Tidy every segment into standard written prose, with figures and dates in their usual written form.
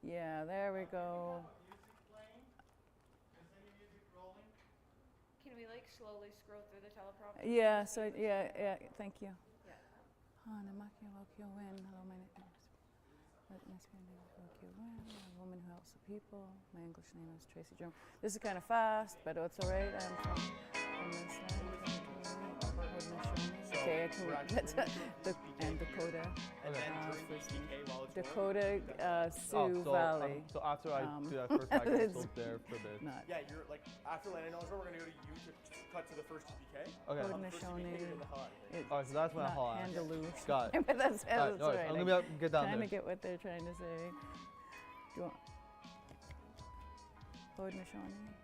Yeah, there we go. Can we like slowly scroll through the teleprompter? Yeah, so yeah, thank you. Yeah. Hello, my name is nice to meet you. I'm a woman who helps the people. My English name is Tracy Jones. This is kind of fast, but it's all right. I'm from this land. Okay, I can and Dakota. And then during the PK while it's Dakota Sioux Valley. So after I do that first, I can still there for the. Not. Yeah, you're like after landing on shore, we're gonna go to you to cut to the first TPK. Okay. Haudenosaunee. Alright, so that's when I haul ass. Handaloo. Got it. But that's Alright, no worries. right. I'm gonna get down Trying there. to get what they're trying to say. Do you want Haudenosaunee?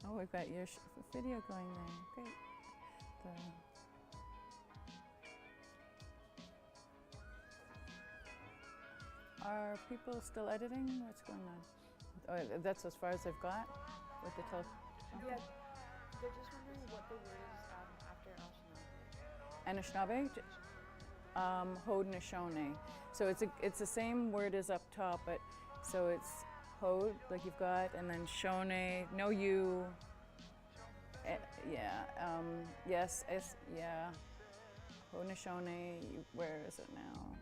Oh, we've got your video going there. Great. Are people still editing? What's going on? Oh, that's as far as they've got with the Yeah. They're just wondering what the word is after Anishinaabe. Anishinaabe, Haudenosaunee. So it's the same word as up top, but so it's Haud, like you've got, and then Shone, no U. Yeah, yes, yeah. Haudenosaunee, where is it now?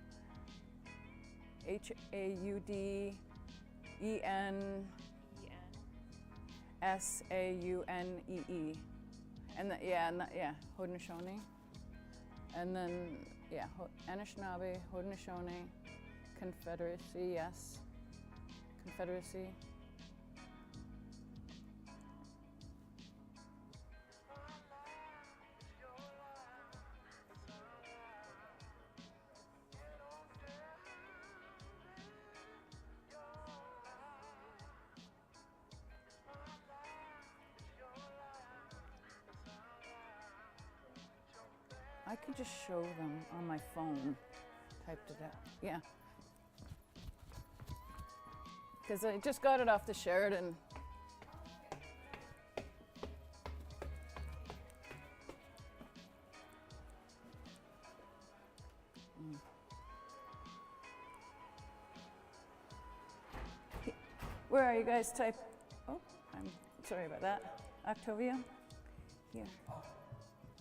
Haudenesaunee. And yeah, Haudenosaunee. And then, yeah, Anishinaabe, Haudenosaunee, Confederacy, yes. Confederacy. I could just show them on my phone, typed it out. Yeah. Because I just got it off the Sheridan. Where are you guys? Type. Oh, I'm sorry about that. Octavia? Here.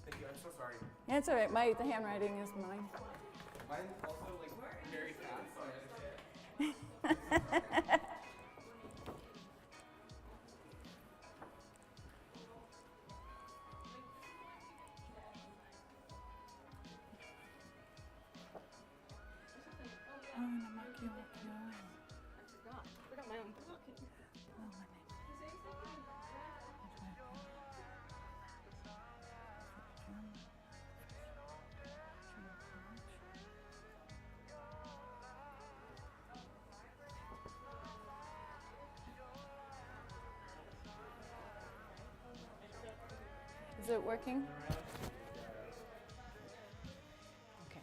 Thank you. I'm so sorry. Yeah, it's all right. The handwriting is mine. Mine's also like very fast, so I understand. I forgot my own book. Is it working? Okay.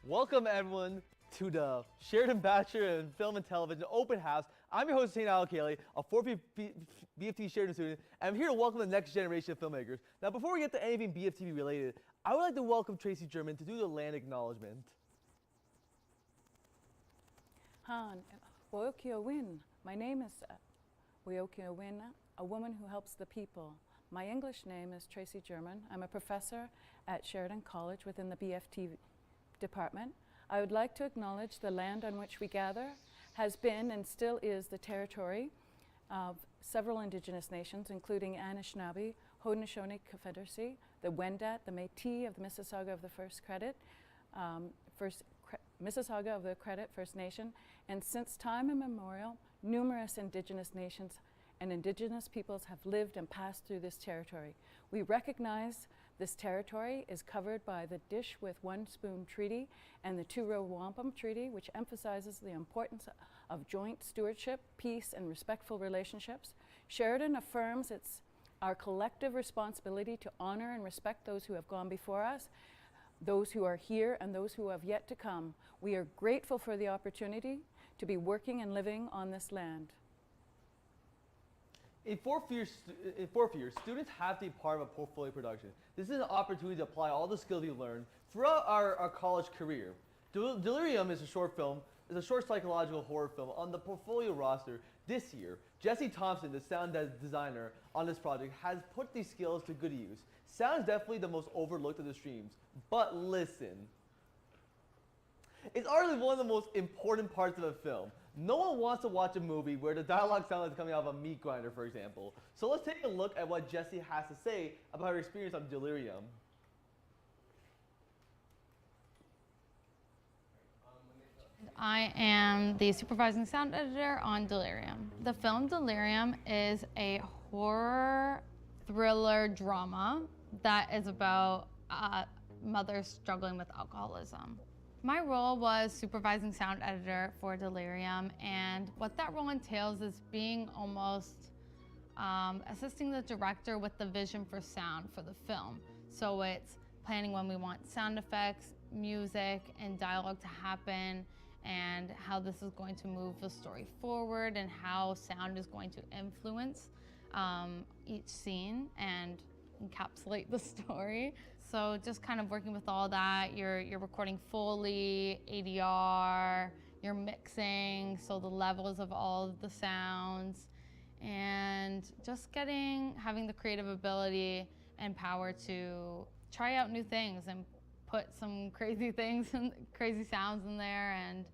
Welcome everyone to the Sheridan Bachelor in Film and Television Open House. I'm your host, Shane Alcali, a 4th BFTV Sheridan student, and I'm here to welcome the next generation of filmmakers. Now, before we get to anything BFTV related, I would like to welcome Tracy German to do the land acknowledgement. Han, Woyokio Win. My name is Woyokio Win, a woman who helps the people. My English name is Tracy German. I'm a professor at Sheridan College within the BFTV department. I would like to acknowledge the land on which we gather has been and still is the territory of several Indigenous nations, including Anishinaabe, Haudenosaunee Confederacy, the Wendat, the Métis of the Mississauga of the Mississauga of the Credit First Nation, and since time immemorial, numerous Indigenous nations and Indigenous peoples have lived and passed through this territory. We recognize this territory is covered by the Dish with One Spoon Treaty and the Two-Row Wampum Treaty, which emphasizes the importance of joint stewardship, peace, and respectful relationships. Sheridan affirms it's our collective responsibility to honor and respect those who have gone before us, those who are here, and those who have yet to come. We are grateful for the opportunity to be working and living on this land. In fourth year, students have to be part of a portfolio production. This is an opportunity to apply all the skills we learned throughout our college career. Delirium is a short psychological horror film on the portfolio roster this year. Jesse Thompson, the sound designer on this project, has put these skills to good use. Sound is definitely the most overlooked of the streams, but listen. It's arguably one of the most important parts of a film. No one wants to watch a movie where the dialogue sound is coming out of a meat grinder, for example. So let's take a look at what Jessie has to say about her experience on Delirium. I am the supervising sound editor on Delirium. The film Delirium is a horror thriller drama that is about mothers struggling with alcoholism. My role was supervising sound editor for Delirium, and what that role entails is being almost assisting the director with the vision for sound for the film. So it's planning when we want sound effects, music, and dialogue to happen, and how this is going to move the story forward, and how sound is going to influence each scene and encapsulate the story. So just kind of working with all that, you're recording Foley, ADR, you're mixing, so the levels of all of the sounds, and just having the creative ability and power to try out new things and put some crazy things and crazy sounds in there. And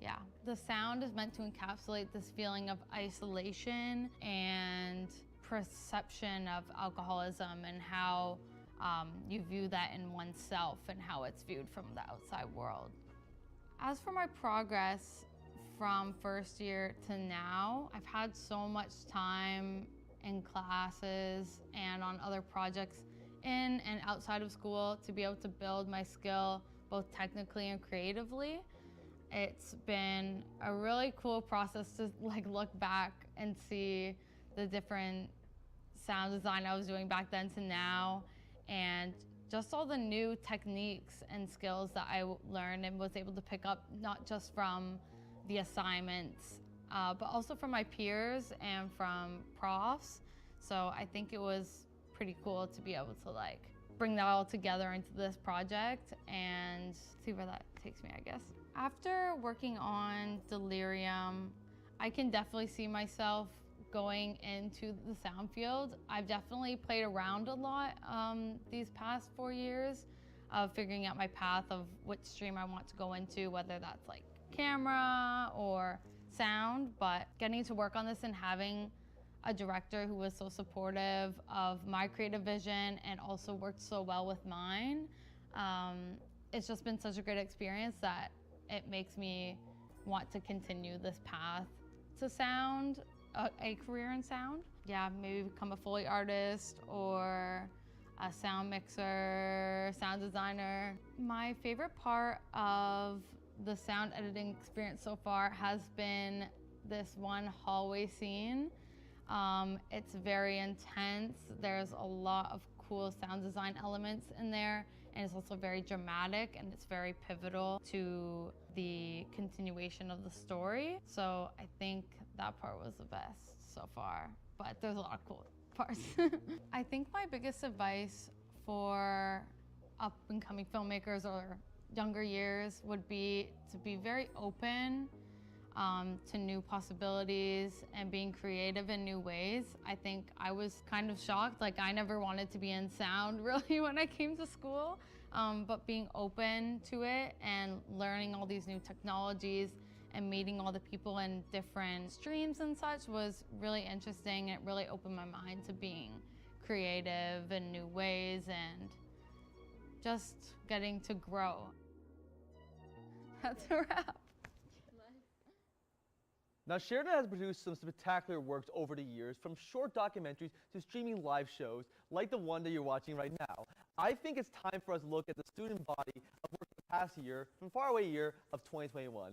yeah, the sound is meant to encapsulate this feeling of isolation and perception of alcoholism, and how you view that in oneself and how it's viewed from the outside world. As for my progress from first year to now, I've had so much time in classes and on other projects in and outside of school to be able to build my skill both technically and creatively. It's been a really cool process to look back and see the different sound design I was doing back then to now, and just all the new techniques and skills that I learned and was able to pick up, not just from the assignments, but also from my peers and from profs. So I think it was pretty cool to be able to bring that all together into this project and see where that takes me, I guess. After working on Delirium, I can definitely see myself going into the sound field. I've definitely played around a lot these past 4 years of figuring out my path of which stream I want to go into, whether that's camera or sound, but getting to work on this and having a director who was so supportive of my creative vision and also worked so well with mine, it's just been such a great experience that it makes me want to continue this path to sound, a career in sound. Yeah, maybe become a Foley artist or a sound mixer, sound designer. My favorite part of the sound editing experience so far has been this one hallway scene. It's very intense. There's a lot of cool sound design elements in there, and it's also very dramatic and it's very pivotal to the continuation of the story. So I think that part was the best so far, but there's a lot of cool parts. I think my biggest advice for up and coming filmmakers or younger years would be to be very open to new possibilities and being creative in new ways. I think I was kind of shocked, like I never wanted to be in sound really when I came to school, but being open to it and learning all these new technologies and meeting all the people in different streams and such was really interesting. It really opened my mind to being creative in new ways and just getting to grow. That's a wrap. Now, Sheridan has produced some spectacular works over the years, from short documentaries to streaming live shows, like the one that you're watching right now. I think it's time for us to look at the student body of work of the past year, from faraway year of 2021.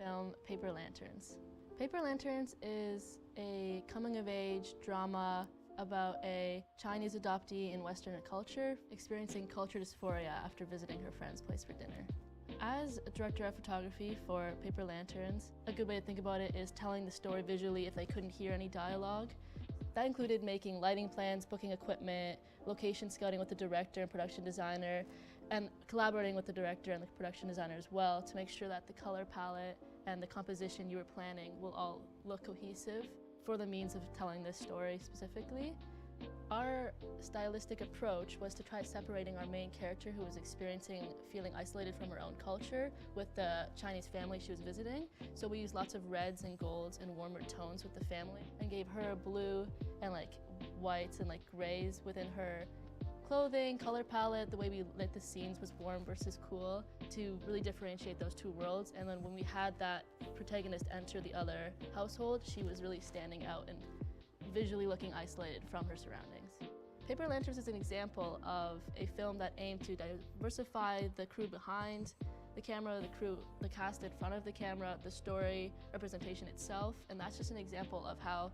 Film Paper Lanterns. Paper Lanterns is a coming-of-age drama about a Chinese adoptee in Western culture experiencing culture dysphoria after visiting her friend's place for dinner. As a director of photography for Paper Lanterns, a good way to think about it is telling the story visually if they couldn't hear any dialogue. That included making lighting plans, booking equipment, location scouting with the director and production designer, and collaborating with the director and the production designer as well to make sure that the color palette and the composition you were planning will all look cohesive for the means of telling this story specifically. Our stylistic approach was to try separating our main character, who was experiencing feeling isolated from her own culture, with the Chinese family she was visiting. So we used lots of reds and golds and warmer tones with the family and gave her blue and like whites and like grays within her clothing, color palette. The way we lit the scenes was warm versus cool to really differentiate those two worlds. And then when we had that protagonist enter the other household, she was really standing out and visually looking isolated from her surroundings. Paper Lanterns is an example of a film that aimed to diversify the crew behind the camera, the crew, the cast in front of the camera, the story, representation itself, and that's just an example of how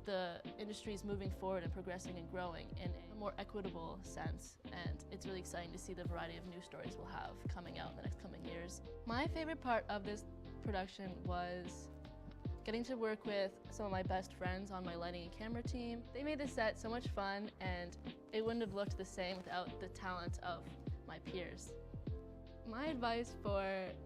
the industry is moving forward and progressing and growing in a more equitable sense, and it's really exciting to see the variety of new stories we'll have coming out in the next coming years. My favorite part of this production was getting to work with some of my best friends on my lighting and camera team. They made the set so much fun, and it wouldn't have looked the same without the talent of my peers. My advice for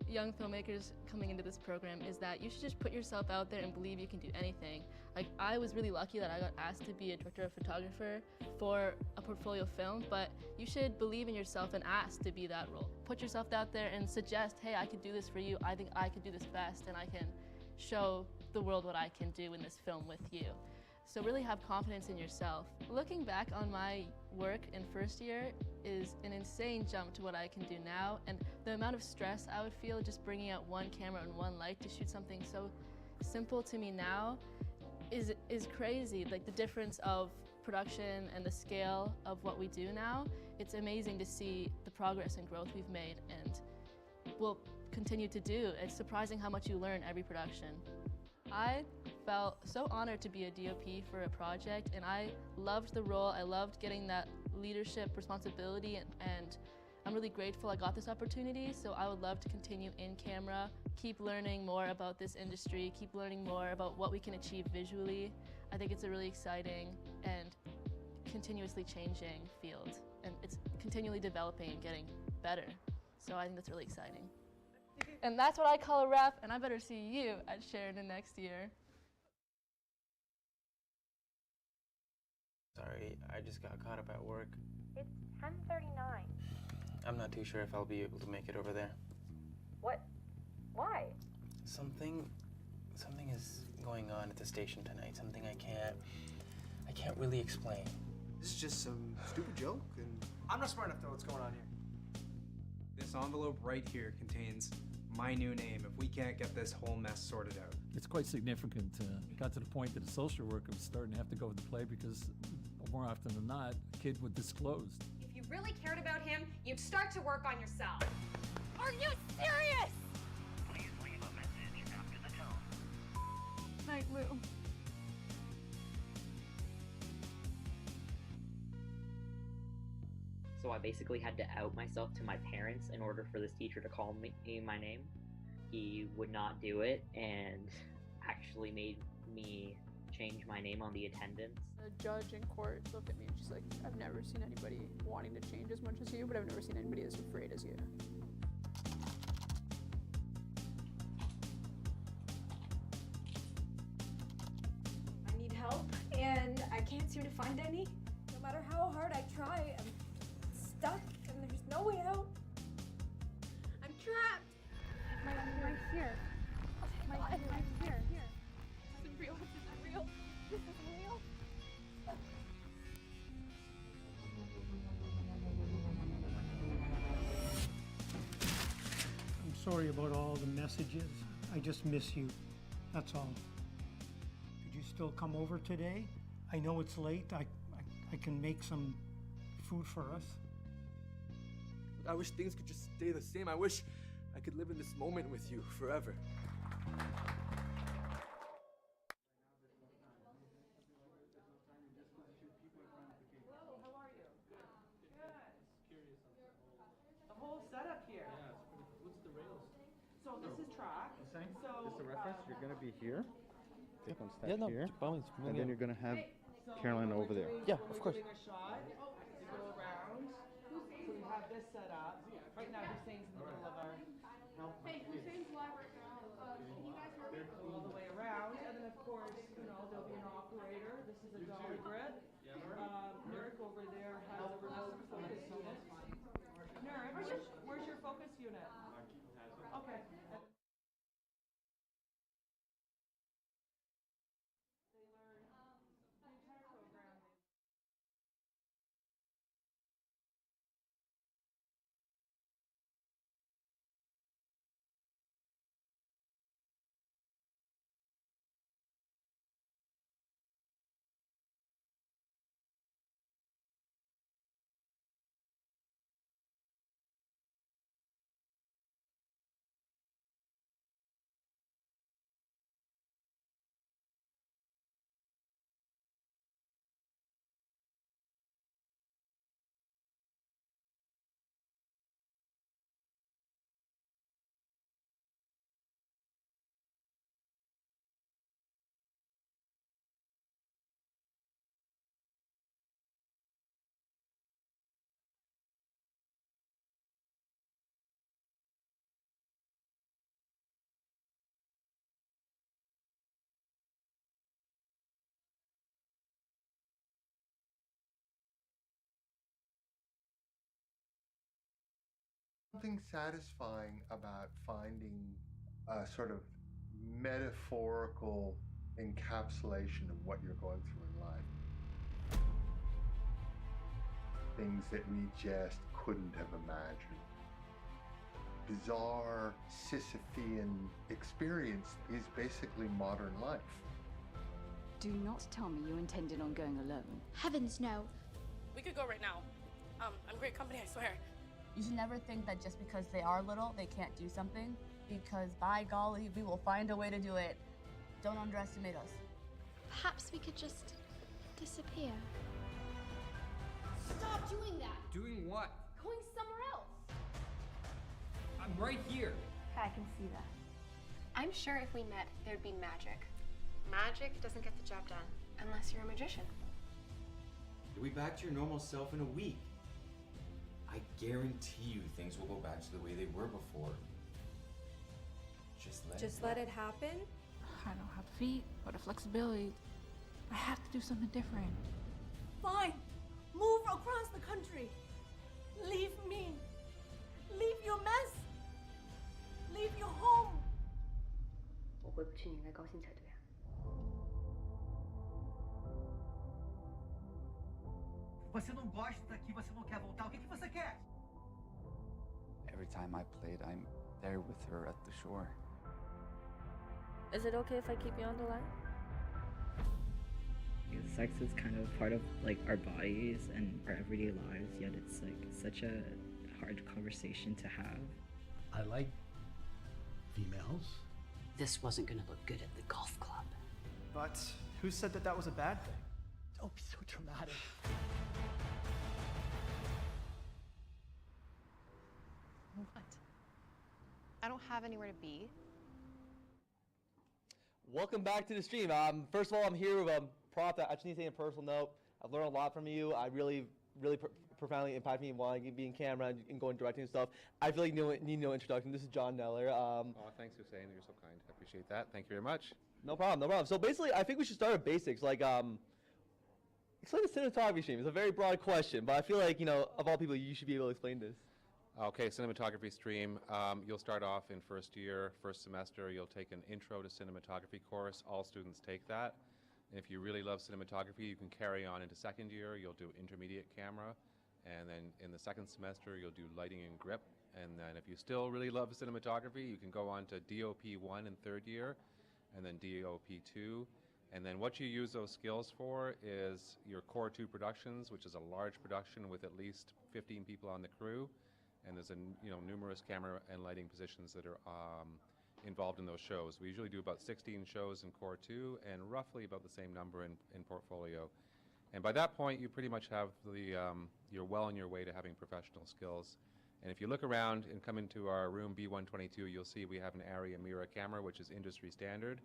young filmmakers coming into this program is that you should just put yourself out there and believe you can do anything. Like, I was really lucky that I got asked to be a director of photographer for a portfolio film, but you should believe in yourself and ask to be that role. Put yourself out there and suggest, hey, I could do this for you. I think I could do this best, and I can show the world what I can do in this film with you. So really have confidence in yourself. Looking back on my work in first year is an insane jump to what I can do now, and the amount of stress I would feel just bringing out one camera and one light to shoot something so simple to me now is crazy. Like, the difference of production and the scale of what we do now, it's amazing to see the progress and growth we've made and will continue to do. It's surprising how much you learn every production. I felt so honored to be a DOP for a project, and I loved the role. I loved getting that leadership responsibility, and I'm really grateful I got this opportunity. So I would love to continue in camera, keep learning more about this industry, keep learning more about what we can achieve visually. I think it's a really exciting and continuously changing field, and it's continually developing and getting better. So I think that's really exciting. And that's what I call a wrap, and I better see you at Sheridan next year. Sorry, I just got caught up at work. It's 10:39. I'm not too sure if I'll be able to make it over there. What? Why? Something is going on at the station tonight. Something I can't really explain. This is just some stupid joke, and I'm not smart enough to know what's going on here. This envelope right here contains my new name if we can't get this whole mess sorted out. It's quite significant. It got to the point that a social worker was starting to have to go with the play because more often than not, a kid would disclose. If you really cared about him, you'd start to work on yourself. Are you serious? Please leave a message after the tone. Night, Lou. So I basically had to out myself to my parents in order for this teacher to call me my name. He would not do it and actually made me change my name on the attendance. The judge in court looked at me and she's like, I've never seen anybody wanting to change as much as you, but I've never seen anybody as afraid as you. I need help, and I can't seem to find any. No matter how hard I try, I'm stuck, and there's no way out. I'm trapped. Right here. Right here. This is real. This is real. This is real. I'm sorry about all the messages. I just miss you. That's all. Could you still come over today? I know it's late. I can make some food for us. I wish things could just stay the same. I wish I could live in this moment with you forever. The whole setup here. What's the rails? So this is track. So This is the reference. You're going to be here. Take one step Yeah, no, here. by all means, And then you're going to have Caroline over there. Yeah, of course. Doing a shot. We go around. So we have this set up. Right now, Hussein's in the middle of our. Hey, Hussein's live right now. Can you guys hear me? All the way around, and then of course, there'll be an operator. This is a dolly grip. Nurk over there has a remote focus unit. Nurk, where's your focus unit? Okay. Something satisfying about finding a sort of metaphorical encapsulation of what you're going through in life. Things that we just couldn't have imagined. Bizarre Sisyphean experience is basically modern life. Do not tell me you intended on going alone. Heavens, no. We could go right now. I'm great company, I swear. You should never think that just because they are little, they can't do something, because by golly, we will find a way to do it. Don't underestimate us. Perhaps we could just disappear. Stop doing that. Doing what? Going somewhere else. I'm right here. I can see that. I'm sure if we met, there'd be magic. Magic doesn't get the job done unless you're a magician. You'll be back to your normal self in a week. I guarantee you things will go back to the way they were before. Just let it happen? I don't have feet, but a flexibility. I have to do something different. Fine. Move across the country. Leave me. Leave your mess. Leave your home. 我回不去，你应该高兴才对啊。Você não gosta daqui, você não quer voltar. O que você quer? Every time I played, I'm there with her at the shore. Is it okay if I keep you on the line? Because sex is kind of part of like our bodies and our everyday lives, yet it's like such a hard conversation to have. I like females. This wasn't gonna look good at the golf club. But who said that that was a bad thing? Don't be so dramatic. What? I don't have anywhere to be. Welcome back to the stream. First of all, I'm here with a prof that I just need to say on a personal note. I've learned a lot from you. I really profoundly impacted me while I be in camera and going directing and stuff. I feel like you need no introduction. This is John Neller. Thanks for saying that. You're so kind. I appreciate that. Thank you very much. No problem, no problem. So basically, I think we should start with basics. Like, explain the cinematography stream. It's a very broad question, but I feel like, of all people, you should be able to explain this. Okay, cinematography stream. You'll start off in first year, first semester. You'll take an intro to cinematography course. All students take that. And if you really love cinematography, you can carry on into second year. You'll do intermediate camera. And then in the second semester, you'll do lighting and grip. And then if you still really love cinematography, you can go on to DOP 1 in third year, and then DOP 2. And then what you use those skills for is your Core 2 productions, which is a large production with at least 15 people on the crew. And there's numerous camera and lighting positions that are involved in those shows. We usually do about 16 shows in Core 2 and roughly about the same number in portfolio. And by that point, you pretty much have you're well on your way to having professional skills. And if you look around and come into our room B122, you'll see we have an Arri Amira camera, which is industry standard.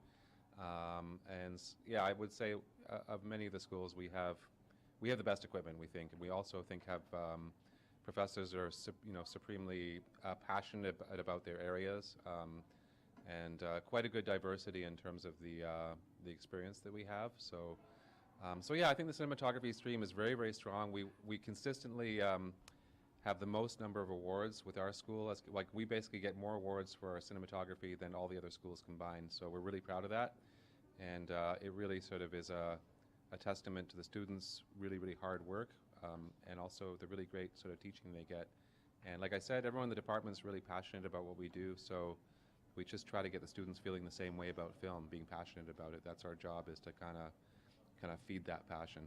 I would say of many of the schools, we have the best equipment, we think. And we also think have professors that are supremely passionate about their areas, and quite a good diversity in terms of the experience that we have. So I think the cinematography stream is very, very strong. We consistently have the most number of awards with our school. Like, we basically get more awards for our cinematography than all the other schools combined. So we're really proud of that, and it really sort of is a testament to the students' really, really hard work. And also the really great sort of teaching they get. And like I said, everyone in the department is really passionate about what we do, so we just try to get the students feeling the same way about film, being passionate about it. That's our job, is to kind of feed that passion.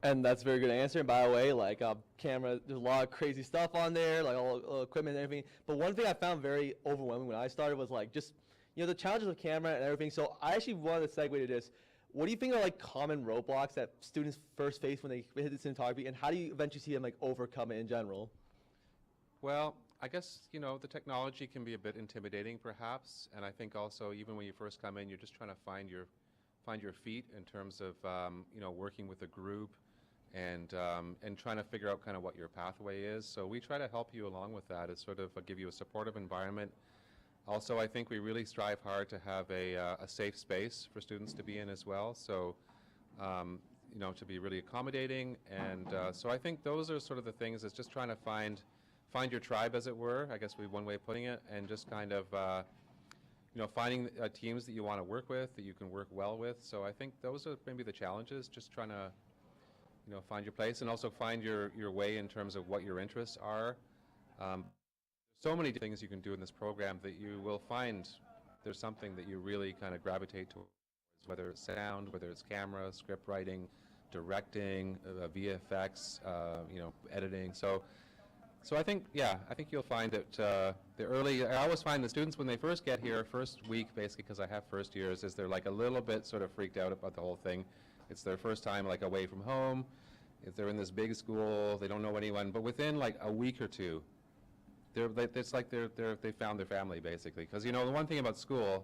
And that's a very good answer. And by the way, like, camera, there's a lot of crazy stuff on there, like all equipment and everything. But one thing I found very overwhelming when I started was like just, the challenges of camera and everything. So I actually wanted to segue to this. What do you think are like common roadblocks that students first face when they hit the cinematography, and how do you eventually see them like overcome it in general? Well, I guess, the technology can be a bit intimidating perhaps, and I think also even when you first come in, you're just trying to find your feet in terms of working with a group and trying to figure out kind of what your pathway is. So we try to help you along with that, is sort of give you a supportive environment. Also, I think we really strive hard to have a safe space for students to be in as well. So, to be really accommodating, and so I think those are sort of the things. Is just trying to find your tribe, as it were. I guess would be one way of putting it, and just kind of finding teams that you want to work with, that you can work well with. So I think those are maybe the challenges. Just trying to find your place, and also find your way in terms of what your interests are. So many things you can do in this program that you will find there's something that you really kind of gravitate towards, whether it's sound, whether it's camera, script writing, directing, VFX, editing. So I think you'll find that I always find the students when they first get here, first week basically, because I have first years, is they're like a little bit sort of freaked out about the whole thing. It's their first time like away from home. If they're in this big school, they don't know anyone. But within like a week or two, it's like they found their family basically. Because the one thing about school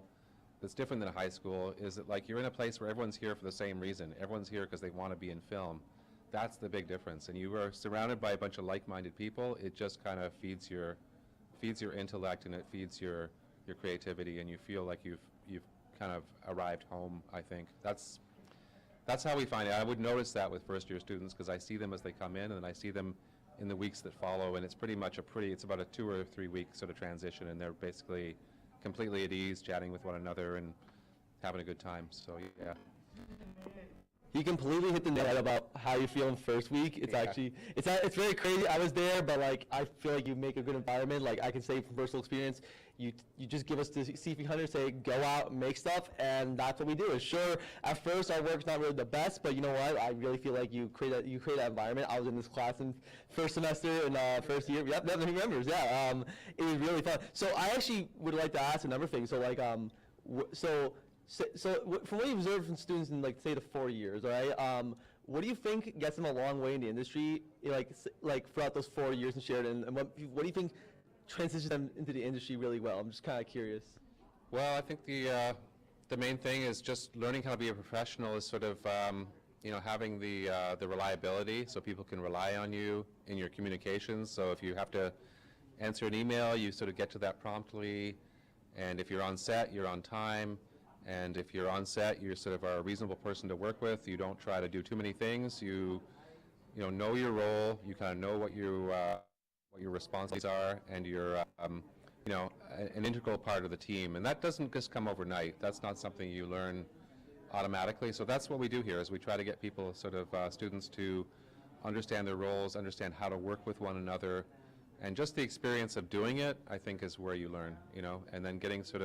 that's different than a high school is that like you're in a place where everyone's here for the same reason. Everyone's here because they want to be in film. That's the big difference. And you are surrounded by a bunch of like-minded people. It just kind of feeds your intellect, and it feeds your creativity, and you feel like you've kind of arrived home. I think that's how we find it. I would notice that with first-year students, because I see them as they come in, and then I see them in the weeks that follow, and it's pretty much it's about a 2 or 3 week sort of transition, and they're basically completely at ease, chatting with one another and having a good time. So yeah. He completely hit the nail about how you feel in first week. It's actually, it's very crazy. I was there, but like I feel like you make a good environment. Like I can say from personal experience, you just give us the C300, say go out, make stuff, and that's what we do. Sure, at first our work's not really the best, but you know what? I really feel like you create that environment. I was in this class in first semester and first year. Yep, he remembers. Yeah, it was really fun. So I actually would like to ask another thing. So like from what you observed from students in like say the 4 years, all right? What do you think gets them a long way in the industry, like throughout those 4 years in Sheridan, and what do you think transitions them into the industry really well? I'm just kind of curious. Well, I think the main thing is just learning how to be a professional is sort of having the reliability, so people can rely on you in your communications. So if you have to answer an email, you sort of get to that promptly, and if you're on set, you're on time. And if you're on set, you're sort of a reasonable person to work with. You don't try to do too many things. You know your role. You kind of know what your responsibilities are, and you're an integral part of the team. And that doesn't just come overnight. That's not something you learn automatically. So that's what we do here, is we try to get people, sort of students, to understand their roles, understand how to work with one another, and just the experience of doing it, I think, is where you learn. And then getting sort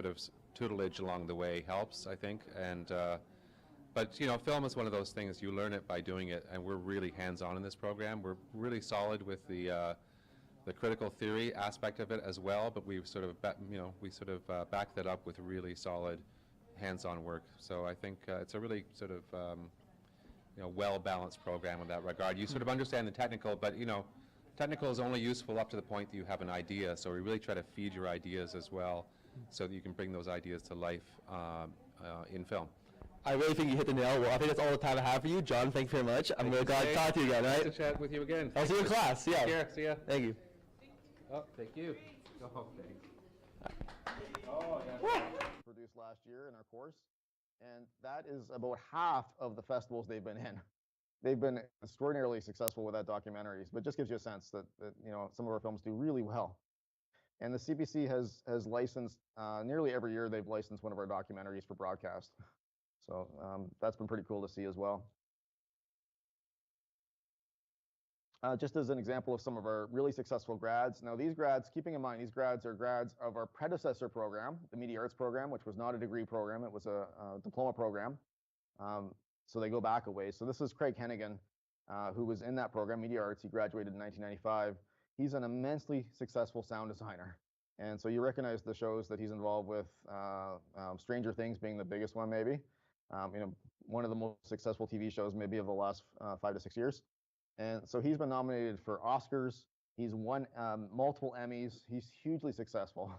of tutelage along the way helps, I think. And but film is one of those things, you learn it by doing it, and we're really hands-on in this program. We're really solid with the critical theory aspect of it as well, but we've sort of back that up with really solid hands-on work. So I think it's a really sort of well-balanced program in that regard. You sort of understand the technical, but technical is only useful up to the point that you have an idea. So we really try to feed your ideas as well, so that you can bring those ideas to life in film. I really think you hit the nail. Well, I think that's all the time I have for you. John, thank you very much. I'm really glad to talk to you again, right? Nice to chat with you again. I'll see you in class. Yeah. Take care. See ya. Thank you. Oh, thank you. Oh, thanks. Produced last year in our course, and that is about half of the festivals they've been in. They've been extraordinarily successful with that documentaries, but just gives you a sense that some of our films do really well. And the CBC has licensed, nearly every year they've licensed one of our documentaries for broadcast. So that's been pretty cool to see as well. Just as an example of some of our really successful grads. Now these grads, keeping in mind, these grads are grads of our predecessor program, the Media Arts program, which was not a degree program, it was a diploma program. So they go back a ways. So this is Craig Hennigan, who was in that program, Media Arts. He graduated in 1995. He's an immensely successful sound designer. And so you recognize the shows that he's involved with, Stranger Things being the biggest one maybe. One of the most successful TV shows maybe of the last 5 to 6 years. And so he's been nominated for Oscars. He's won multiple Emmys. He's hugely successful.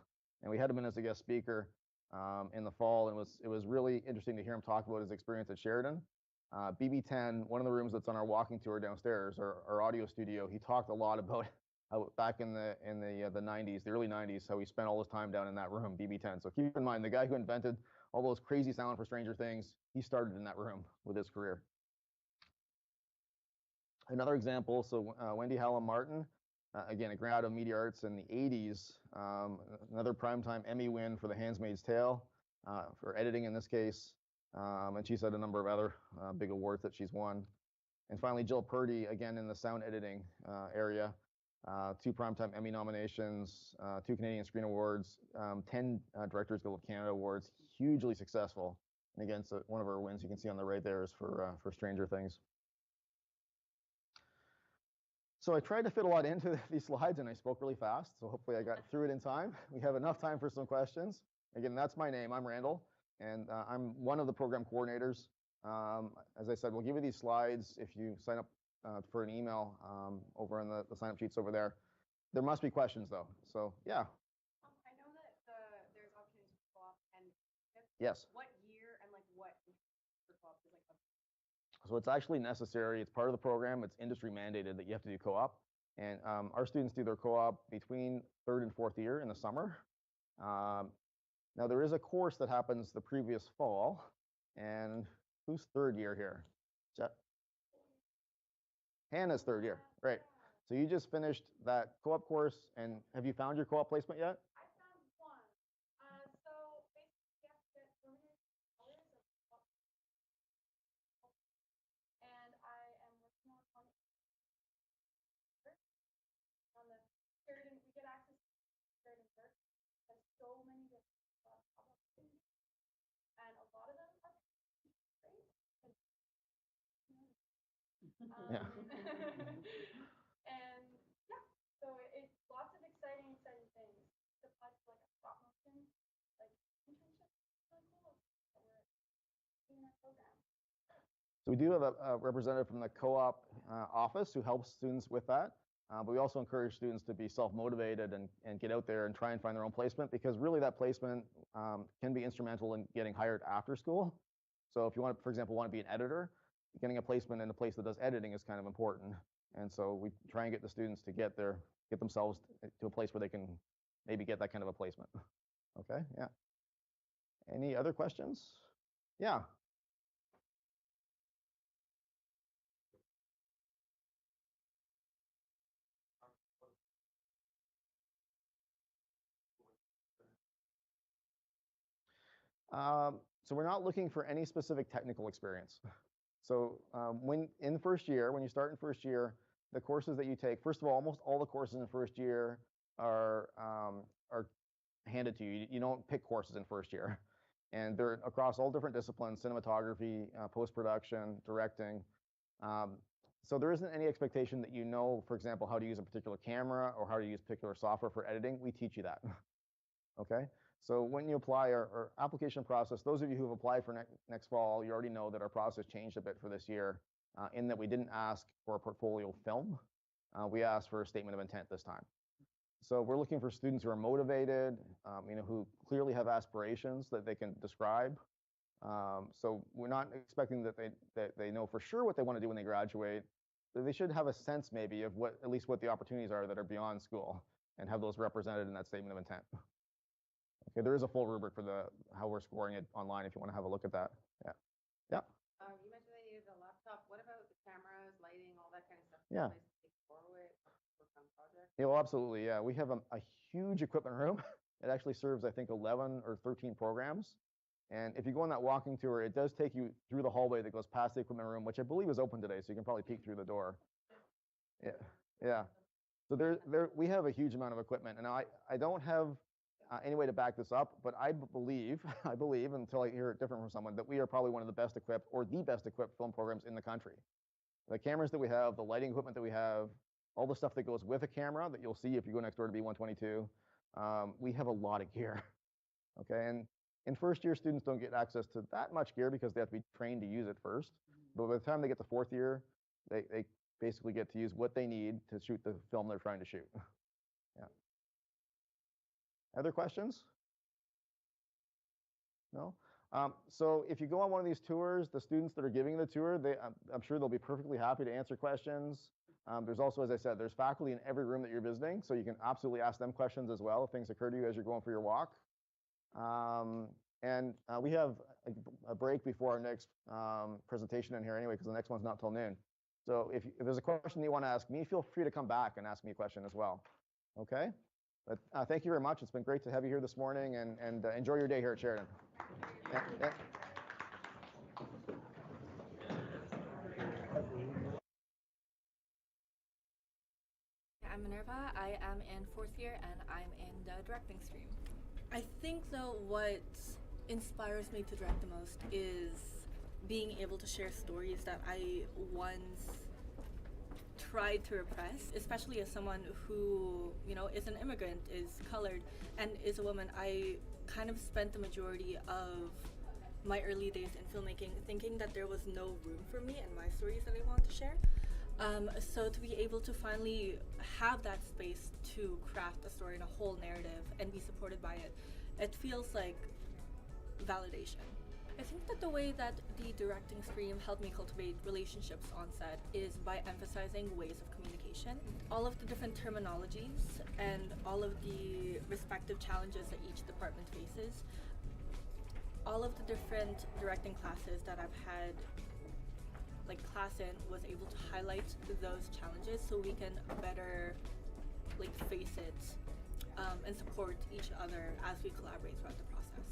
And we had him in as a guest speaker in the fall, and it was really interesting to hear him talk about his experience at Sheridan. BB10, one of the rooms that's on our walking tour downstairs, our audio studio, he talked a lot about how back in the 90s, the early 90s, how he spent all his time down in that room, BB10. So keep in mind, the guy who invented all those crazy sound for Stranger Things, he started in that room with his career. Another example, so Wendy Hallam Martin, again, a grad of Media Arts in the 80s, another Primetime Emmy win for The Handmaid's Tale, for editing in this case, and she's had a number of other big awards that she's won. And finally, Jill Purdy, again in the sound editing area, 2 Primetime Emmy nominations, 2 Canadian Screen Awards, 10 Directors Guild of Canada awards, hugely successful. And again, so one of her wins you can see on the right there is for Stranger Things. So I tried to fit a lot into these slides, and I spoke really fast, so hopefully I got through it in time. We have enough time for some questions. Again, that's my name. I'm Randall, and I'm one of the program coordinators. As I said, we'll give you these slides if you sign up for an email over on the sign-up sheets over there. There must be questions, though. So, yeah. I know that there's opportunities for co-op and Yes. What year and what for co-op is So it's actually necessary. It's part of the program. It's industry mandated that you have to do co-op. And our students do their co-op between 3rd and 4th year in the summer. Now, there is a course that happens the previous fall. And who's 3rd year here? Hannah's 3rd year. Right. So you just finished that co-op course. And have you found your co-op placement yet? I found one. So basically, you have to get so many hours of co-op. And I am working on the Sheridan. We get access Yeah. And yeah, so it's lots of exciting things. To apply for like a stop motion, like internship, really cool. So we're doing our program. So we do have a representative from the co-op office who helps students with that. But we also encourage students to be self-motivated and get out there and try and find their own placement, because really that placement can be instrumental in getting hired after school. So if you want to, for example, want to be an editor, getting a placement in a place that does editing is kind of important. And so we try and get the students to get themselves to a place where they can maybe get that kind of a placement. Okay, yeah. Any other questions? Yeah. So we're not looking for any specific technical experience. So when in first year, when you start in first year, the courses that you take, first of all, almost all the courses in first year are handed to you. You don't pick courses in first year. And they're across all different disciplines: cinematography, post-production, directing. So there isn't any expectation that you know, for example, how to use a particular camera or how to use particular software for editing. We teach you that. Okay? So when you apply our application process, those of you who have applied for next fall, you already know that our process changed a bit for this year, in that we didn't ask for a portfolio film. We asked for a statement of intent this time. So we're looking for students who are motivated, who clearly have aspirations that they can describe. So we're not expecting that they know for sure what they want to do when they graduate. They should have a sense maybe of at least what the opportunities are that are beyond school, and have those represented in that statement of intent. Okay, there is a full rubric for how we're scoring it online if you want to have a look at that. Yeah. Yeah. You mentioned they needed a laptop. What about the cameras, lighting, all that kind of stuff? Yeah. Nice to take forward, work on projects. Yeah, well, absolutely. Yeah, we have a huge equipment room. It actually serves, I think, 11 or 13 programs. And if you go on that walking tour, it does take you through the hallway that goes past the equipment room, which I believe is open today, so you can probably peek through the door. Yeah. Yeah. So we have a huge amount of equipment, and I don't have any way to back this up, but I believe until I hear it different from someone, that we are probably one of the best equipped, or the best equipped film programs in the country. The cameras that we have, the lighting equipment that we have, all the stuff that goes with a camera that you'll see if you go next door to B122, we have a lot of gear. Okay, and in first year, students don't get access to that much gear because they have to be trained to use it first. But by the time they get to fourth year, they basically get to use what they need to shoot the film they're trying to shoot. Yeah. Other questions? No? So if you go on one of these tours, the students that are giving the tour, I'm sure they'll be perfectly happy to answer questions. There's also, as I said, there's faculty in every room that you're visiting, so you can absolutely ask them questions as well if things occur to you as you're going for your walk. And we have a break before our next presentation in here anyway, because the next one's not till noon. So if there's a question you want to ask me, feel free to come back and ask me a question as well. Okay? But thank you very much. It's been great to have you here this morning, and enjoy your day here at Sheridan. Yeah, yeah. I'm Minerva. I am in fourth year, and I'm in the directing stream. I think, though, what inspires me to direct the most is being able to share stories that I once tried to repress, especially as someone who, is an immigrant, is colored, and is a woman. I kind of spent the majority of my early days in filmmaking thinking that there was no room for me and my stories that I wanted to share. So to be able to finally have that space to craft a story and a whole narrative and be supported by it, it feels like validation. I think that the way that the directing stream helped me cultivate relationships on set is by emphasizing ways of communication. All of the different terminologies and all of the respective challenges that each department faces. All of the different directing classes that I've had class in was able to highlight those challenges so we can better face it and support each other as we collaborate throughout the process.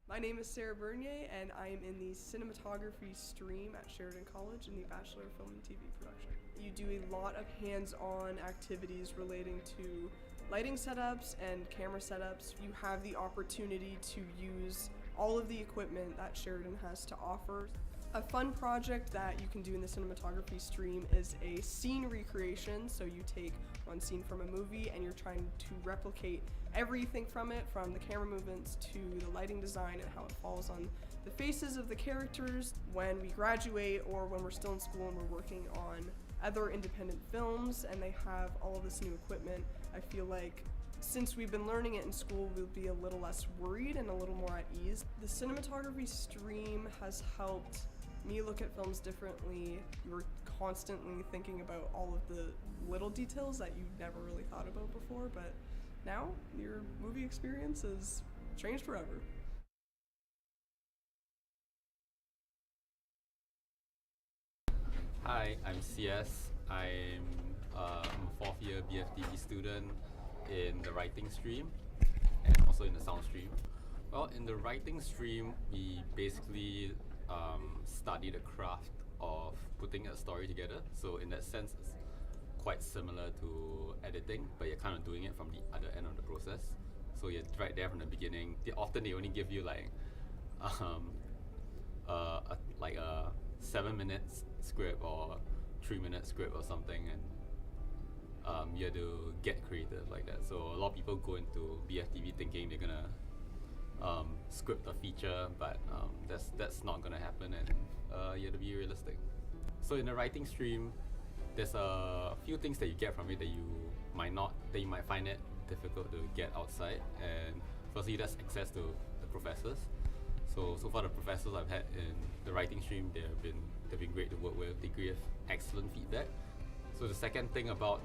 My name is Sarah Bernier, and I'm in the cinematography stream at Sheridan College in the Bachelor of Film and TV Production. You do a lot of hands-on activities relating to lighting setups and camera setups. You have the opportunity to use all of the equipment that Sheridan has to offer. A fun project that you can do in the cinematography stream is a scene recreation. So you take one scene from a movie and you're trying to replicate everything from it, from the camera movements to the lighting design and how it falls on the faces of the characters when we graduate or when we're still in school and we're working on other independent films and they have all of this new equipment. I feel like since we've been learning it in school, we'll be a little less worried and a little more at ease. The cinematography stream has helped me look at films differently. You're constantly thinking about all of the little details that you never really thought about before, but now your movie experience has changed forever. Hi, I'm CS. I'm a fourth year BFTV student in the writing stream and also in the sound stream. Well, in the writing stream, we basically study the craft of putting a story together. So in that sense, it's quite similar to editing, but you're kind of doing it from the other end of the process. So you're right there from the beginning. Often they only give you like a 7 minutes script or 3 minute script or something, and you have to get creative like that. So a lot of people go into BFTV thinking they're gonna script a feature, but that's not gonna happen, and you have to be realistic. So in the writing stream, there's a few things that you get from it that you might find it difficult to get outside. And firstly, that's access to the professors. So far the professors I've had in the writing stream, they've been great to work with. They give excellent feedback. So the second thing about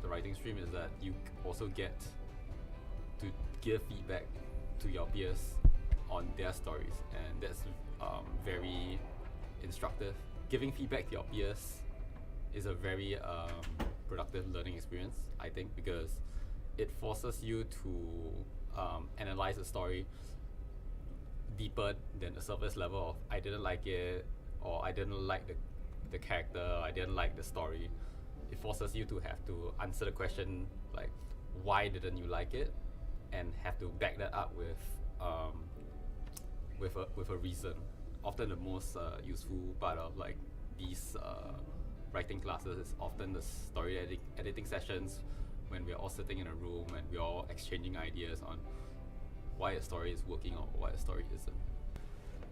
the writing stream is that you also get to give feedback to your peers on their stories, and that's very instructive. Giving feedback to your peers is a very productive learning experience, I think, because it forces you to analyze a story deeper than the surface level of I didn't like it, or I didn't like the character, I didn't like the story. It forces you to have to answer the question like, why didn't you like it, and have to back that up with a reason. Often the most useful part of like these writing classes is often the story editing sessions, when we're all sitting in a room and we're all exchanging ideas on why a story is working or why a story isn't.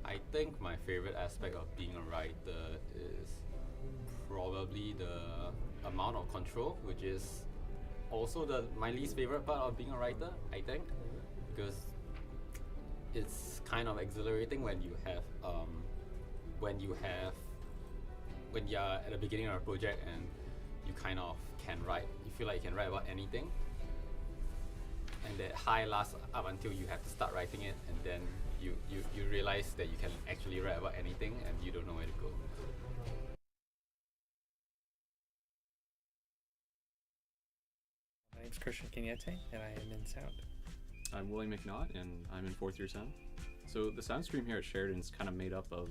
I think my favorite aspect of being a writer is probably the amount of control, which is also my least favorite part of being a writer, I think, because it's kind of exhilarating when you're at the beginning of a project and you kind of can write. You feel like you can write about anything, and that high lasts up until you have to start writing it, and then you realize that you can actually write about anything and you don't know where to go. My name's Christian Kenyete, and I am in sound. I'm William McNaught, and I'm in fourth year sound. So the sound stream here at Sheridan is kind of made up of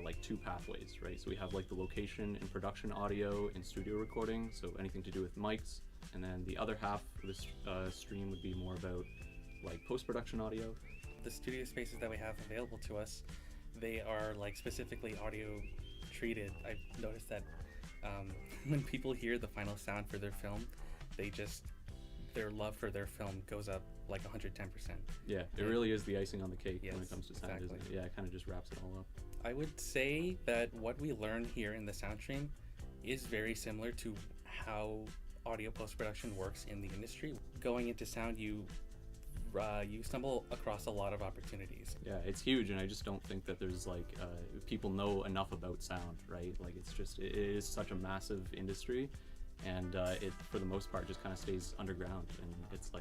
like two pathways, right? So we have like the location and production audio and studio recording, so anything to do with mics, and then the other half of this stream would be more about like post-production audio. The studio spaces that we have available to us, they are like specifically audio treated. I've noticed that when people hear the final sound for their film, their love for their film goes up like 110%. Yeah, it really is the icing on the cake when it comes to sound, exactly. isn't it? Yeah, it kind of just wraps it all up. I would say that what we learn here in the sound stream is very similar to how audio post-production works in the industry. Going into sound, you stumble across a lot of opportunities. Yeah, it's huge, and I just don't think that there's like people know enough about sound, right? Like it is such a massive industry, and it for the most part just kind of stays underground, and it's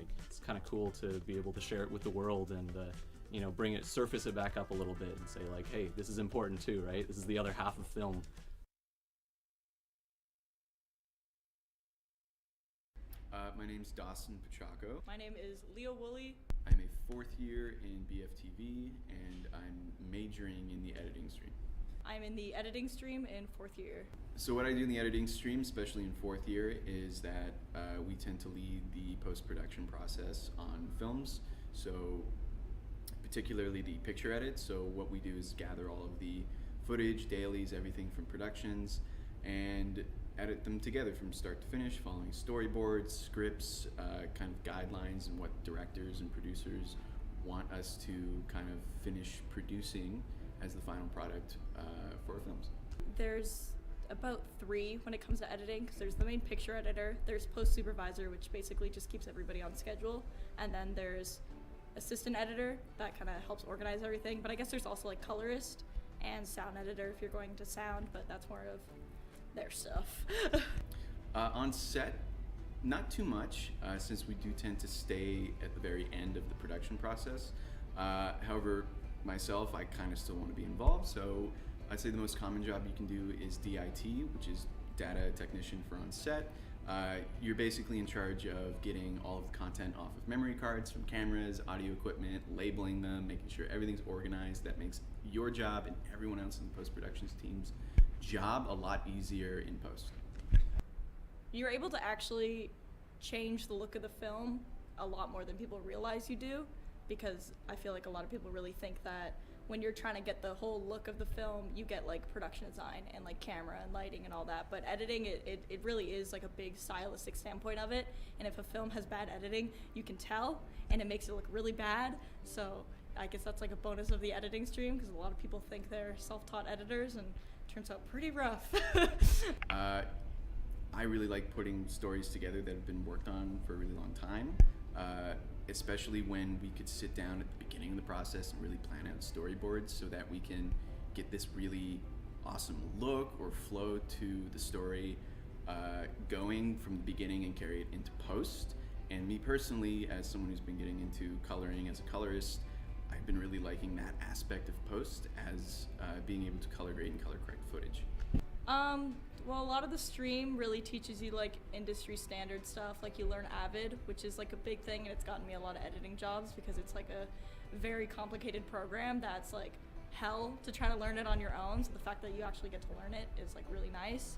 kind of cool to be able to share it with the world and surface it back up a little bit and say like, hey, this is important too, right? This is the other half of film. My name's Dawson Pachaco. My name is Leo Woolley. I'm a fourth year in BFTV, and I'm majoring in the editing stream. I'm in the editing stream in fourth year. So what I do in the editing stream, especially in fourth year, is that we tend to lead the post-production process on films. So particularly the picture edit. So what we do is gather all of the footage, dailies, everything from productions, and edit them together from start to finish, following storyboards, scripts, kind of guidelines, and what directors and producers want us to kind of finish producing as the final product for our films. There's about 3 when it comes to editing, because there's the main picture editor, there's post supervisor, which basically just keeps everybody on schedule, and then there's assistant editor that kind of helps organize everything. But I guess there's also like colorist and sound editor if you're going to sound, but that's more of their stuff. On set, not too much, since we do tend to stay at the very end of the production process. However, myself, I kind of still want to be involved, so I'd say the most common job you can do is DIT, which is data technician for on set. You're basically in charge of getting all of the content off of memory cards from cameras, audio equipment, labeling them, making sure everything's organized. That makes your job and everyone else in the post-production team's job a lot easier in post. You're able to actually change the look of the film a lot more than people realize you do, because I feel like a lot of people really think that when you're trying to get the whole look of the film, you get like production design and like camera and lighting and all that. But editing, it really is like a big stylistic standpoint of it. And if a film has bad editing, you can tell, and it makes it look really bad. So I guess that's like a bonus of the editing stream, because a lot of people think they're self-taught editors, and it turns out pretty rough. I really like putting stories together that have been worked on for a really long time, especially when we could sit down at the beginning of the process and really plan out storyboards so that we can get this really awesome look or flow to the story going from the beginning and carry it into post. And me personally, as someone who's been getting into coloring as a colorist, I've been really liking that aspect of post as being able to color grade and color correct footage. Well, a lot of the stream really teaches you like industry standard stuff. Like you learn Avid, which is like a big thing, and it's gotten me a lot of editing jobs because it's like a very complicated program that's like hell to try to learn it on your own. So the fact that you actually get to learn it is like really nice.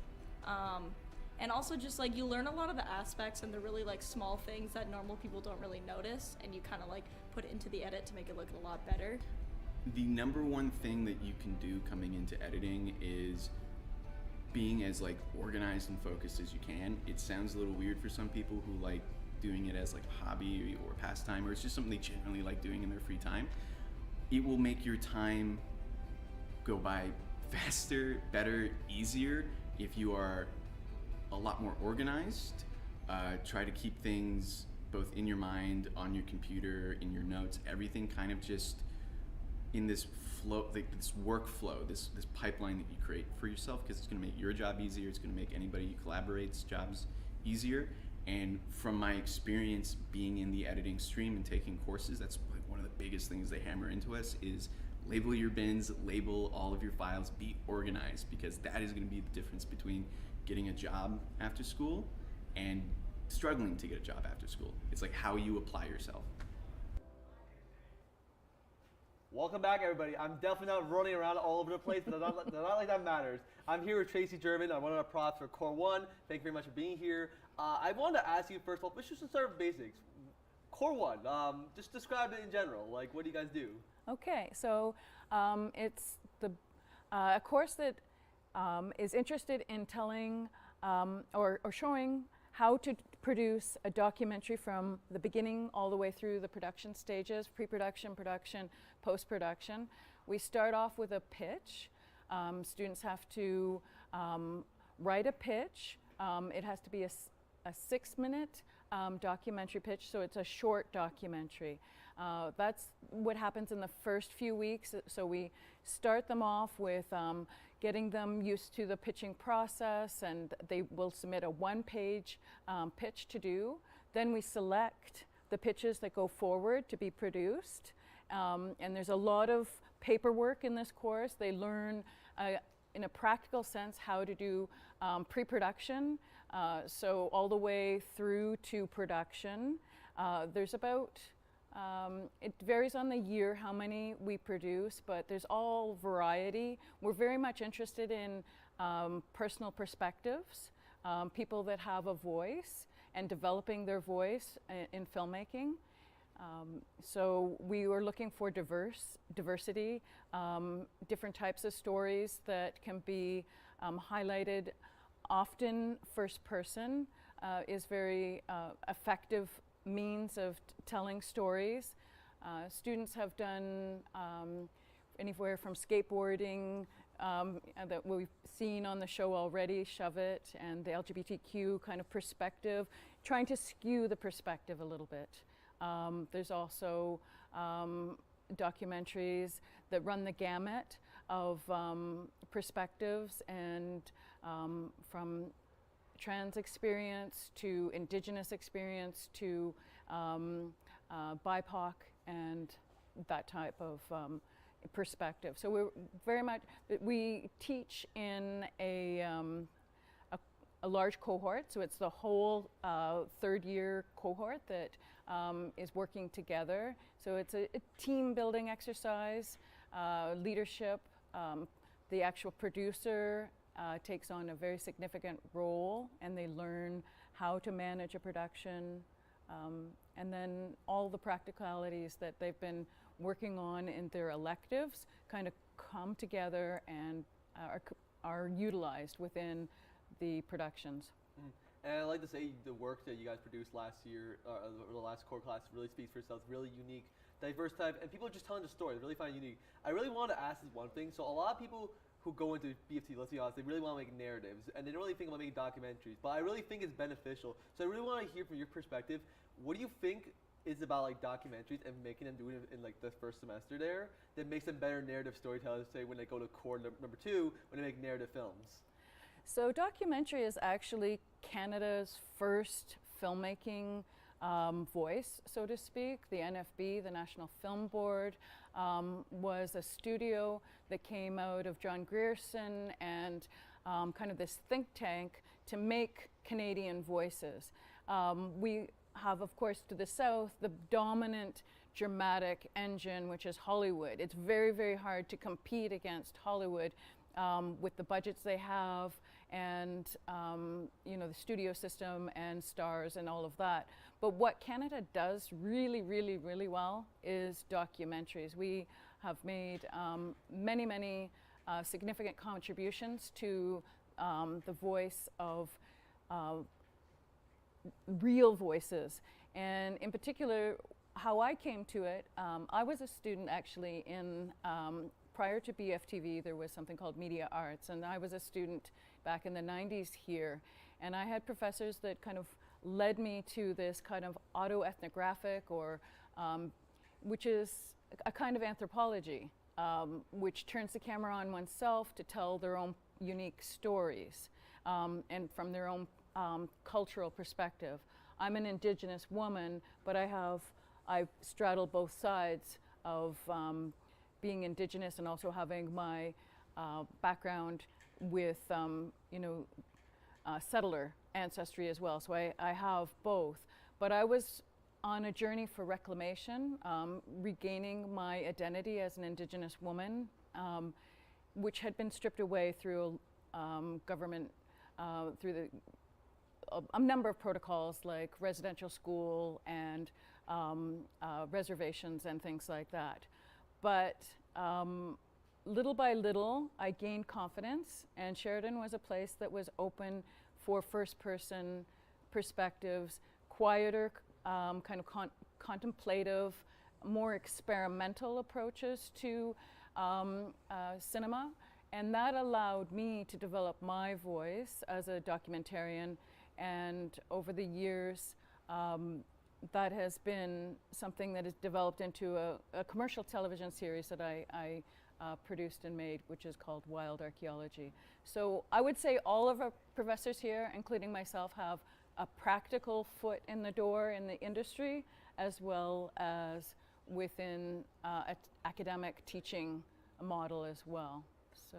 And also just like you learn a lot of the aspects and the really like small things that normal people don't really notice, and you kind of like put it into the edit to make it look a lot better. The number one thing that you can do coming into editing is being as like organized and focused as you can. It sounds a little weird for some people who like doing it as like a hobby or pastime, or it's just something they genuinely like doing in their free time. It will make your time go by faster, better, easier if you are a lot more organized. Try to keep things both in your mind, on your computer, in your notes, everything kind of just in this flow, like this workflow, this pipeline that you create for yourself, because it's going to make your job easier. It's going to make anybody you collaborate's jobs easier. And from my experience being in the editing stream and taking courses, that's like one of the biggest things they hammer into us is label your bins, label all of your files, be organized, because that is going to be the difference between getting a job after school and struggling to get a job after school. It's like how you apply yourself. Welcome back, everybody. I'm definitely not running around all over the place, but not like that matters. I'm here with Tracy German. I'm one of our props for Core 1. Thank you very much for being here. I wanted to ask you, first of all, let's just start with basics. Core 1, just describe it in general. Like, what do you guys do? Okay, so it's a course that is interested in telling or showing how to produce a documentary from the beginning all the way through the production stages, pre-production, production, post-production. We start off with a pitch. Students have to write a pitch. It has to be a 6-minute documentary pitch, so it's a short documentary. That's what happens in the first few weeks. So we start them off with getting them used to the pitching process, and they will submit a 1-page pitch to do. Then we select the pitches that go forward to be produced. And there's a lot of paperwork in this course. They learn in a practical sense how to do pre-production, so all the way through to production. There's about it varies on the year how many we produce, but there's all variety. We're very much interested in personal perspectives, people that have a voice and developing their voice in filmmaking. So we were looking for diversity, different types of stories that can be highlighted. Often first person is very effective means of telling stories. Students have done anywhere from skateboarding that we've seen on the show already, Shove It, and the LGBTQ kind of perspective, trying to skew the perspective a little bit. There's also documentaries that run the gamut of perspectives, and from trans experience to Indigenous experience to BIPOC and that type of perspective. So we're very much, we teach in a large cohort, so it's the whole third year cohort that is working together. So it's a team building exercise, leadership. The actual producer takes on a very significant role, and they learn how to manage a production, and then all the practicalities that they've been working on in their electives kind of come together and are utilized within the productions. And I'd like to say the work that you guys produced last year, or the last core class, really speaks for itself. Really unique, diverse type, and people are just telling the story. They really find it unique. I really want to ask this one thing. So a lot of people who go into BFT, let's be honest, they really want to make narratives, and they don't really think about making documentaries. But I really think it's beneficial. So I really want to hear from your perspective. What do you think is about like documentaries and making them do it in like the first semester there that makes them better narrative storytellers, say when they go to core number 2 when they make narrative films? So documentary is actually Canada's first filmmaking voice, so to speak. The NFB, the National Film Board, was a studio that came out of John Grierson and kind of this think tank to make Canadian voices. We have, of course, to the south, the dominant dramatic engine, which is Hollywood. It's very, very hard to compete against Hollywood with the budgets they have and you know, the studio system and stars and all of that. But what Canada does really, really, really well is documentaries. We have made many, many significant contributions to the voice of real voices. And in particular, how I came to it, I was a student actually in prior to BFTV, there was something called Media Arts, and I was a student back in the 90s here, and I had professors that kind of led me to this kind of autoethnographic, or which is a kind of anthropology, which turns the camera on oneself to tell their own unique stories, and from their own cultural perspective. I'm an Indigenous woman, but I straddle both sides of being Indigenous and also having my background with you know, settler ancestry as well. So I have both. But I was on a journey for reclamation, regaining my identity as an Indigenous woman, which had been stripped away through government, through a number of protocols like residential school and reservations and things like that. But little by little, I gained confidence, and Sheridan was a place that was open for first-person perspectives, quieter, kind of contemplative, more experimental approaches to cinema, and that allowed me to develop my voice as a documentarian. And over the years, that has been something that has developed into a commercial television series that I produced and made, which is called Wild Archaeology. So I would say all of our professors here, including myself, have a practical foot in the door in the industry, as well as within an academic teaching model as well. So.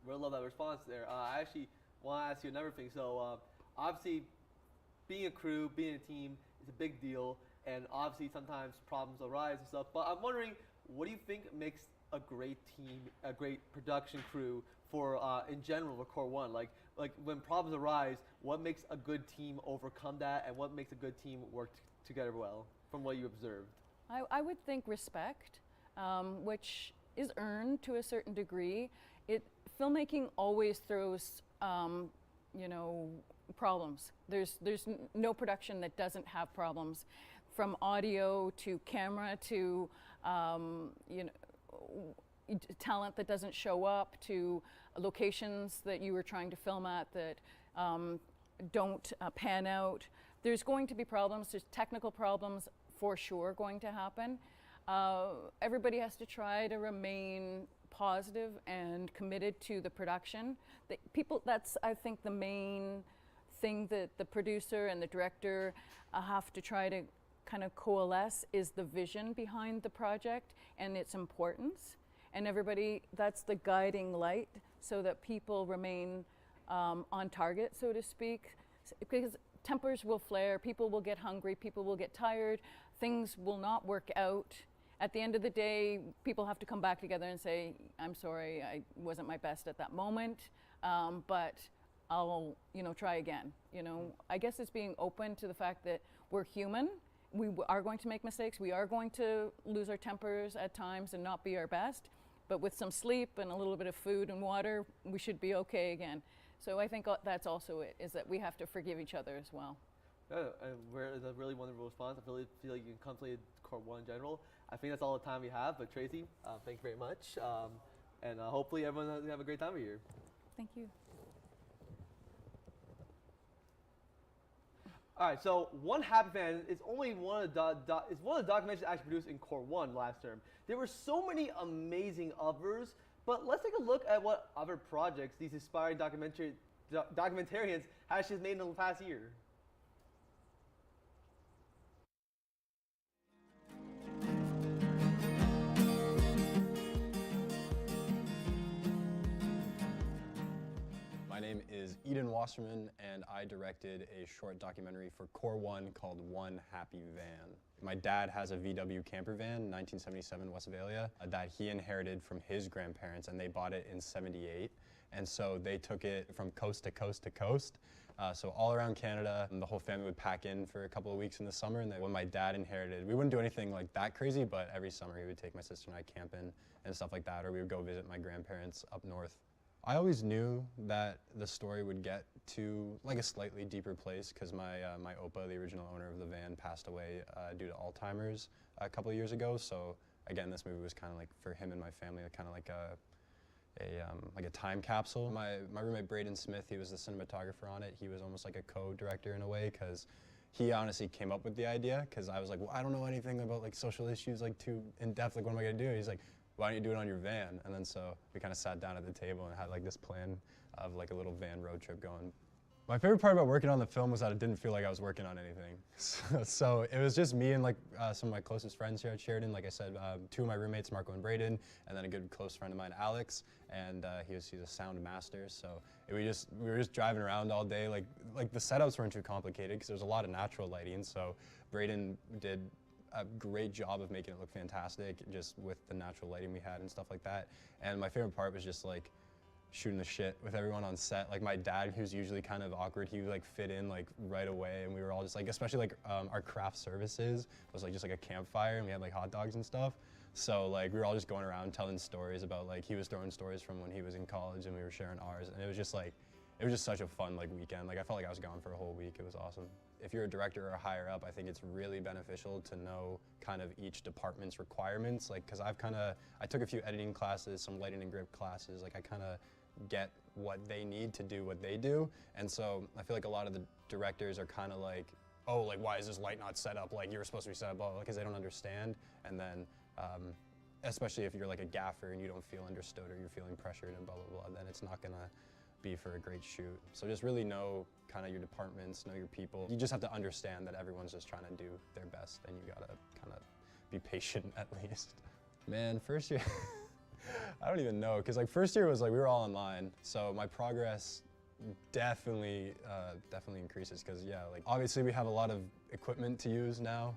Really love that response there. I actually want to ask you another thing. So obviously, being a crew, being a team, is a big deal, and obviously sometimes problems arise and stuff. But I'm wondering, what do you think makes a great team, a great production crew for in general for Core 1? Like when problems arise, what makes a good team overcome that, and what makes a good team work together well, from what you observed? I would think respect, which is earned to a certain degree. Filmmaking always throws, you know, problems. There's no production that doesn't have problems, from audio to camera to you know, talent that doesn't show up, to locations that you were trying to film at that don't pan out. There's going to be problems. There's technical problems for sure going to happen. Everybody has to try to remain positive and committed to the production. That's, I think, the main thing that the producer and the director have to try to kind of coalesce, is the vision behind the project and its importance. And everybody, that's the guiding light, so that people remain on target, so to speak. Because tempers will flare, people will get hungry, people will get tired, things will not work out. At the end of the day, people have to come back together and say, I'm sorry, I wasn't my best at that moment, but I'll, you know, try again. You know, I guess it's being open to the fact that we're human. We are going to make mistakes. We are going to lose our tempers at times and not be our best. But with some sleep and a little bit of food and water, we should be okay again. So I think that's also it, is that we have to forgive each other as well. Yeah, and it's a really wonderful response. I really feel like you can contemplate Court 1 in general. I think that's all the time we have, but Tracy, thank you very much. And hopefully everyone have a great time here. Thank you. All right, so One Happy Fan is only one of the documentaries actually produced in Court 1 last term. There were so many amazing others, but let's take a look at what other projects these inspiring documentarians have just made in the past year. My name is Eden Wasserman, and I directed a short documentary for Core 1 called One Happy Van. My dad has a VW camper van, 1977 Westphalia, that he inherited from his grandparents, and they bought it in '78. And so they took it from coast to coast to coast. So all around Canada, and the whole family would pack in for a couple of weeks in the summer. And then when my dad inherited, we wouldn't do anything like that crazy, but every summer he would take my sister and I camping and stuff like that, or we would go visit my grandparents up north. I always knew that the story would get to like a slightly deeper place, because my Opa, the original owner of the van, passed away due to Alzheimer's a couple of years ago. So again, this movie was kind of like, for him and my family, kind of like a time capsule. My roommate Braden Smith, he was the cinematographer on it. He was almost like a co-director in a way, because he honestly came up with the idea, because I was like, well, I don't know anything about like social issues like too in depth, like what am I gonna do? He's like, why don't you do it on your van? And then so we kind of sat down at the table and had like this plan of like a little van road trip going. My favorite part about working on the film was that it didn't feel like I was working on anything. So it was just me and like some of my closest friends here at Sheridan. Like I said, two of my roommates, Marco and Braden, and then a good close friend of mine, Alex, and he's a sound master. So we were just driving around all day. Like the setups weren't too complicated because there was a lot of natural lighting. So Braden did a great job of making it look fantastic, just with the natural lighting we had and stuff like that. And my favorite part was just like shooting the shit with everyone on set. Like my dad, who's usually kind of awkward, he would like fit in like right away, and we were all just like, especially like our craft services was like just like a campfire, and we had like hot dogs and stuff. So like we were all just going around telling stories about, like, he was throwing stories from when he was in college and we were sharing ours, and it was just like, it was just such a fun like weekend. Like I felt like I was gone for a whole week. It was awesome. If you're a director or higher up, I think it's really beneficial to know kind of each department's requirements. Like, cause I took a few editing classes, some lighting and grip classes. Like I kind of get what they need to do what they do. And so I feel like a lot of the directors are kind of like, oh, like why is this light not set up like you're supposed to be set up, blah, blah, because they don't understand. And then, especially if you're like a gaffer and you don't feel understood or you're feeling pressured and blah, blah, blah, then it's not gonna be for a great shoot. So just really know kind of your departments, know your people. You just have to understand that everyone's just trying to do their best, and you gotta kind of be patient at least. Man, first year, I don't even know, because like first year was like, we were all online, so my progress definitely increases, because yeah, like obviously we have a lot of equipment to use now,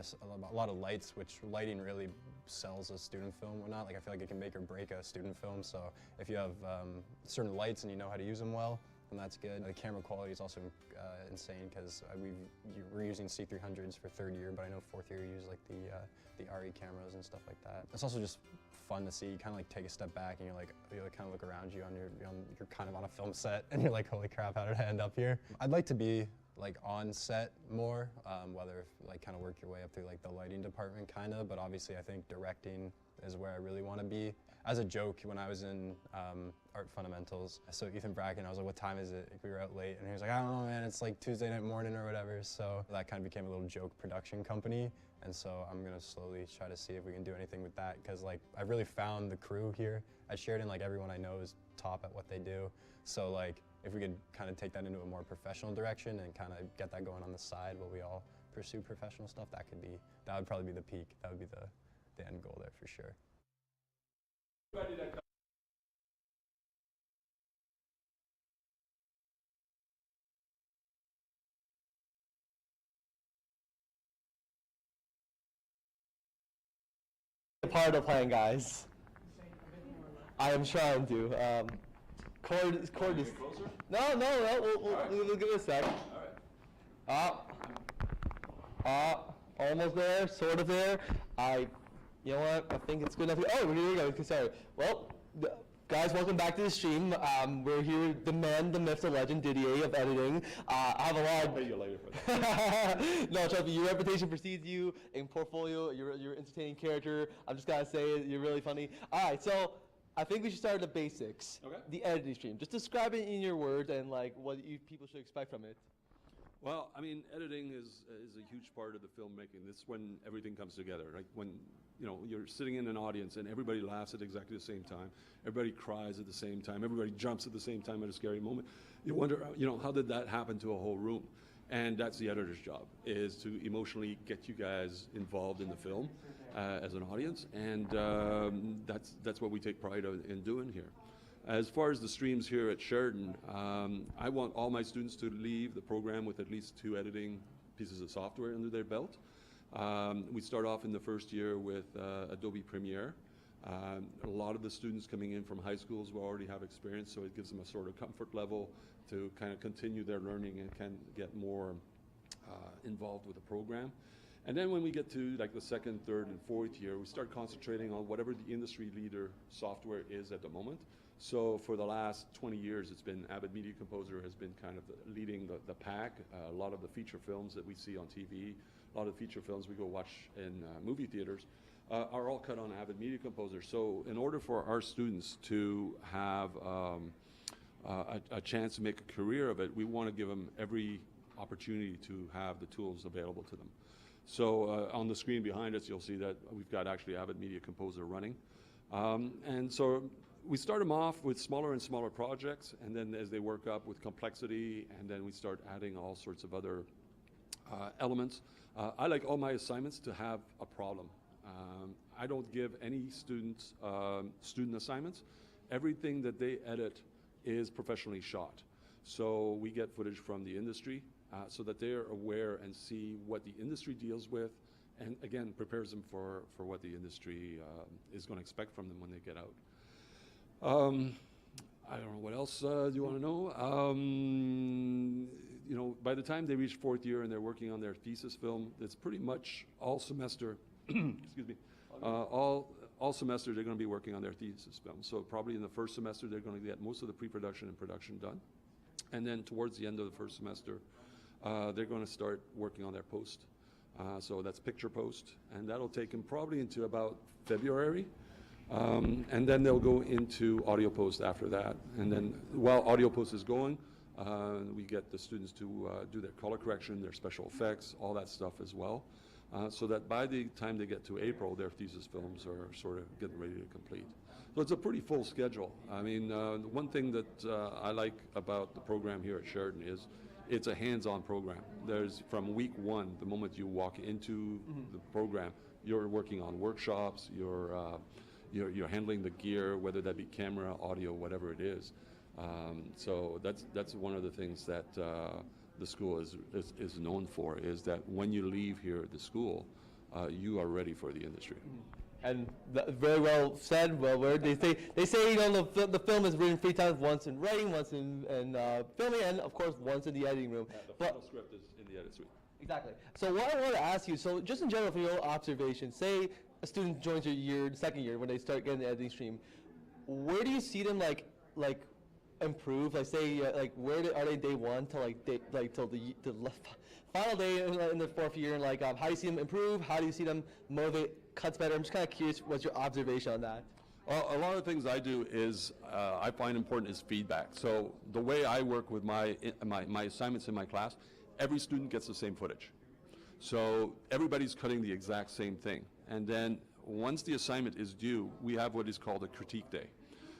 so a lot of lights, which lighting really sells a student film or not. Like I feel like it can make or break a student film. So if you have certain lights and you know how to use them well, and that's good. The camera quality is also insane because we're using C300s for third year, but I know fourth year you use like the RE cameras and stuff like that. It's also just fun to see. You kind of like take a step back and you kind of look around you you're kind of on a film set and you're like, holy crap, how did I end up here? I'd like to be like on set more, whether like kind of work your way up through like the lighting department kind of, but obviously I think directing is where I really want to be. As a joke, when I was in art fundamentals, so Ethan Bracken, I was like, what time is it? We were out late, and he was like, I don't know, man, it's like Tuesday night morning or whatever. So that kind of became a little joke production company. And so I'm gonna slowly try to see if we can do anything with that, because like I've really found the crew here at Sheridan, like everyone I know is top at what they do. So like if we could kind of take that into a more professional direction and kind of get that going on the side while we all pursue professional stuff, that would probably be the peak. That would be the end goal there for sure. Part of the plan, guys. I am trying to. Cord is. No. We'll give it a sec. Almost there, sort of there. You know what? I think it's good enough. Oh, here we go. Sorry. Well, guys, welcome back to the stream. We're here, the man, the myth, the legend, Didier of editing. I have a lot. I'll pay you later for that. No, trust me, your reputation precedes you in portfolio. You're an entertaining character. I'm just gotta say it. You're really funny. All right, so I think we should start at the basics. Okay. The editing stream. Just describe it in your words and like what people should expect from it. Well, I mean, editing is a huge part of the filmmaking. This is when everything comes together. Like when you're sitting in an audience and everybody laughs at exactly the same time, everybody cries at the same time, everybody jumps at the same time at a scary moment. You wonder, how did that happen to a whole room? And that's the editor's job, is to emotionally get you guys involved in the film as an audience, and that's what we take pride in doing here. As far as the streams here at Sheridan, I want all my students to leave the program with at least 2 editing pieces of software under their belt. We start off in the first year with Adobe Premiere. A lot of the students coming in from high schools will already have experience, so it gives them a sort of comfort level to kind of continue their learning and can get more involved with the program. And then when we get to like the second, third, and fourth year, we start concentrating on whatever the industry leader software is at the moment. So for the last 20 years, it's been Avid Media Composer has been kind of leading the pack. A lot of the feature films that we see on TV, a lot of the feature films we go watch in movie theaters are all cut on Avid Media Composer. So in order for our students to have a chance to make a career of it, we want to give them every opportunity to have the tools available to them. So on the screen behind us, you'll see that we've got actually Avid Media Composer running. And so we start them off with smaller and smaller projects, and then as they work up with complexity, and then we start adding all sorts of other elements. I like all my assignments to have a problem. I don't give any students student assignments. Everything that they edit is professionally shot. So we get footage from the industry so that they're aware and see what the industry deals with, and again, prepares them for what the industry is going to expect from them when they get out. I don't know, what else do you want to know? By the time they reach fourth year and they're working on their thesis film, it's pretty much all semester, excuse me, all semester they're going to be working on their thesis film. So probably in the first semester they're going to get most of the pre-production and production done. And then towards the end of the first semester, they're going to start working on their post. So that's picture post, and that'll take them probably into about February. And then they'll go into audio post after that. And then while audio post is going, we get the students to do their color correction, their special effects, all that stuff as well. So that by the time they get to April, their thesis films are sort of getting ready to complete. So it's a pretty full schedule. I mean, the one thing that I like about the program here at Sheridan is it's a hands-on program. There's from week one, the moment you walk into the program, you're working on workshops, you're handling the gear, whether that be camera, audio, whatever it is. So that's one of the things that the school is known for, is that when you leave here at the school, you are ready for the industry. And very well said, well worded. They say you know the film is written 3 times, once in writing, once in filming, and of course once in the editing room. Yeah, the final script is in the edit suite. Exactly. So what I want to ask you, so just in general from your observation, say a student joins your second year when they start getting the editing stream, where do you see them like improve? Like say like are they day one till till the final day in the 4th year, and like how do you see them improve? How do you see them motivate cuts better? I'm just kind of curious, what's your observation on that? Well, a lot of things I do is I find important is feedback. So the way I work with my assignments in my class, every student gets the same footage. So everybody's cutting the exact same thing. And then once the assignment is due, we have what is called a critique day.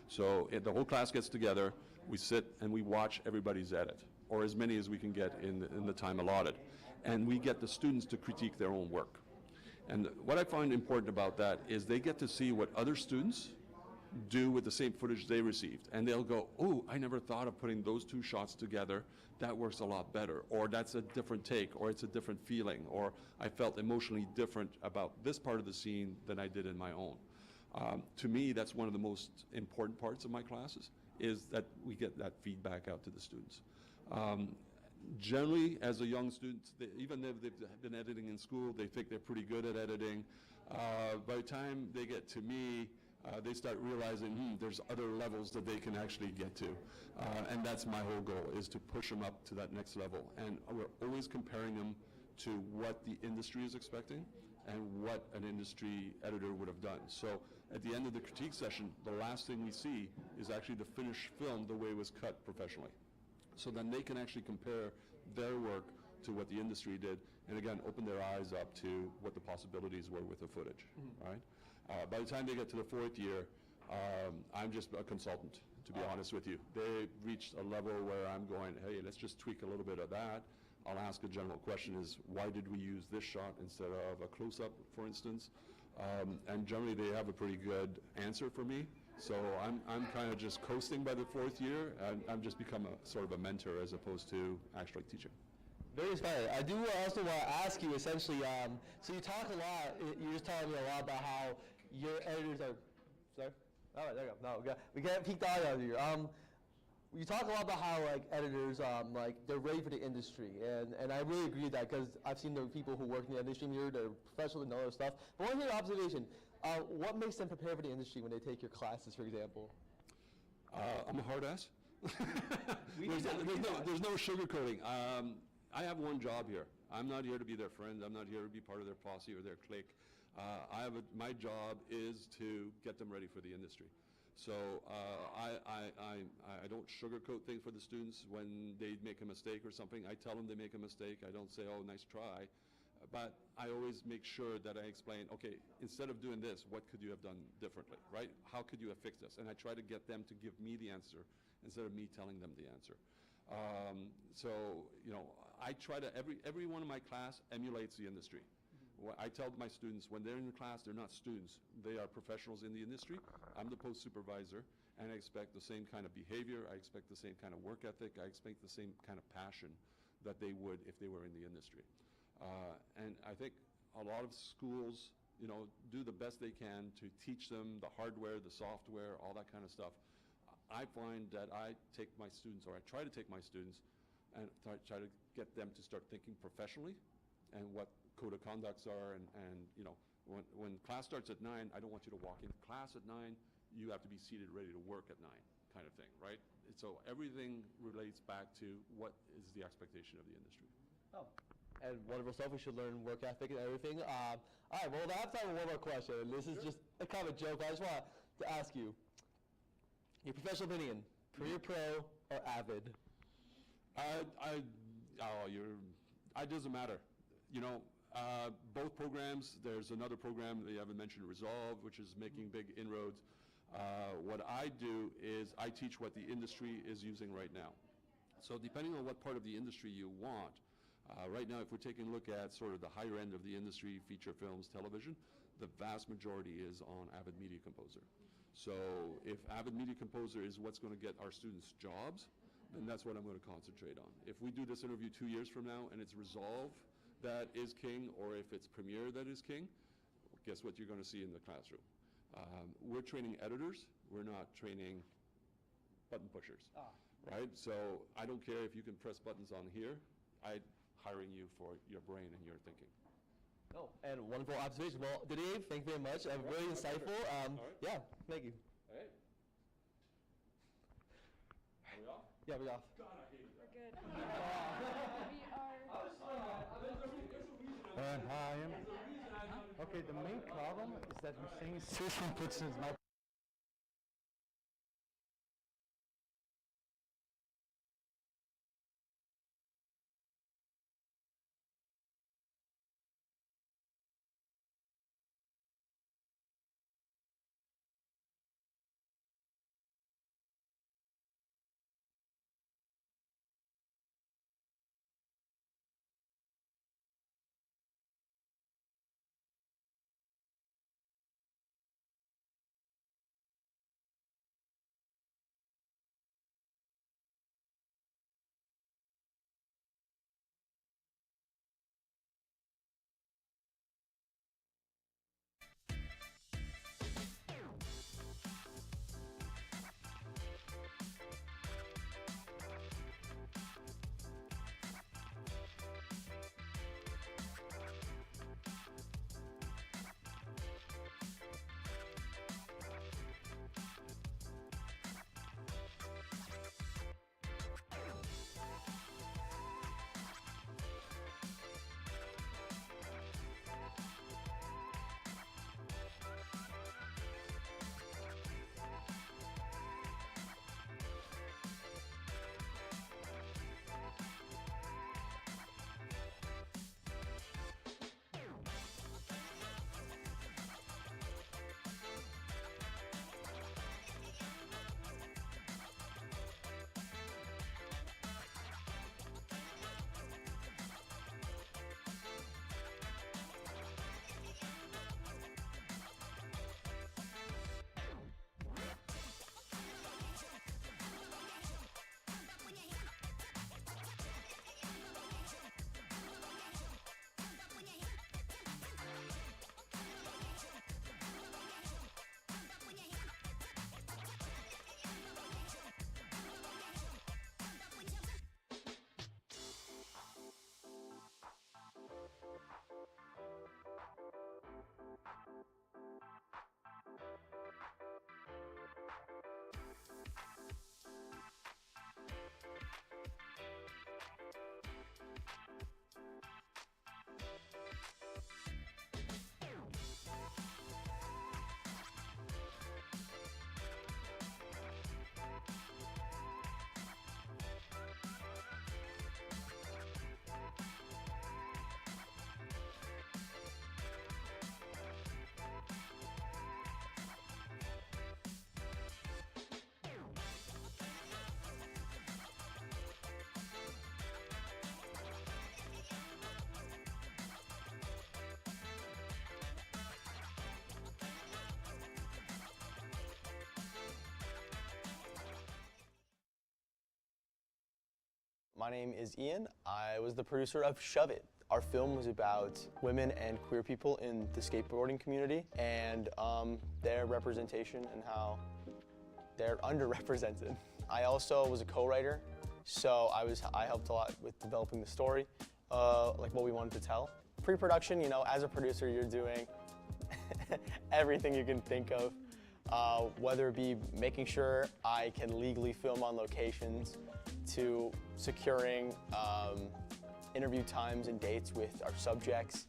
So the whole class gets together, we sit and we watch everybody's edit, or as many as we can get in the time allotted. And we get the students to critique their own work. And what I find important about that is they get to see what other students do with the same footage they received. And they'll go, oh, I never thought of putting those 2 shots together. That works a lot better. Or that's a different take, or it's a different feeling, or I felt emotionally different about this part of the scene than I did in my own. To me, that's one of the most important parts of my classes, is that we get that feedback out to the students. Generally, as a young student, even if they've been editing in school, they think they're pretty good at editing. By the time they get to me, they start realizing there's other levels that they can actually get to. And that's my whole goal, is to push them up to that next level. And we're always comparing them to what the industry is expecting and what an industry editor would have done. So at the end of the critique session, the last thing we see is actually the finished film the way it was cut professionally. So then they can actually compare their work to what the industry did, and again, open their eyes up to what the possibilities were with the footage, right? By the time they get to the 4th year, I'm just a consultant, to be honest with you. They've reached a level where I'm going, hey, let's just tweak a little bit of that. I'll ask a general question is, why did we use this shot instead of a close-up, for instance? And generally they have a pretty good answer for me. So I'm kind of just coasting by the 4th year, and I've just become a sort of a mentor as opposed to actually teaching. Very inspiring. I do also want to ask you essentially, so you talk a lot, you're just telling me a lot about how your editors are, sorry? All right, there you go. No, we can't peek the audio here. You talk a lot about how like editors, like they're ready for the industry, and I really agree with that, because I've seen the people who work in the industry here, they're professionals and all that stuff. But I want to hear your observation. What makes them prepare for the industry when they take your classes, for example? I'm a hard ass. There's no sugarcoating. I have one job here. I'm not here to be their friend. I'm not here to be part of their posse or their clique. My job is to get them ready for the industry. So I don't sugarcoat things for the students. When they make a mistake or something, I tell them they make a mistake. I don't say, oh, nice try. But I always make sure that I explain, okay, instead of doing this, what could you have done differently, right? How could you have fixed this? And I try to get them to give me the answer instead of me telling them the answer. So, you know, I try to, every one of my class emulates the industry. I tell my students, when they're in the class, they're not students. They are professionals in the industry. I'm the post supervisor, and I expect the same kind of behavior. I expect the same kind of work ethic. I expect the same kind of passion that they would if they were in the industry. And I think a lot of schools, you know, do the best they can to teach them the hardware, the software, all that kind of stuff. I find that I take my students, or I try to take my students, and try to get them to start thinking professionally and what code of conducts are, and you know, when class starts at 9, I don't want you to walk into class at 9, you have to be seated ready to work at 9, kind of thing, right? So everything relates back to what is the expectation of the industry. Oh. And wonderful stuff. We should learn work ethic and everything. All right, well, I have time for one more question. This is just a kind of a joke. I just want to ask you, your professional opinion, Career Pro or Avid? It doesn't matter. You know, both programs, there's another program that you haven't mentioned, Resolve, which is making big inroads. What I do is I teach what the industry is using right now. So depending on what part of the industry you want, right now, if we're taking a look at sort of the higher end of the industry, feature films, television, the vast majority is on Avid Media Composer. So if Avid Media Composer is what's going to get our students jobs, then that's what I'm going to concentrate on. If we do this interview 2 years from now and it's Resolve that is king, or if it's Premiere that is king, guess what you're going to see in the classroom. We're training editors. We're not training button pushers, right? So I don't care if you can press buttons on here. I'm hiring you for your brain and your thinking. Oh, and wonderful observation. Well, Dave, thank you very much. Really insightful. Yeah, thank you. Hey. Are we off? Yeah, we're off. God, I hate that. We're good. We are. Hi, okay, the main problem is that Hussein seriously puts his mouth. My name is Ian. I was the producer of Shove It. Our film was about women and queer people in the skateboarding community and their representation and how they're underrepresented. I also was a co-writer, so I helped a lot with developing the story, like what we wanted to tell. Pre-production, you know, as a producer, you're doing everything you can think of, whether it be making sure I can legally film on locations, to securing interview times and dates with our subjects,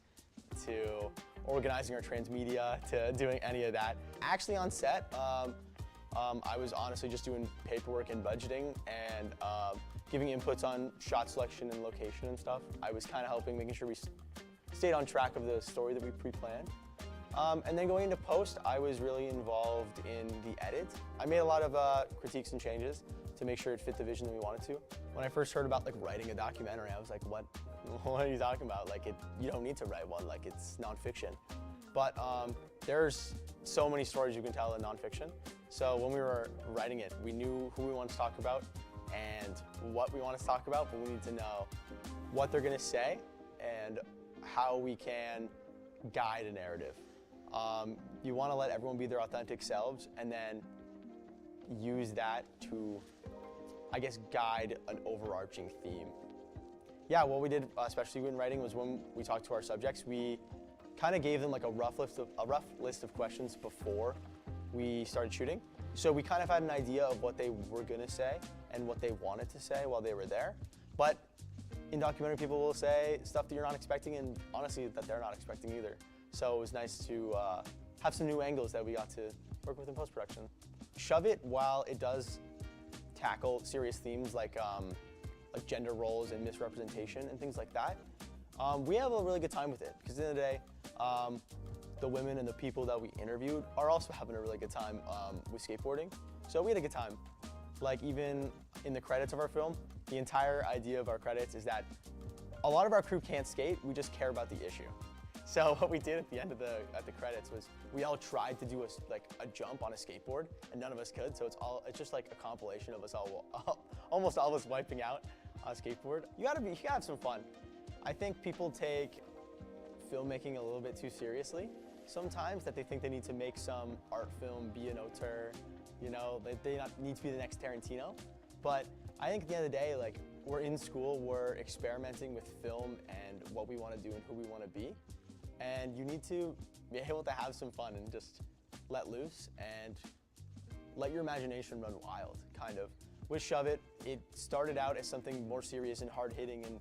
to organizing our transmedia, to doing any of that. Actually on set, I was honestly just doing paperwork and budgeting and giving inputs on shot selection and location and stuff. I was kind of helping, making sure we stayed on track of the story that we pre-planned. And then going into post, I was really involved in the edit. I made a lot of critiques and changes to make sure it fit the vision that we wanted to. When I first heard about like writing a documentary, I was like, what are you talking about? Like you don't need to write one, like it's nonfiction. But there's so many stories you can tell in nonfiction. So when we were writing it, we knew who we wanted to talk about and what we wanted to talk about, but we need to know what they're gonna say and how we can guide a narrative. You want to let everyone be their authentic selves and then use that to, I guess, guide an overarching theme. Yeah, what we did, especially when writing, was when we talked to our subjects, we kind of gave them like a rough list of questions before we started shooting. So we kind of had an idea of what they were gonna say and what they wanted to say while they were there. But in documentary, people will say stuff that you're not expecting, and honestly, that they're not expecting either. So it was nice to have some new angles that we got to work with in post-production. Shove It, while it does tackle serious themes like gender roles and misrepresentation and things like that, we have a really good time with it, because at the end of the day, the women and the people that we interviewed are also having a really good time with skateboarding. So we had a good time. Like, even in the credits of our film, the entire idea of our credits is that a lot of our crew can't skate, we just care about the issue. So what we did at the end of the credits was we all tried to do a jump on a skateboard, and none of us could. So it's just like a compilation of us almost all of us wiping out on a skateboard. You gotta have some fun. I think people take filmmaking a little bit too seriously sometimes, that they think they need to make some art film, be an auteur, you know, they need to be the next Tarantino. But I think at the end of the day, like, we're in school, we're experimenting with film and what we want to do and who we want to be. And you need to be able to have some fun and just let loose and let your imagination run wild, kind of. With Shove It, it started out as something more serious and hard-hitting and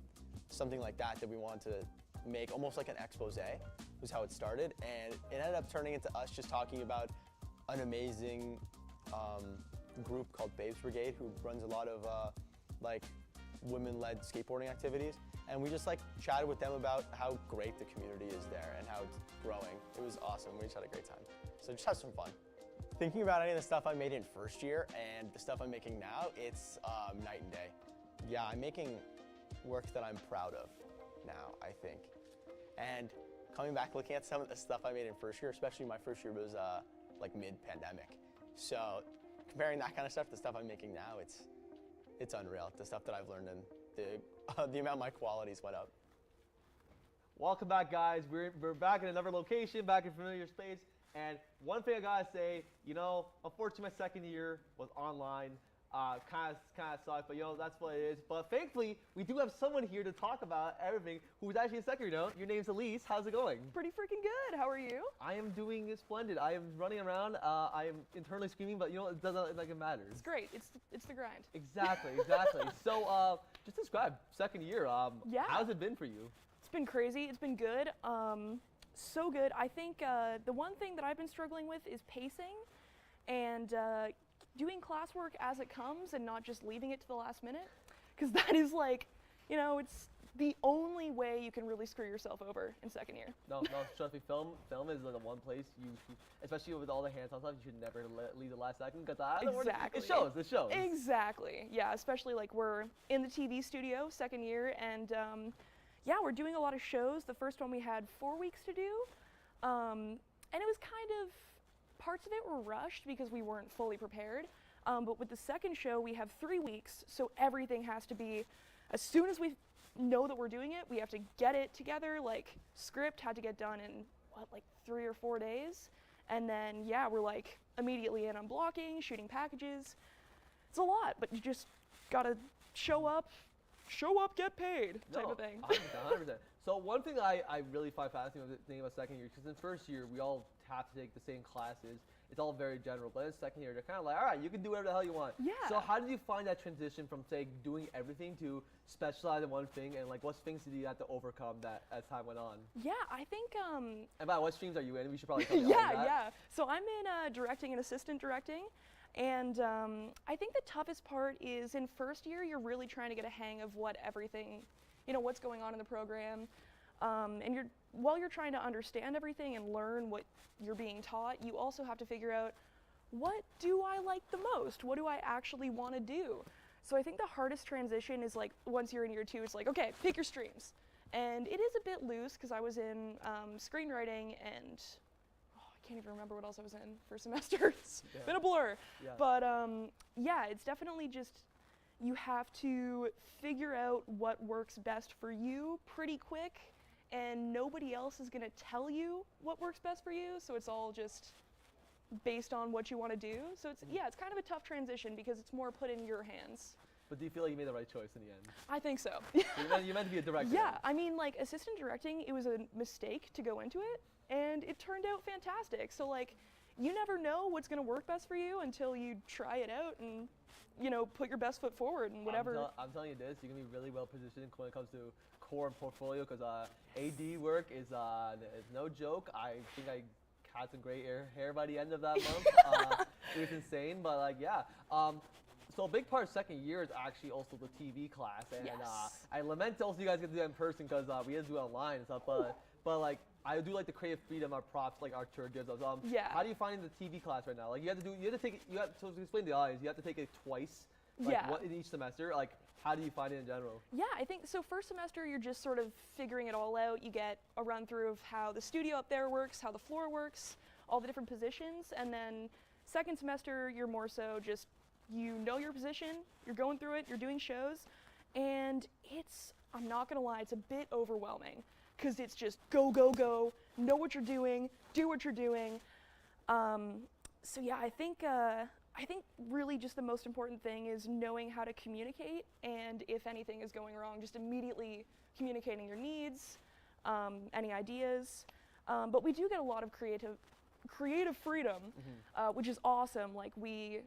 something like that we wanted to make, almost like an expose, was how it started. And it ended up turning into us just talking about an amazing group called Babes Brigade, who runs a lot of women-led skateboarding activities. And we just chatted with them about how great the community is there and how it's growing. It was awesome. We just had a great time. So just have some fun. Thinking about any of the stuff I made in first year and the stuff I'm making now, it's night and day. Yeah, I'm making work that I'm proud of now, I think. And coming back, looking at some of the stuff I made in first year, especially my first year was mid-pandemic. So comparing that kind of stuff to the stuff I'm making now, it's unreal. The stuff that I've learned and the amount my qualities went up. Welcome back, guys. We're back in another location, back in familiar space. And one thing I gotta say, you know, unfortunately my second year was online. Kind of sucked, but you know, that's what it is. But thankfully, we do have someone here to talk about everything who's actually in second year now. Your name's Elise. How's it going? Pretty freaking good. How are you? I am doing splendid. I am running around. I am internally screaming, but you know, it doesn't it matters. It's great. It's the grind. Exactly. So, just describe second year. Yeah. How's it been for you? It's been crazy. It's been good. So good. I think the one thing that I've been struggling with is pacing and doing classwork as it comes and not just leaving it to the last minute, because that is you know, it's the only way you can really screw yourself over in second year. No, trust me, film is the one place you, especially with all the hands-on stuff, you should never leave the last second, because exactly. It shows. Exactly, yeah, especially we're in the TV studio second year, and yeah, we're doing a lot of shows. The first one we had 4 weeks to do, and it was kind of, parts of it were rushed because we weren't fully prepared. But with the second show, we have 3 weeks, so everything has to be, as soon as we know that we're doing it, we have to get it together. Script had to get done in, 3 or 4 days? And then, yeah, we're immediately in on blocking, shooting packages. It's a lot, but you just gotta show up, get paid, type of thing. 100%. So one thing I really find fascinating with thinking about second year, because in first year, we all have to take the same classes. It's all very general, but in second year, they're kind of all right, you can do whatever the hell you want. Yeah. So how did you find that transition from, say, doing everything to specialize in one thing, and what things did you have to overcome that as time went on? Yeah, I think, And by what streams are you in? We should probably tell you yeah. So I'm in directing and assistant directing, and I think the toughest part is in first year, you're really trying to get a hang of what everything, what's going on in the program. And while you're trying to understand everything and learn what you're being taught, you also have to figure out, what do I like the most? What do I actually want to do? So I think the hardest transition is once you're in year 2, it's okay, pick your streams. And it is a bit loose because I was in screenwriting and I can't even remember what else I was in for semester. It's been a blur. Yeah. But yeah, it's definitely just, you have to figure out what works best for you pretty quick and nobody else is gonna tell you what works best for you, so it's all just based on what you want to do. So it's it's kind of a tough transition because it's more put in your hands. But do you feel like you made the right choice in the end? I think so. You meant to be a director. Yeah, I mean, like, assistant directing, it was a mistake to go into it, and it turned out fantastic. So, like, you never know what's going to work best for you until you try it out and, you know, put your best foot forward and whatever. I'm telling you this, you're going to be really well positioned when it comes to core and portfolio, because AD work is no joke. I think I had some great hair by the end of that month. It was insane, but, like, yeah. So a big part of second year is actually also the TV class, and I lament also you guys get to do that in person because we had to do it online and stuff. But like I do like the creative freedom our props like Artur gives us. How do you find the TV class right now? Like you have to take it. So to explain to the audience, you have to take it twice. Like what in each semester? Like how do you find it in general? Yeah, I think so. First semester you're just sort of figuring it all out. You get a run through of how the studio up there works, how the floor works, all the different positions, and then second semester you're more so just you know your position, you're going through it, you're doing shows, and it's, I'm not gonna lie, it's a bit overwhelming because it's just go, go, go, know what you're doing, do what you're doing. So yeah, I think really just the most important thing is knowing how to communicate, and if anything is going wrong, just immediately communicating your needs, any ideas. But we do get a lot of creative freedom, which is awesome. Like we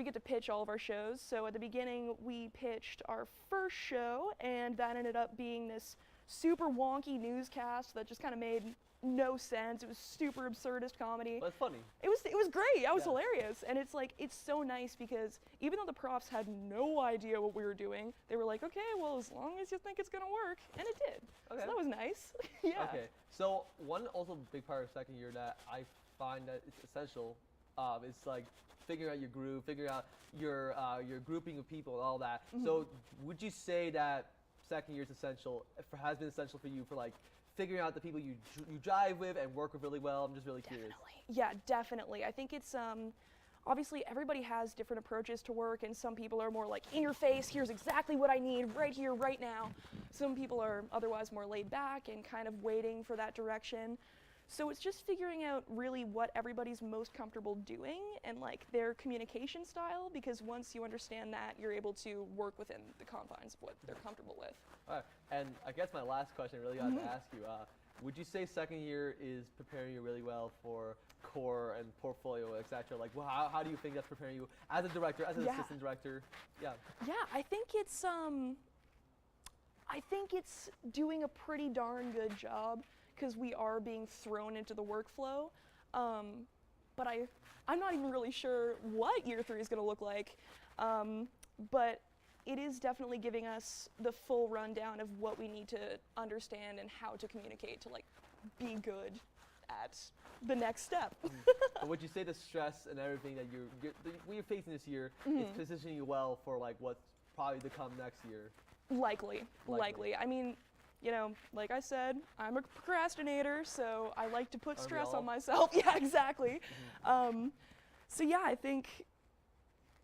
get to pitch all of our shows. So at the beginning, we pitched our first show, and that ended up being this super wonky newscast that just kind of made no sense. It was super absurdist comedy. But it's funny. It was great. It was hilarious, and it's like it's so nice because even though the profs had no idea what we were doing, they were like, okay, well, as long as you think it's gonna work, and it did. Okay. So that was nice. Yeah. Okay. So one also big part of second year that I find that it's essential is like figuring out your groove, figuring out your grouping of people and all that. So would you say that second year is essential, has been essential for you for like figuring out the people you jive with and work with really well? I'm just really curious. Yeah, definitely. I think it's obviously everybody has different approaches to work, and some people are more like in your face, here's exactly what I need right here, right now. Some people are otherwise more laid back and kind of waiting for that direction. So it's just figuring out really what everybody's most comfortable doing and like their communication style, because once you understand that, you're able to work within the confines of what they're comfortable with. All right, and I guess my last question I really got to ask you, would you say second year is preparing you really well for core and portfolio, etc.? Like, well, how do you think that's preparing you as a director, as an assistant director? Yeah. Yeah, I think it's doing a pretty darn good job because we are being thrown into the workflow. But I'm not even really sure what year 3 is going to look like. But it is definitely giving us the full rundown of what we need to understand and how to communicate to like be good at the next step. But would you say the stress and everything that you're facing this year is positioning you well for like what's probably to come next year? Likely. I mean, you know, like I said, I'm a procrastinator, so I like to put stress on myself. Yeah, exactly. So yeah, I think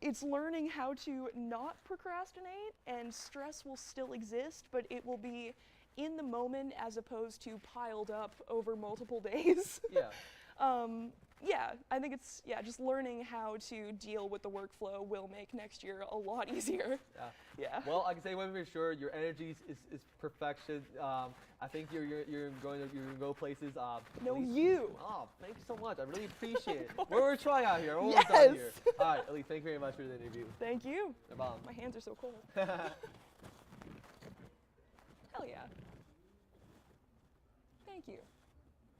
it's learning how to not procrastinate, and stress will still exist, but it will be in the moment as opposed to piled up over multiple days. Yeah. Yeah, I think it's, just learning how to deal with the workflow will make next year a lot easier. Yeah. Well, I can say one thing for sure, your energy is perfection. I think you're going to go places. No, you. Oh, thank you so much. I really appreciate it. We're trying out here. We're almost done here. All right, Elise, thank you very much for the interview. Thank you. No problem. My hands are so cold. Hell yeah. Thank you.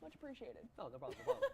Much appreciated. Oh, no problem. No problem.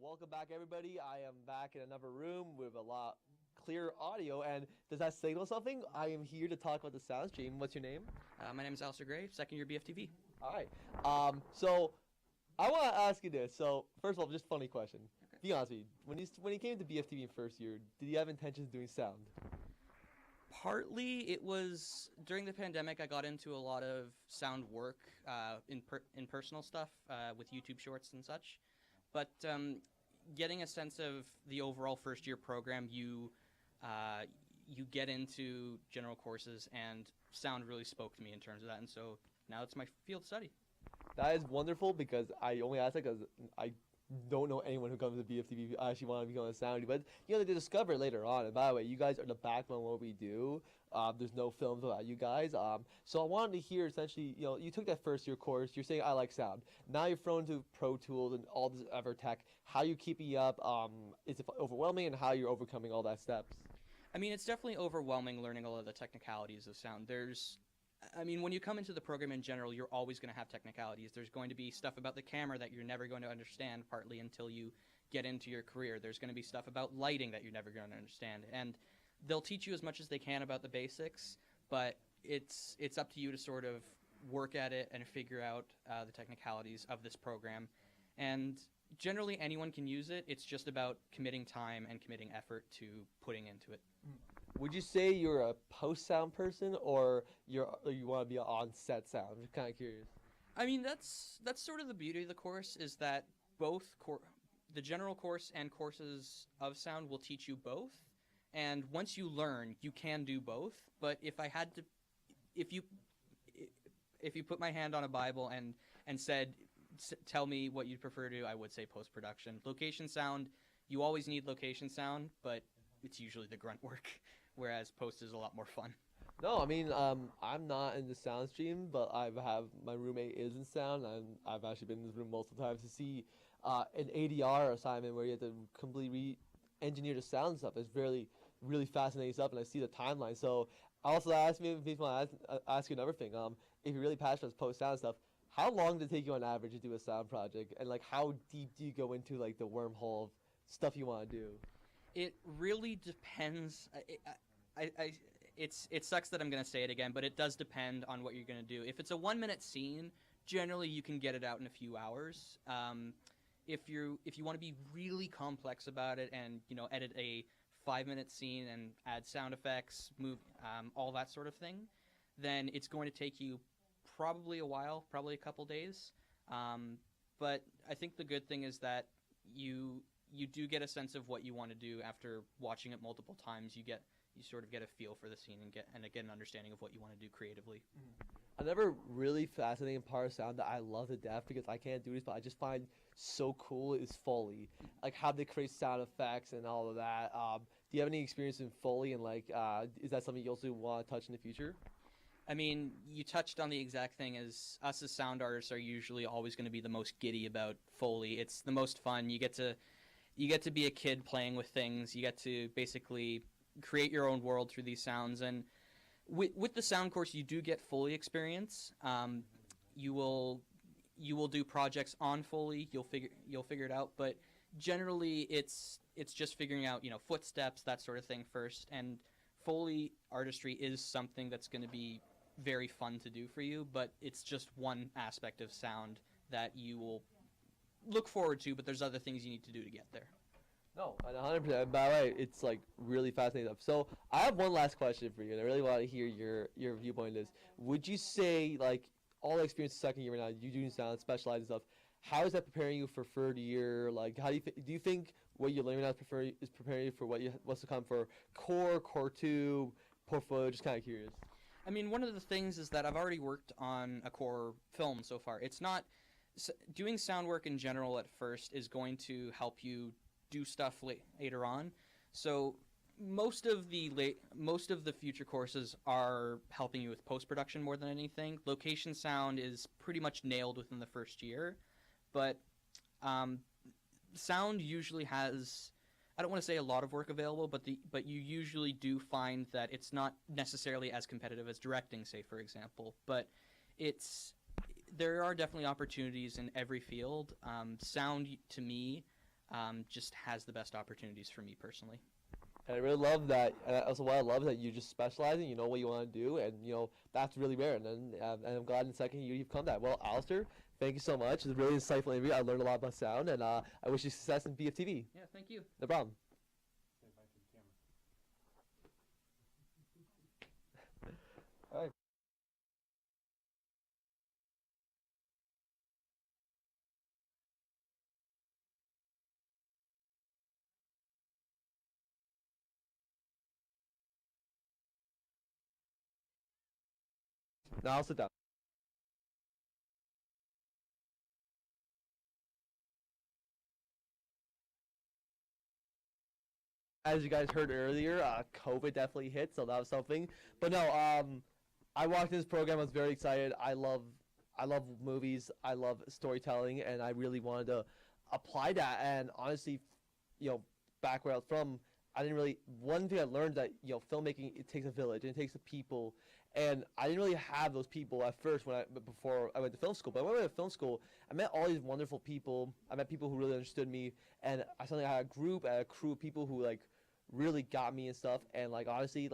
Welcome back, everybody. I am back in another room with a lot clearer audio. And does that signal something? I am here to talk about the sound stream. What's your name? My name is Alistair Gray, second year BFTV. All right. So I want to ask you this. So first of all, just funny question. Be honest with me. When you came to BFTV in first year, did you have intentions of doing sound? Partly, it was during the pandemic. I got into a lot of sound work in personal stuff with YouTube shorts and such. But getting a sense of the overall first year program, you get into general courses, and sound really spoke to me in terms of that. And so now it's my field of study. That is wonderful, because I only ask that because I don't know anyone who comes to BFTV who actually want to become a sound. But they discover it later on. And by the way, you guys are the backbone of what we do. There's no films about you guys. So I wanted to hear, essentially, you took that first year course. You're saying I like sound. Now you're thrown to Pro Tools and all this other tech. How you keeping up? Is it overwhelming, and how you're overcoming all that steps? I mean, it's definitely overwhelming learning all of the technicalities of sound. When you come into the program in general, you're always going to have technicalities. There's going to be stuff about the camera that you're never going to understand, partly until you get into your career. There's going to be stuff about lighting that you're never going to understand. And they'll teach you as much as they can about the basics, but it's up to you to sort of work at it and figure out the technicalities of this program. And generally, anyone can use it. It's just about committing time and committing effort to putting into it. Would you say you're a post-sound person, or you want to be on-set sound? I'm just kind of curious. I mean, that's sort of the beauty of the course, is that both the general course and courses of sound will teach you both. And once you learn, you can do both. But if you put my hand on a Bible and said, tell me what you'd prefer to do, I would say post-production. Location sound, you always need location sound, but it's usually the grunt work, whereas post is a lot more fun. No, I mean, I'm not in the sound stream, but my roommate is in sound, and I've actually been in this room multiple times to see an ADR assignment where you have to completely re-engineer the sound stuff. It's really fascinating stuff, and I see the timeline. So I also ask you another thing. If you're really passionate about post sound stuff, how long does it take you on average to do a sound project, and how deep do you go into the wormhole of stuff you want to do? It really depends. It sucks that I'm going to say it again, but it does depend on what you're going to do. If it's a 1-minute scene, generally you can get it out in a few hours. If you want to be really complex about it and edit a 5-minute scene and add sound effects, all that sort of thing, then it's going to take you probably a while, probably a couple days. But I think the good thing is that you do get a sense of what you want to do after watching it multiple times. You sort of get a feel for the scene and get an understanding of what you want to do creatively. Another really fascinating part of sound that I love to death, because I can't do this, but I just find so cool, is Foley. How they create sound effects and all of that. Do you have any experience in Foley, and is that something you also want to touch in the future? I mean, you touched on the exact thing. As us as sound artists are usually always going to be the most giddy about Foley. It's the most fun. You get to be a kid playing with things. You get to basically create your own world through these sounds. And with the sound course, you do get Foley experience. You will do projects on Foley. You'll figure it out. But generally, it's just figuring out footsteps, that sort of thing first. And Foley artistry is something that's going to be very fun to do for you. But it's just one aspect of sound that you will look forward to. But there's other things you need to do to get there. No, 100%. By the way, it's really fascinating stuff. So I have one last question for you, and I really want to hear your viewpoint on this. Would you say, all the experience second year right now, you doing sound, specialized stuff, how is that preparing you for third year? How do you think what you're learning now is preparing you for what's to come for core 2, portfolio? Just kind of curious. I mean, one of the things is that I've already worked on a core film so far. It's not doing sound work in general at first is going to help you do stuff later on. So most of the future courses are helping you with post-production more than anything. Location sound is pretty much nailed within the first year, but sound usually has, I don't want to say a lot of work available, but you usually do find that it's not necessarily as competitive as directing, say, for example. But there are definitely opportunities in every field. Sound, to me, just has the best opportunities for me personally. And I really love that. And also, what I love is that you just specialize and you know what you want to do, and that's really rare. And I'm glad in the second year you've come that. Well, Alistair, thank you so much. It was a really insightful interview. I learned a lot about sound, and I wish you success in BFTV. Yeah, thank you. No problem. All right. Now I'll sit down. As you guys heard earlier, COVID definitely hit, so that was something. But no, I walked in this program. I was very excited. I love movies. I love storytelling, and I really wanted to apply that. And honestly, back where I was from, I didn't really. One thing I learned that filmmaking, it takes a village and it takes a people, and I didn't really have those people at first before I went to film school. But when I went to film school, I met all these wonderful people. I met people who really understood me, and I suddenly had a crew of people who really got me and stuff. And honestly,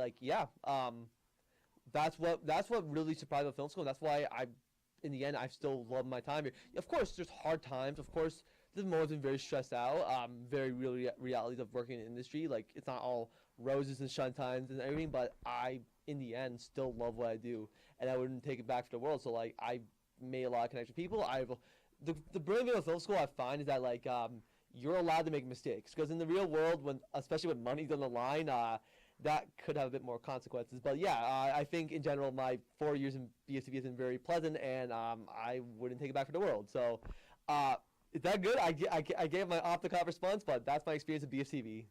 that's what really surprised me at film school. And that's why in the end, I still love my time here. Of course, there's hard times. Of course, there's moments been very stressed out. Very real realities of working in the industry. It's not all roses and sunshines and everything. But I, in the end, still love what I do, and I wouldn't take it back for the world. So I made a lot of connections with people. The brilliant thing with film school I find is that you're allowed to make mistakes, because in the real world, especially when money's on the line, that could have a bit more consequences. But yeah, I think in general my 4 years in BFTV has been very pleasant, and I wouldn't take it back for the world. So is that good? I gave my off-the-cuff response, but that's my experience at BFTV.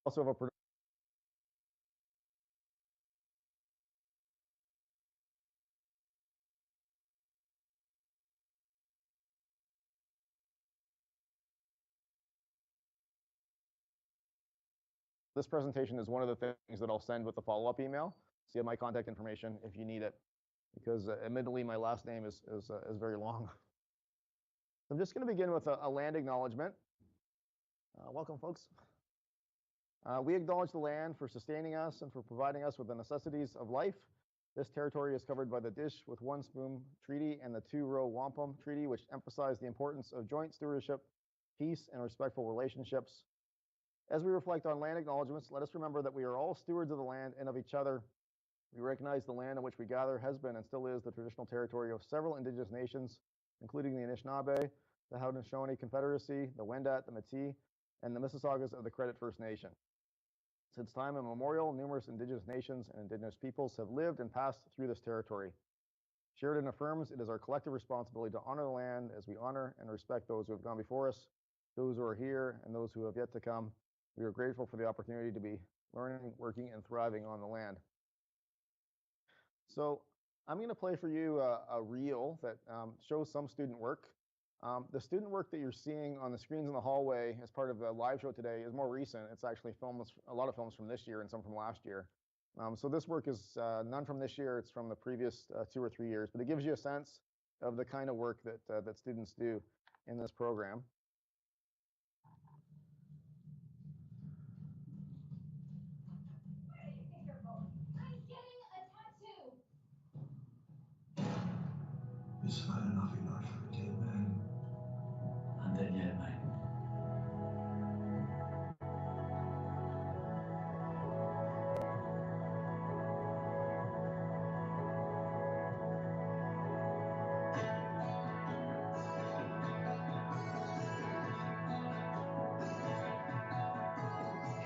also have a This presentation is one of the things that I'll send with the follow-up email. So you have my contact information if you need it, because admittedly my last name is very long. I'm just going to begin with a land acknowledgement. Welcome, folks. We acknowledge the land for sustaining us and for providing us with the necessities of life. This territory is covered by the Dish with One Spoon Treaty and the Two-Row Wampum Treaty, which emphasize the importance of joint stewardship, peace, and respectful relationships. As we reflect on land acknowledgements, let us remember that we are all stewards of the land and of each other. We recognize the land on which we gather has been and still is the traditional territory of several Indigenous nations, including the Anishinaabe, the Haudenosaunee Confederacy, the Wendat, the Métis, and the Mississaugas of the Credit First Nation. Since time immemorial, numerous Indigenous nations and Indigenous peoples have lived and passed through this territory. Sheridan affirms it is our collective responsibility to honor the land as we honor and respect those who have gone before us, those who are here, and those who have yet to come. We are grateful for the opportunity to be learning, working, and thriving on the land. So I'm going to play for you a reel that shows some student work. The student work that you're seeing on the screens in the hallway as part of the live show today is more recent. It's actually films, a lot of films from this year and some from last year. So this work is none from this year. It's from the previous 2 or 3 years, but it gives you a sense of the kind of work that, that students do in this program. It's not enough enough for a dead man. I'm dead yet, mate.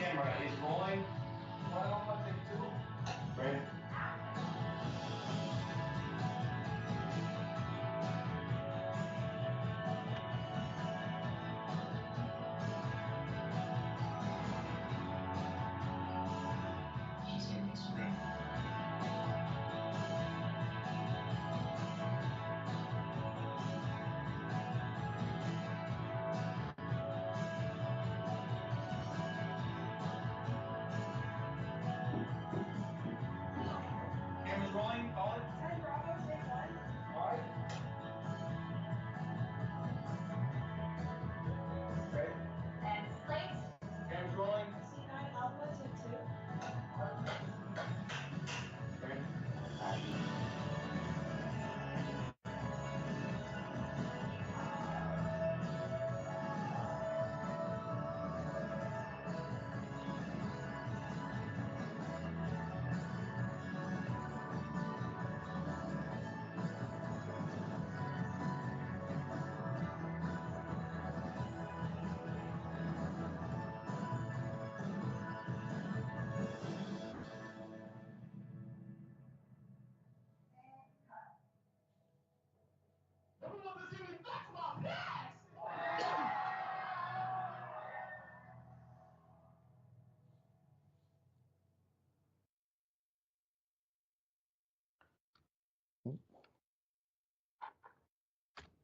Camera is rolling. Why don't I take 2? Right. Camera's rolling. Call it. 10 Bravo, take 1. All right. Okay. And slate. Camera's rolling. C9 Alpha, take 2. Okay.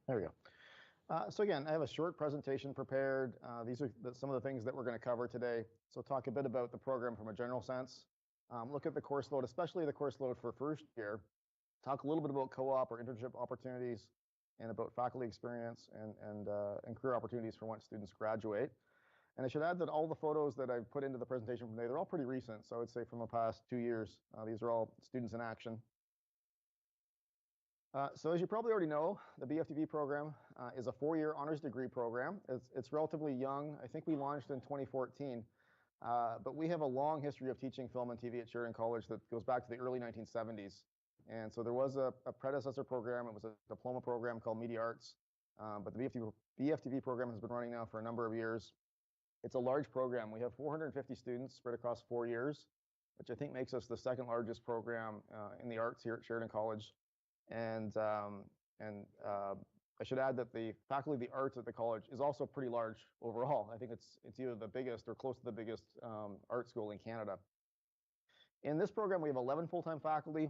There we go. So again, I have a short presentation prepared. These are some of the things that we're going to cover today. So talk a bit about the program from a general sense. Look at the course load, especially the course load for first year. Talk a little bit about co-op or internship opportunities and about faculty experience and career opportunities for once students graduate. And I should add that all the photos that I've put into the presentation from today, they're all pretty recent. So I would say from the past 2 years. These are all students in action. So as you probably already know, the BFTV program is a 4-year honors degree program. It's relatively young. I think we launched in 2014, but we have a long history of teaching film and TV at Sheridan College that goes back to the early 1970s. And so there was a predecessor program. It was a diploma program called Media Arts, but the BFTV program has been running now for a number of years. It's a large program. We have 450 students spread across 4 years, which I think makes us the second largest program in the arts here at Sheridan College. And I should add that the Faculty of the Arts at the college is also pretty large overall. I think it's either the biggest or close to the biggest art school in Canada. In this program, we have 11 full-time faculty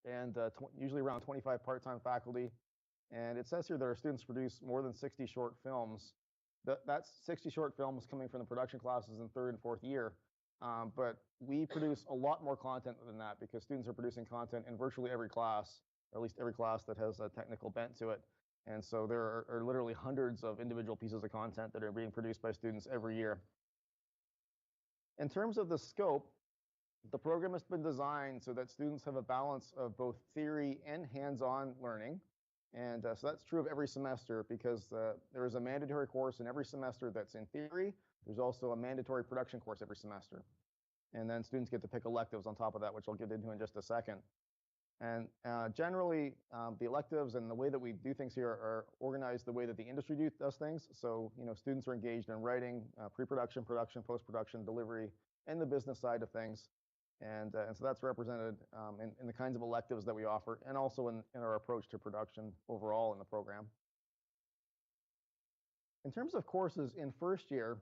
and usually around 25 part-time faculty. And it says here that our students produce more than 60 short films. That's 60 short films coming from the production classes in 3rd and 4th year. But we produce a lot more content than that because students are producing content in virtually every class, or at least every class that has a technical bent to it. And so there are literally hundreds of individual pieces of content that are being produced by students every year. In terms of the scope, the program has been designed so that students have a balance of both theory and hands-on learning. And so that's true of every semester because there is a mandatory course in every semester that's in theory. There's also a mandatory production course every semester. And then students get to pick electives on top of that, which I'll get into in just a second. And generally, the electives and the way that we do things here are organized the way that the industry does things. So, students are engaged in writing, pre-production, production, post-production, delivery, and the business side of things. And so that's represented in the kinds of electives that we offer, and also in our approach to production overall in the program. In terms of courses in first year,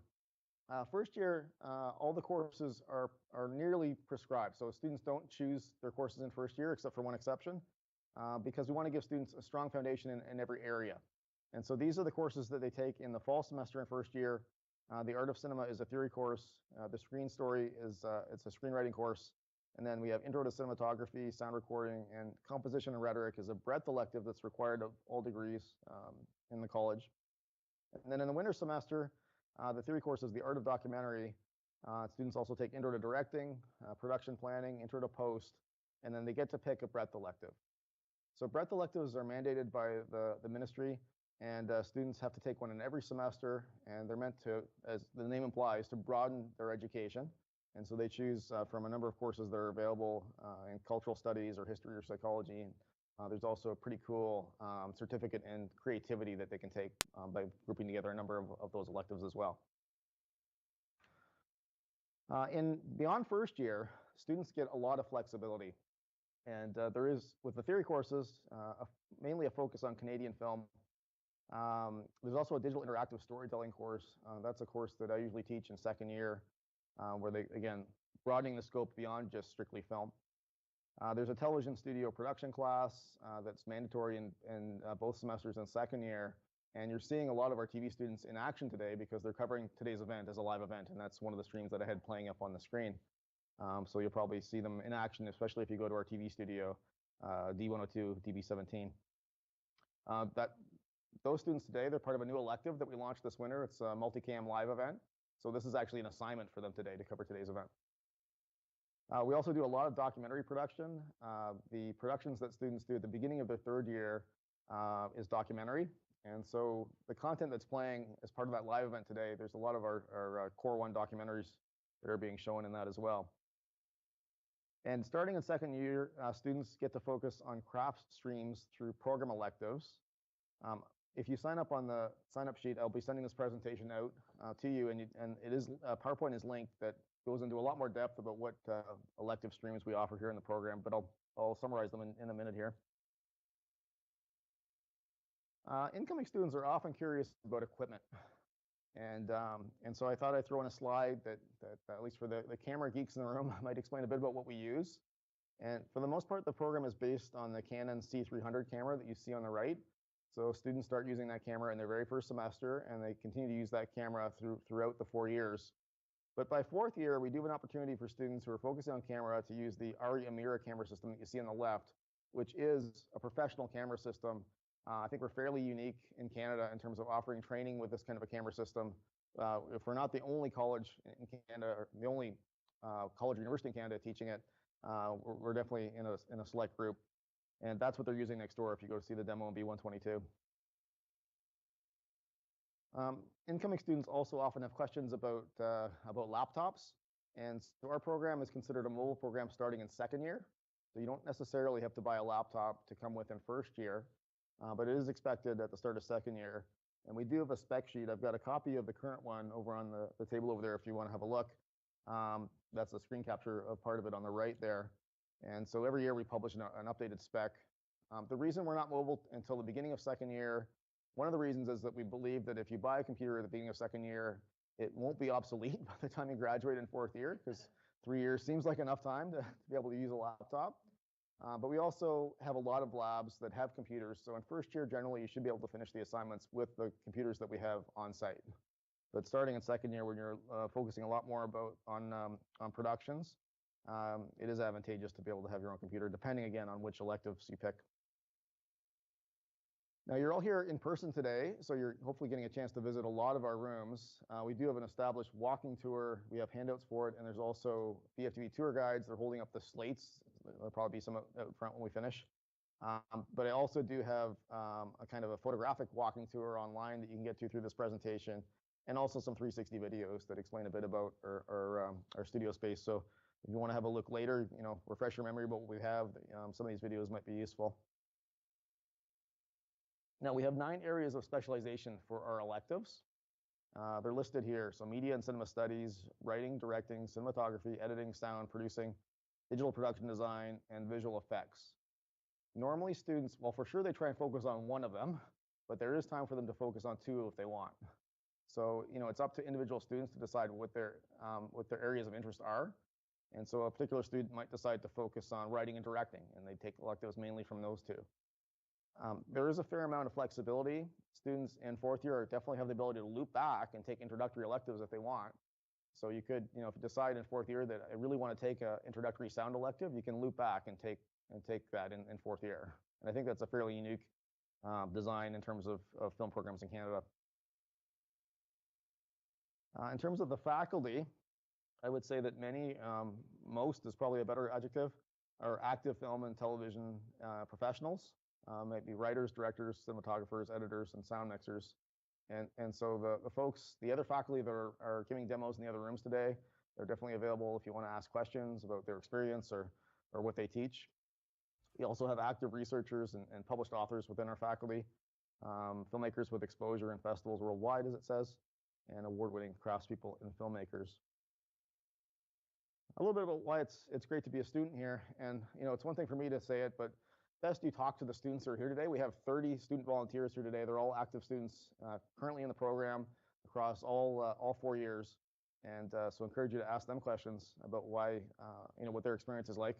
all the courses are nearly prescribed. So students don't choose their courses in first year, except for one exception, because we want to give students a strong foundation in every area. And so these are the courses that they take in the fall semester in first year. The Art of Cinema is a theory course. The Screen Story is it's a screenwriting course. And then we have Intro to Cinematography, Sound Recording, and Composition and Rhetoric is a breadth elective that's required of all degrees in the college. And then in the winter semester, the theory course is the Art of Documentary. Students also take Intro to Directing, Production Planning, Intro to Post, and then they get to pick a breadth elective. So breadth electives are mandated by the ministry, and students have to take one in every semester, and they're meant to, as the name implies, to broaden their education. And so they choose from a number of courses that are available in cultural studies or history or psychology. And there's also a pretty cool certificate in creativity that they can take by grouping together a number of those electives as well. Beyond first year, students get a lot of flexibility. And there is, with the theory courses, mainly a focus on Canadian film. There's also a digital interactive storytelling course. That's a course that I usually teach in second year, where they, again, broadening the scope beyond just strictly film. There's a television studio production class that's mandatory in both semesters in second year. And you're seeing a lot of our TV students in action today because they're covering today's event as a live event. And that's one of the streams that I had playing up on the screen. So you'll probably see them in action, especially if you go to our TV studio, D102, DB17. Those students today, they're part of a new elective that we launched this winter. It's a multicam live event. So this is actually an assignment for them today to cover today's event. We also do a lot of documentary production. The productions that students do at the beginning of their third year is documentary. And so the content that's playing as part of that live event today, there's a lot of our Core 1 documentaries that are being shown in that as well. And starting in second year, students get to focus on craft streams through program electives. If you sign up on the sign-up sheet, I'll be sending this presentation out to you, and it is PowerPoint is linked that goes into a lot more depth about what elective streams we offer here in the program, but I'll summarize them in a minute here. Incoming students are often curious about equipment, and so I thought I'd throw in a slide that at least for the camera geeks in the room might explain a bit about what we use. And for the most part, the program is based on the Canon C300 camera that you see on the right. So students start using that camera in their very first semester, and they continue to use that camera throughout the 4 years. But by fourth year, we do have an opportunity for students who are focusing on camera to use the ARRI Amira camera system that you see on the left, which is a professional camera system. I think we're fairly unique in Canada in terms of offering training with this kind of a camera system. If we're not the only college in Canada, or the only college or university in Canada teaching it, we're definitely in a select group. And that's what they're using next door if you go to see the demo in B122. Incoming students also often have questions about laptops. And so our program is considered a mobile program starting in second year. So you don't necessarily have to buy a laptop to come with in first year, but it is expected at the start of second year. And we do have a spec sheet. I've got a copy of the current one over on the table over there if you want to have a look. That's a screen capture of part of it on the right there. And so every year we publish an updated spec. The reason we're not mobile until the beginning of second year One of the reasons is that we believe that if you buy a computer at the beginning of second year, it won't be obsolete by the time you graduate in fourth year, because 3 years seems like enough time to be able to use a laptop. But we also have a lot of labs that have computers. So in first year, generally, you should be able to finish the assignments with the computers that we have on site. But starting in second year, when you're focusing a lot more on productions, it is advantageous to be able to have your own computer, depending, again, on which electives you pick. Now, you're all here in person today, so you're hopefully getting a chance to visit a lot of our rooms. We do have an established walking tour. We have handouts for it, and there's also BFTV tour guides. They're holding up the slates. There'll probably be some out front when we finish. But I also do have a kind of a photographic walking tour online that you can get to through this presentation, and also some 360 videos that explain a bit about our studio space. So if you want to have a look later, refresh your memory about what we have, some of these videos might be useful. Now, we have 9 areas of specialization for our electives. They're listed here. So media and cinema studies, writing, directing, cinematography, editing, sound, producing, digital production design, and visual effects. Normally students, well, for sure they try and focus on one of them, but there is time for them to focus on 2 if they want. So, it's up to individual students to decide what their areas of interest are. And so a particular student might decide to focus on writing and directing, and they take electives mainly from those 2. There is a fair amount of flexibility. Students in fourth year definitely have the ability to loop back and take introductory electives if they want. So you could, if you decide in fourth year that I really want to take an introductory sound elective, you can loop back and take that in fourth year. And I think that's a fairly unique design in terms of film programs in Canada. In terms of the faculty, I would say that most is probably a better adjective, are active film and television professionals. Might be writers, directors, cinematographers, editors, and sound mixers. And so the other faculty that are giving demos in the other rooms today, they're definitely available if you want to ask questions about their experience or what they teach. We also have active researchers and published authors within our faculty, filmmakers with exposure in festivals worldwide, as it says, and award-winning craftspeople and filmmakers. A little bit about why it's great to be a student here. And it's one thing for me to say it, but best you talk to the students who are here today. We have 30 student volunteers here today. They're all active students currently in the program across all 4 years. And so I encourage you to ask them questions about why, what their experience is like.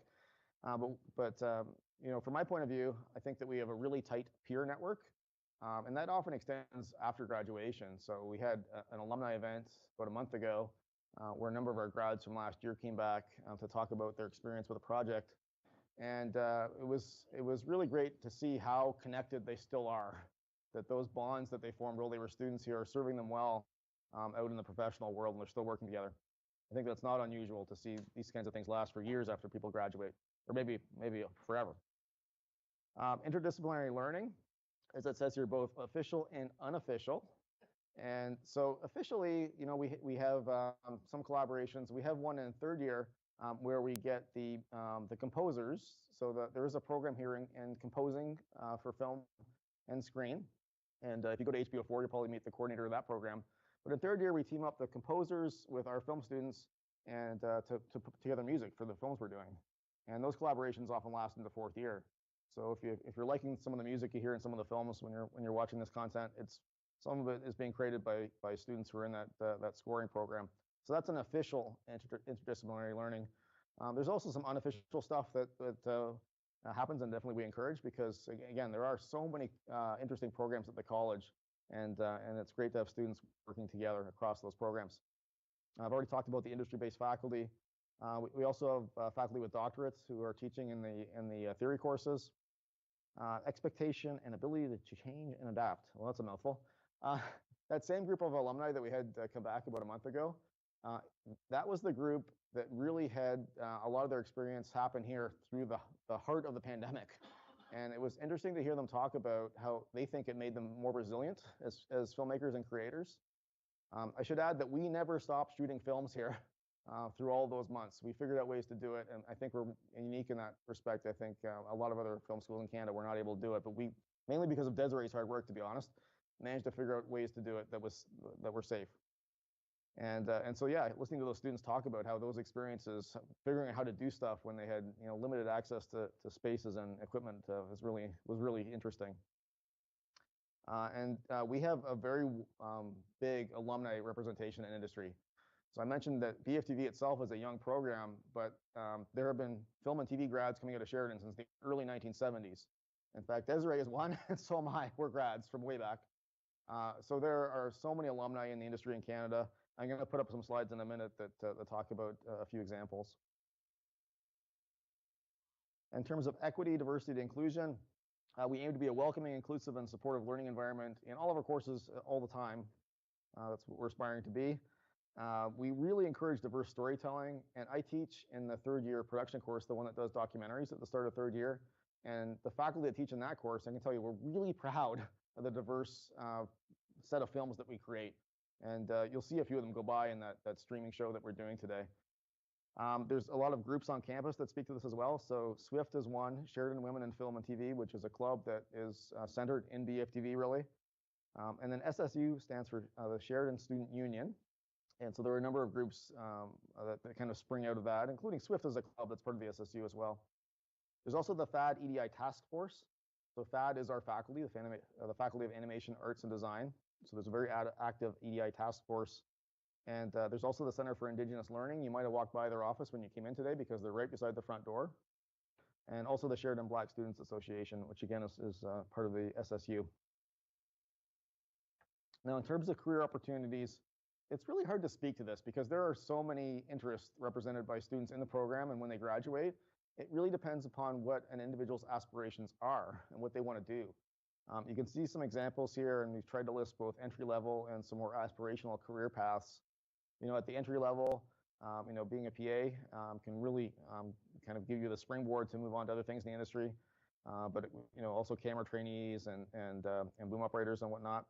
But from my point of view, I think that we have a really tight peer network. And that often extends after graduation. So we had an alumni event about a month ago where a number of our grads from last year came back to talk about their experience with a project. And it was really great to see how connected they still are, that those bonds that they formed while they were students here are serving them well out in the professional world, and they're still working together. I think that's not unusual to see these kinds of things last for years after people graduate, or maybe forever. Interdisciplinary learning, as it says here, both official and unofficial. And so officially, we have some collaborations. We have one in third year where we get the composers. So there is a program here in composing for film and screen. And if you go to HBO4, you'll probably meet the coordinator of that program. But in third year, we team up the composers with our film students and to put together music for the films we're doing. And those collaborations often last into fourth year. So if you're liking some of the music you hear in some of the films when you're watching this content, some of it is being created by students who are in that scoring program. So that's an official interdisciplinary learning. There's also some unofficial stuff that happens, and definitely we encourage, because again, there are so many interesting programs at the college, and it's great to have students working together across those programs. I've already talked about the industry-based faculty. We also have faculty with doctorates who are teaching in the theory courses. Expectation and ability to change and adapt. Well, that's a mouthful. That same group of alumni that we had come back about a month ago, that was the group that really had a lot of their experience happen here through the heart of the pandemic. And it was interesting to hear them talk about how they think it made them more resilient as filmmakers and creators. I should add that we never stopped shooting films here through all those months. We figured out ways to do it, and I think we're unique in that respect. I think a lot of other film schools in Canada were not able to do it, but we, mainly because of Desiree's hard work, to be honest, managed to figure out ways to do it that were safe. And so yeah, listening to those students talk about how those experiences, figuring out how to do stuff when they had limited access to spaces and equipment was really interesting. And we have a very big alumni representation in industry. So I mentioned that BFTV itself is a young program, but there have been film and TV grads coming out of Sheridan since the early 1970s. In fact, Desiree is one, and so am I. We're grads from way back. So there are so many alumni in the industry in Canada. I'm going to put up some slides in a minute that talk about a few examples. In terms of equity, diversity, and inclusion, we aim to be a welcoming, inclusive, and supportive learning environment in all of our courses all the time. That's what we're aspiring to be. We really encourage diverse storytelling, and I teach in the third year production course, the one that does documentaries at the start of third year. And the faculty that teach in that course, I can tell you, we're really proud of the diverse set of films that we create. And you'll see a few of them go by in that streaming show that we're doing today. There's a lot of groups on campus that speak to this as well. So SWIFT is one, Sheridan Women in Film and TV, which is a club that is centered in BFTV, really. And then SSU stands for the Sheridan Student Union. And so there are a number of groups that kind of spring out of that, including SWIFT as a club that's part of the SSU as well. There's also the FAD EDI Task Force. So FAD is our faculty, the Faculty of Animation, Arts, and Design. So there's a very active EDI task force. And there's also the Center for Indigenous Learning. You might have walked by their office when you came in today because they're right beside the front door. And also the Sheridan Black Students Association, which again is part of the SSU. Now, in terms of career opportunities, it's really hard to speak to this because there are so many interests represented by students in the program, and when they graduate, it really depends upon what an individual's aspirations are and what they want to do. You can see some examples here, and we've tried to list both entry level and some more aspirational career paths. You know, at the entry level, you know, being a PA can really kind of give you the springboard to move on to other things in the industry. But you know, also camera trainees and boom operators and whatnot.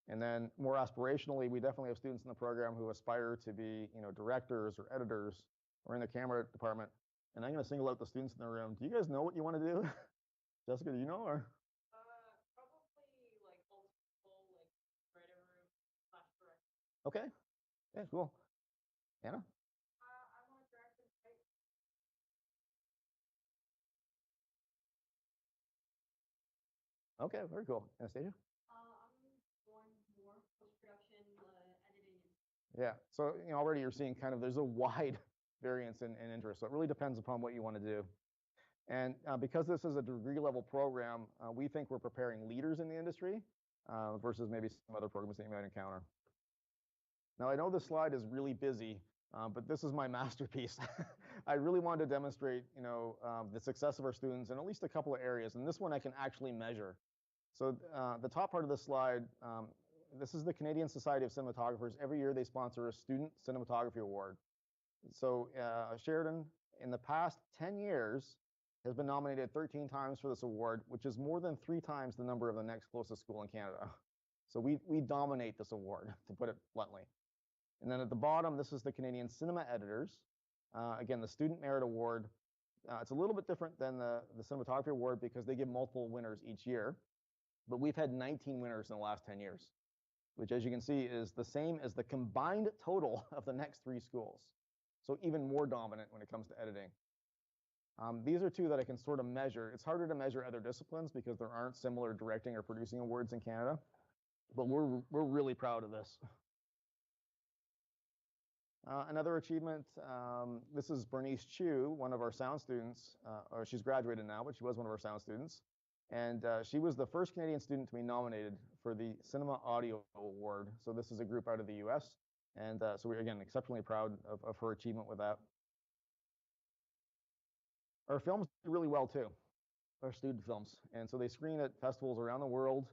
And then more aspirationally, we definitely have students in the program who aspire to be, you know, directors or editors or in the camera department. And I'm going to single out the students in the room. Do you guys know what you want to do? Jessica, do you know? Or okay. Yeah, cool. Anna? Okay, very cool. Anastasia? Yeah, so you know, already you're seeing kind of there's a wide variance in interest. So it really depends upon what you want to do. And because this is a degree level program, we think we're preparing leaders in the industry versus maybe some other programs that you might encounter. Now, I know this slide is really busy, but this is my masterpiece. I really wanted to demonstrate, you know, the success of our students in at least a couple of areas, and this one I can actually measure. So the top part of this slide, this is the Canadian Society of Cinematographers. Every year they sponsor a Student Cinematography Award. So Sheridan, in the past 10 years, has been nominated 13 times for this award, which is more than 3 times the number of the next closest school in Canada. So we dominate this award, to put it bluntly. And then at the bottom, this is the Canadian Cinema Editors. Again, the Student Merit Award. It's a little bit different than the Cinematography Award because they give multiple winners each year. But we've had 19 winners in the last 10 years, which, as you can see, is the same as the combined total of the next 3 schools. So even more dominant when it comes to editing. These are 2 that I can sort of measure. It's harder to measure other disciplines because there aren't similar directing or producing awards in Canada. But we're really proud of this. Another achievement, this is Bernice Chu, one of our sound students, or she's graduated now, but she was one of our sound students. And she was the first Canadian student to be nominated for the Cinema Audio Award. So this is a group out of the US. And so we're, again, exceptionally proud of her achievement with that. Our films do really well too, our student films. And so they screen at festivals around the world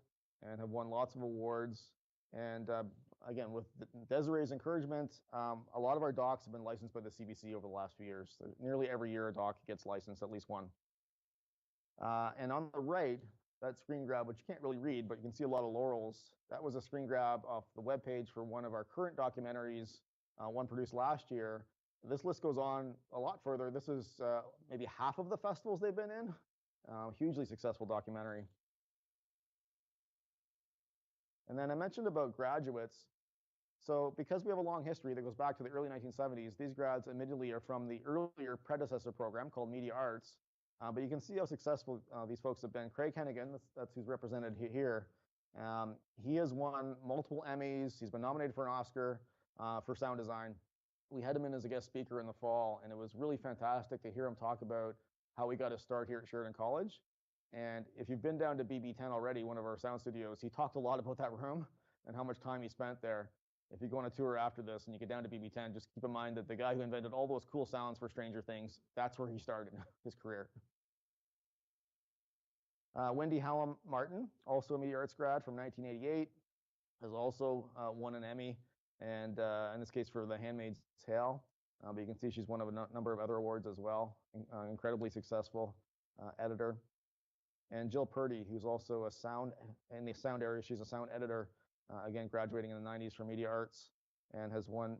and have won lots of awards. And again, with Desiree's encouragement, a lot of our docs have been licensed by the CBC over the last few years. So nearly every year a doc gets licensed, at least one. And on the right, that screen grab, which you can't really read, but you can see a lot of laurels. That was a screen grab off the webpage for one of our current documentaries, one produced last year. This list goes on a lot further. This is maybe half of the festivals they've been in. Hugely successful documentary. And then I mentioned about graduates. So because we have a long history that goes back to the early 1970s, these grads admittedly are from the earlier predecessor program called Media Arts. But you can see how successful these folks have been. Craig Hennigan, that's who's represented here. He has won multiple Emmys. He's been nominated for an Oscar for sound design. We had him in as a guest speaker in the fall, and it was really fantastic to hear him talk about how he got his start here at Sheridan College. And if you've been down to BB10 already, one of our sound studios, he talked a lot about that room and how much time he spent there. If you go on a tour after this and you get down to BB10, just keep in mind that the guy who invented all those cool sounds for Stranger Things, that's where he started his career. Wendy Hallam Martin, also a media arts grad from 1988, has also won an Emmy, and in this case for The Handmaid's Tale. But you can see she's won a number of other awards as well. Incredibly successful editor. And Jill Purdy, who's also a sound, in the sound area, she's a sound editor, again, graduating in the 90s from media arts, and has won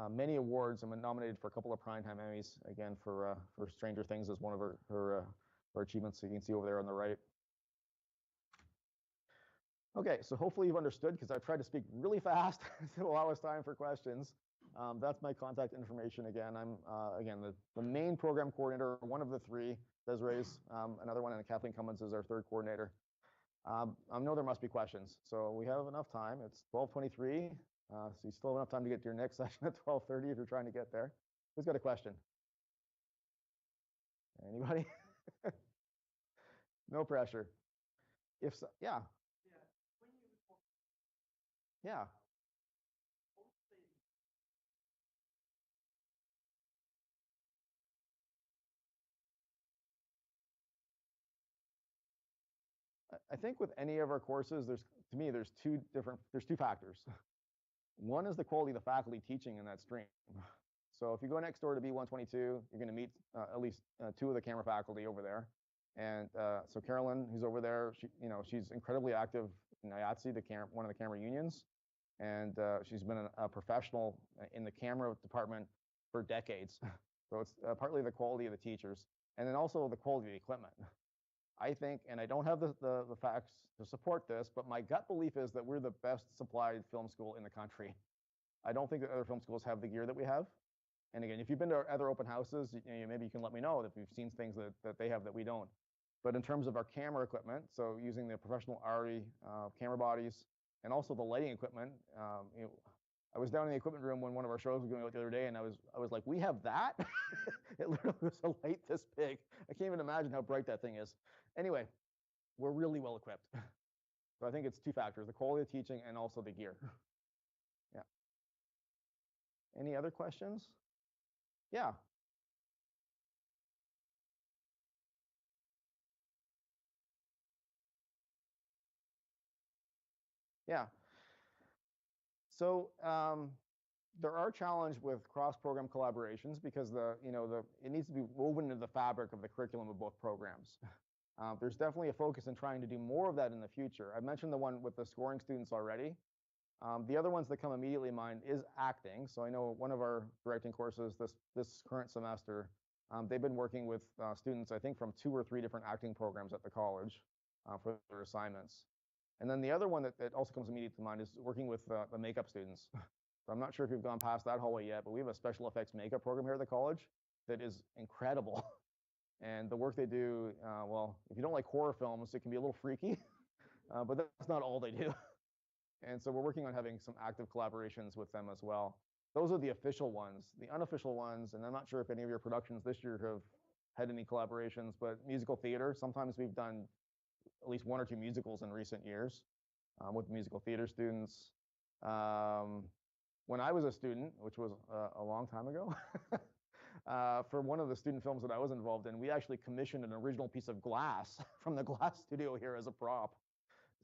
many awards and been nominated for a couple of Primetime Emmys, again, for Stranger Things as one of her achievements, so you can see over there on the right. Okay, so hopefully you've understood, because I've tried to speak really fast to allow us time for questions. That's my contact information again. I'm, again, the main program coordinator, one of the three. Desiree's another one, and Kathleen Cummins is our third coordinator. I know there must be questions, so we have enough time. It's 12:23, so you still have enough time to get to your next session at 12:30 if you're trying to get there. Who's got a question? Anybody? No pressure. If so, yeah. Yeah. I think with any of our courses, to me, there's two factors. One is the quality of the faculty teaching in that stream. So if you go next door to B122, you're going to meet at least two of the camera faculty over there. And so Carolyn, who's over there, she's incredibly active in IATSE, one of the camera unions. And she's been a professional in the camera department for decades. So it's partly the quality of the teachers, and then also the quality of the equipment. I think, and I don't have the facts to support this, but my gut belief is that we're the best supplied film school in the country. I don't think that other film schools have the gear that we have. And again, if you've been to other open houses, maybe you can let me know if you've seen things that they have that we don't. But in terms of our camera equipment, so using the professional ARRI camera bodies, and also the lighting equipment, I was down in the equipment room when one of our shows was going out the other day, and I was like, we have that? It literally was a light this big. I can't even imagine how bright that thing is. Anyway, we're really well equipped. So I think it's two factors, the quality of teaching and also the gear. Yeah. Any other questions? Yeah. Yeah. So there are challenges with cross-program collaborations because it needs to be woven into the fabric of the curriculum of both programs. There's definitely a focus in trying to do more of that in the future. I mentioned the one with the scoring students already. The other ones that come immediately in mind is acting. So I know one of our directing courses this current semester, they've been working with students, I think, from 2 or 3 different acting programs at the college for their assignments. And then the other one that also comes immediately to mind is working with the makeup students. So I'm not sure if you've gone past that hallway yet, but we have a special effects makeup program here at the college that is incredible. And the work they do, well, if you don't like horror films, it can be a little freaky, but that's not all they do. And so we're working on having some active collaborations with them as well. Those are the official ones. The unofficial ones, and I'm not sure if any of your productions this year have had any collaborations, but musical theater, sometimes we've done at least 1 or 2 musicals in recent years with musical theater students. When I was a student, which was a long time ago, for one of the student films that I was involved in, we actually commissioned an original piece of glass from the glass studio here as a prop.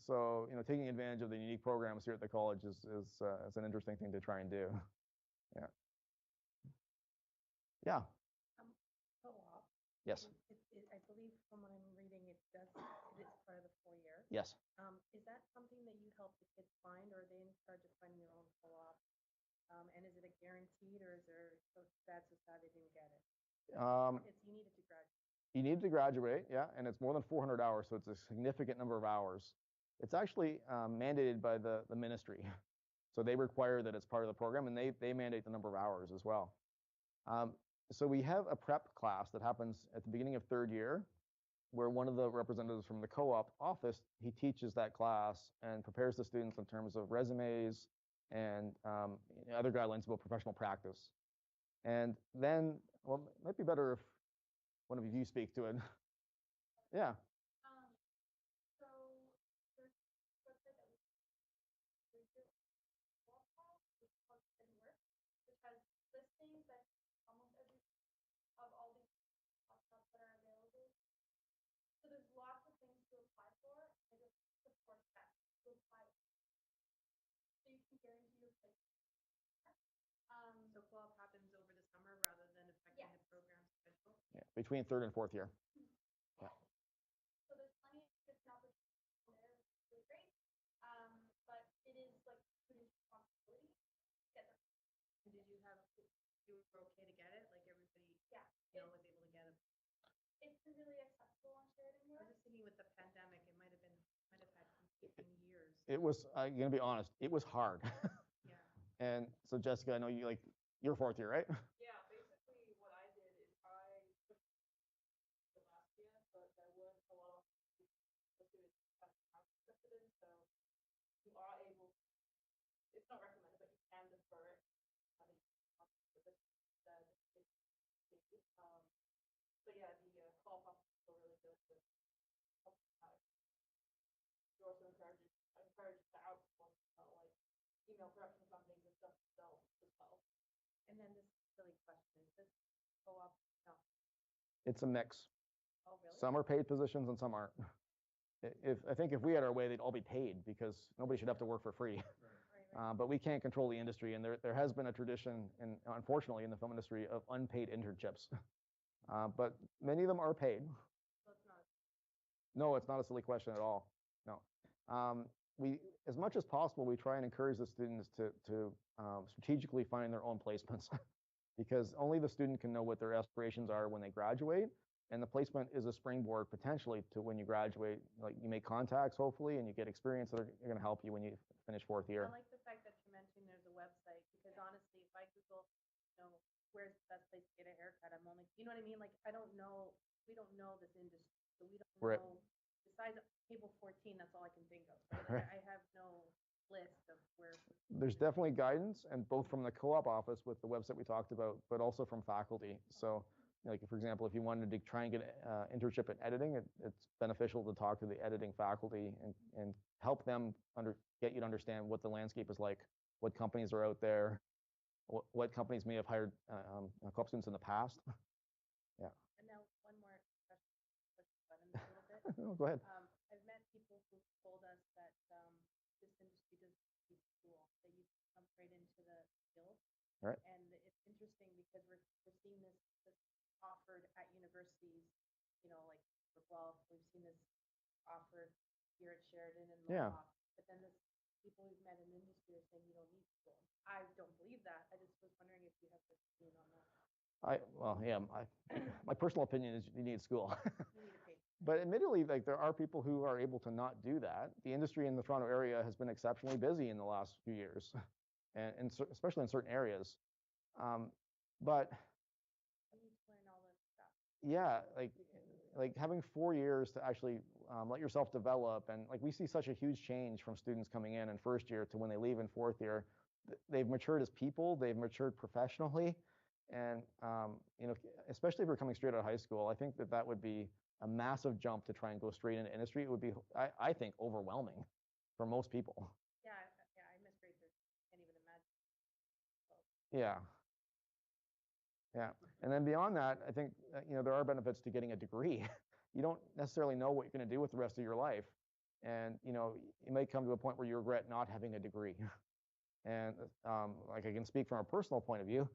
So, taking advantage of the unique programs here at the college is an interesting thing to try and do. Yeah. Yeah. Co-op. Yes. I believe from what I'm reading, it's part of the 4-year. Yes. Is that something that you help the kids find, or are they in charge of finding their own co-op? And is it a guaranteed, or is there so bad society didn't get it? You needed to graduate. You need to graduate, yeah, and it's more than 400 hours, so it's a significant number of hours. It's actually mandated by the ministry, so they require that it's part of the program, and they mandate the number of hours as well. So we have a prep class that happens at the beginning of 3rd year, where one of the representatives from the co-op office, he teaches that class and prepares the students in terms of resumes and other guidelines about professional practice. And then, well, it might be better if one of you speak to it. Yeah. So there's a website that we do which is called Sheridan Work, which has listings that almost every of all these jobs that are available. So there's lots of things to apply for. I just support that to apply. So you can guarantee your place. So co-op happens over the summer rather than affecting the program schedule. Yeah, between third and fourth year. Yeah. So there's plenty of different opportunities there, which is really great. But it is like student responsibility to get them. Did you have, you were okay to get it? Like everybody, Yeah. was able to get it? It's been really accessible on Sheridan I Work. was just thinking with the pandemic, it might have had conflicting years. It was, I'm gonna be honest, it was hard. Yeah. And so Jessica, I know you're fourth year, right? Yeah, basically what I did is I took the last year, but there was a lot of students that have accepted it, so you are able, it's not recommended, but you can defer it. But yeah, the call process are really good with helping out. You also encourage to outsource like email production companies and stuff themselves as well. And then this silly question, is this co-op? No. It's a mix. Oh, really? Some are paid positions and some aren't. I think if we had our way, they'd all be paid because nobody should have to work for free. But we can't control the industry, and there has been a tradition, and unfortunately in the film industry, of unpaid internships. But many of them are paid. So it's not. No, it's not a silly question at all. No. As much as possible, we try and encourage the students to strategically find their own placements because only the student can know what their aspirations are when they graduate. And the placement is a springboard potentially to when you graduate. Like you make contacts, hopefully, and you get experience that are going to help you when you finish fourth year. I like the fact that you mentioned there's a website because honestly, if I Google, where's the best place to get a haircut, I'm only, you know what I mean? Like, I don't know, we don't know this industry, so we don't Right. know, besides table 14, that's all I can think of, right? Like, I have no list of where. There's definitely guidance, and both from the co-op office with the website we talked about, but also from faculty. So, like for example, if you wanted to try and get an internship in editing, it's beneficial to talk to the editing faculty and help them get you to understand what the landscape is like, what companies are out there, what companies may have hired co-op students in the past. Yeah. And now one more question, push the button a little bit. No, go ahead. I've met people who told us that this industry doesn't need school, that you come right into the field. Right. And it's interesting because we're seeing this offered at universities, like for Guelph, we've seen this offered here at Sheridan and Yeah. Mohawk. But then this people we've met in industry are saying you don't need school. I don't believe that. I just was wondering if you have an opinion on that. My personal opinion is you need school. You need to pay. But admittedly, like there are people who are able to not do that. The industry in the Toronto area has been exceptionally busy in the last few years, and especially in certain areas. But You need to learn all this stuff. yeah, like having 4 years to actually let yourself develop, and like we see such a huge change from students coming in first year to when they leave in fourth year. They've matured as people, they've matured professionally, and especially if you're coming straight out of high school, I think that would be a massive jump to try and go straight into industry. It would be, I think, overwhelming for most people. Yeah, I miss grade 13. Can't even imagine. Yeah. Yeah, and then beyond that, I think there are benefits to getting a degree. You don't necessarily know what you're going to do with the rest of your life, and you may come to a point where you regret not having a degree. And like I can speak from a personal point of view,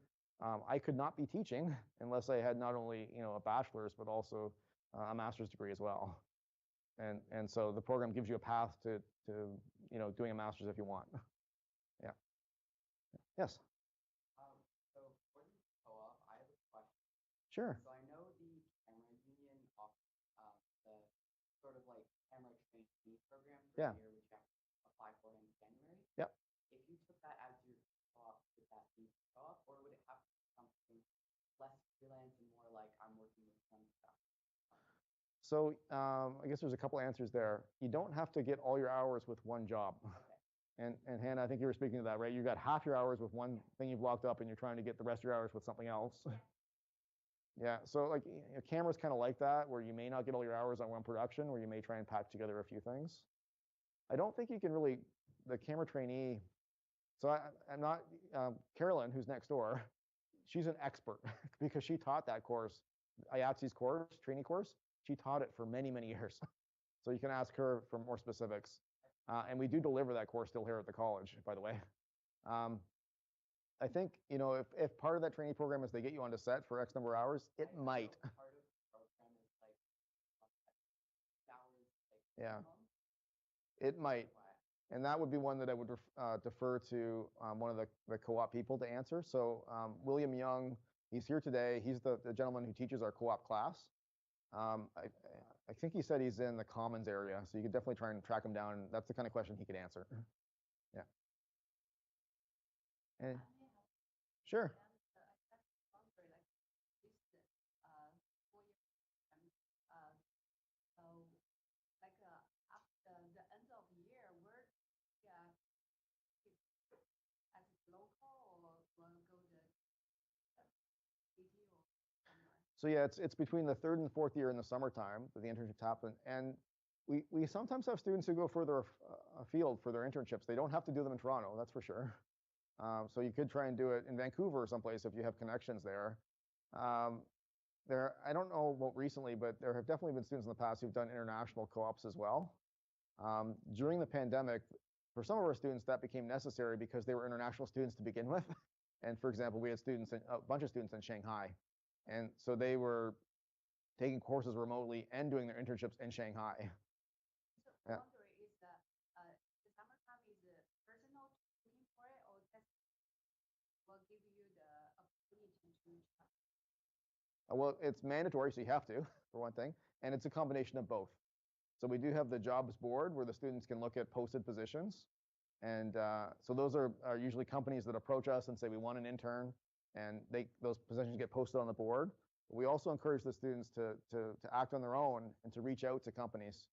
I could not be teaching unless I had not only a bachelor's but also a master's degree as well. And so the program gives you a path to doing a master's if you want. Yeah. Yes. So for the co-op, I have a question. Sure. So I know the camera union offers the sort of like camera exchange program for Yeah. a year, which you have to apply for in January. Yep. If you took that as your co-op, would that be co-op, or would it have to be something less freelance and more like I'm working with some stuff? So I guess there's a couple answers there. You don't have to get all your hours with one job. And Hannah, I think you were speaking to that, right? You got half your hours with one thing you've locked up and you're trying to get the rest of your hours with something else. Yeah, so like camera's kind of like that, where you may not get all your hours on one production, where you may try and pack together a few things. I don't think you can really, the camera trainee, so I'm not, Carolyn, who's next door, she's an expert because she taught that course, IATSE's course, trainee course. She taught it for many, many years. So you can ask her for more specifics. And we do deliver that course still here at the college, by the way. I think, you know, if part of that training program is they get you onto set for X number of hours, it might. Yeah, it might. And that would be one that I would defer to one of the co-op people to answer. So William Young, he's here today. He's the gentleman who teaches our co-op class. I think he said he's in the Commons area, so you could definitely try and track him down. That's the kind of question he could answer. Yeah. And, sure. So yeah, it's between the 3rd and 4th year in the summertime that the internships happen. And we sometimes have students who go further afield for their internships. They don't have to do them in Toronto, that's for sure. So you could try and do it in Vancouver or someplace if you have connections there. I don't know about recently, but there have definitely been students in the past who've done international co-ops as well. During the pandemic, for some of our students, that became necessary because they were international students to begin with. And for example, we had students, a bunch of students in Shanghai. And so they were taking courses remotely and doing their internships in Shanghai. So I wonder, is the summertime is personal looking for it, or just will give you the opportunity to try? Well, it's mandatory, so you have to, for one thing, and it's a combination of both. So we do have the jobs board where the students can look at posted positions. And so those are usually companies that approach us and say, we want an intern, and those positions get posted on the board. But we also encourage the students to act on their own and to reach out to companies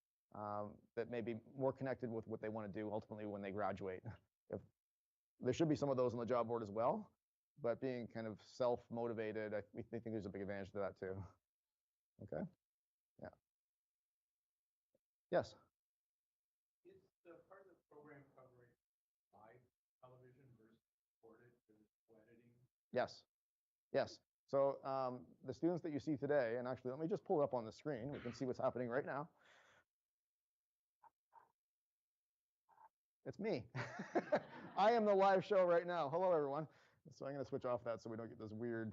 that may be more connected with what they want to do ultimately when they graduate. There should be some of those on the job board as well, but being kind of self-motivated, we think there's a big advantage to that too. Okay. Yeah. Yes. Is the part of the program covering live television versus recorded for the editing? Yes. Yes. So the students that you see today, and actually let me just pull it up on the screen. We can see what's happening right now. It's me. I am the live show right now. Hello, everyone. So I'm going to switch off that so we don't get this weird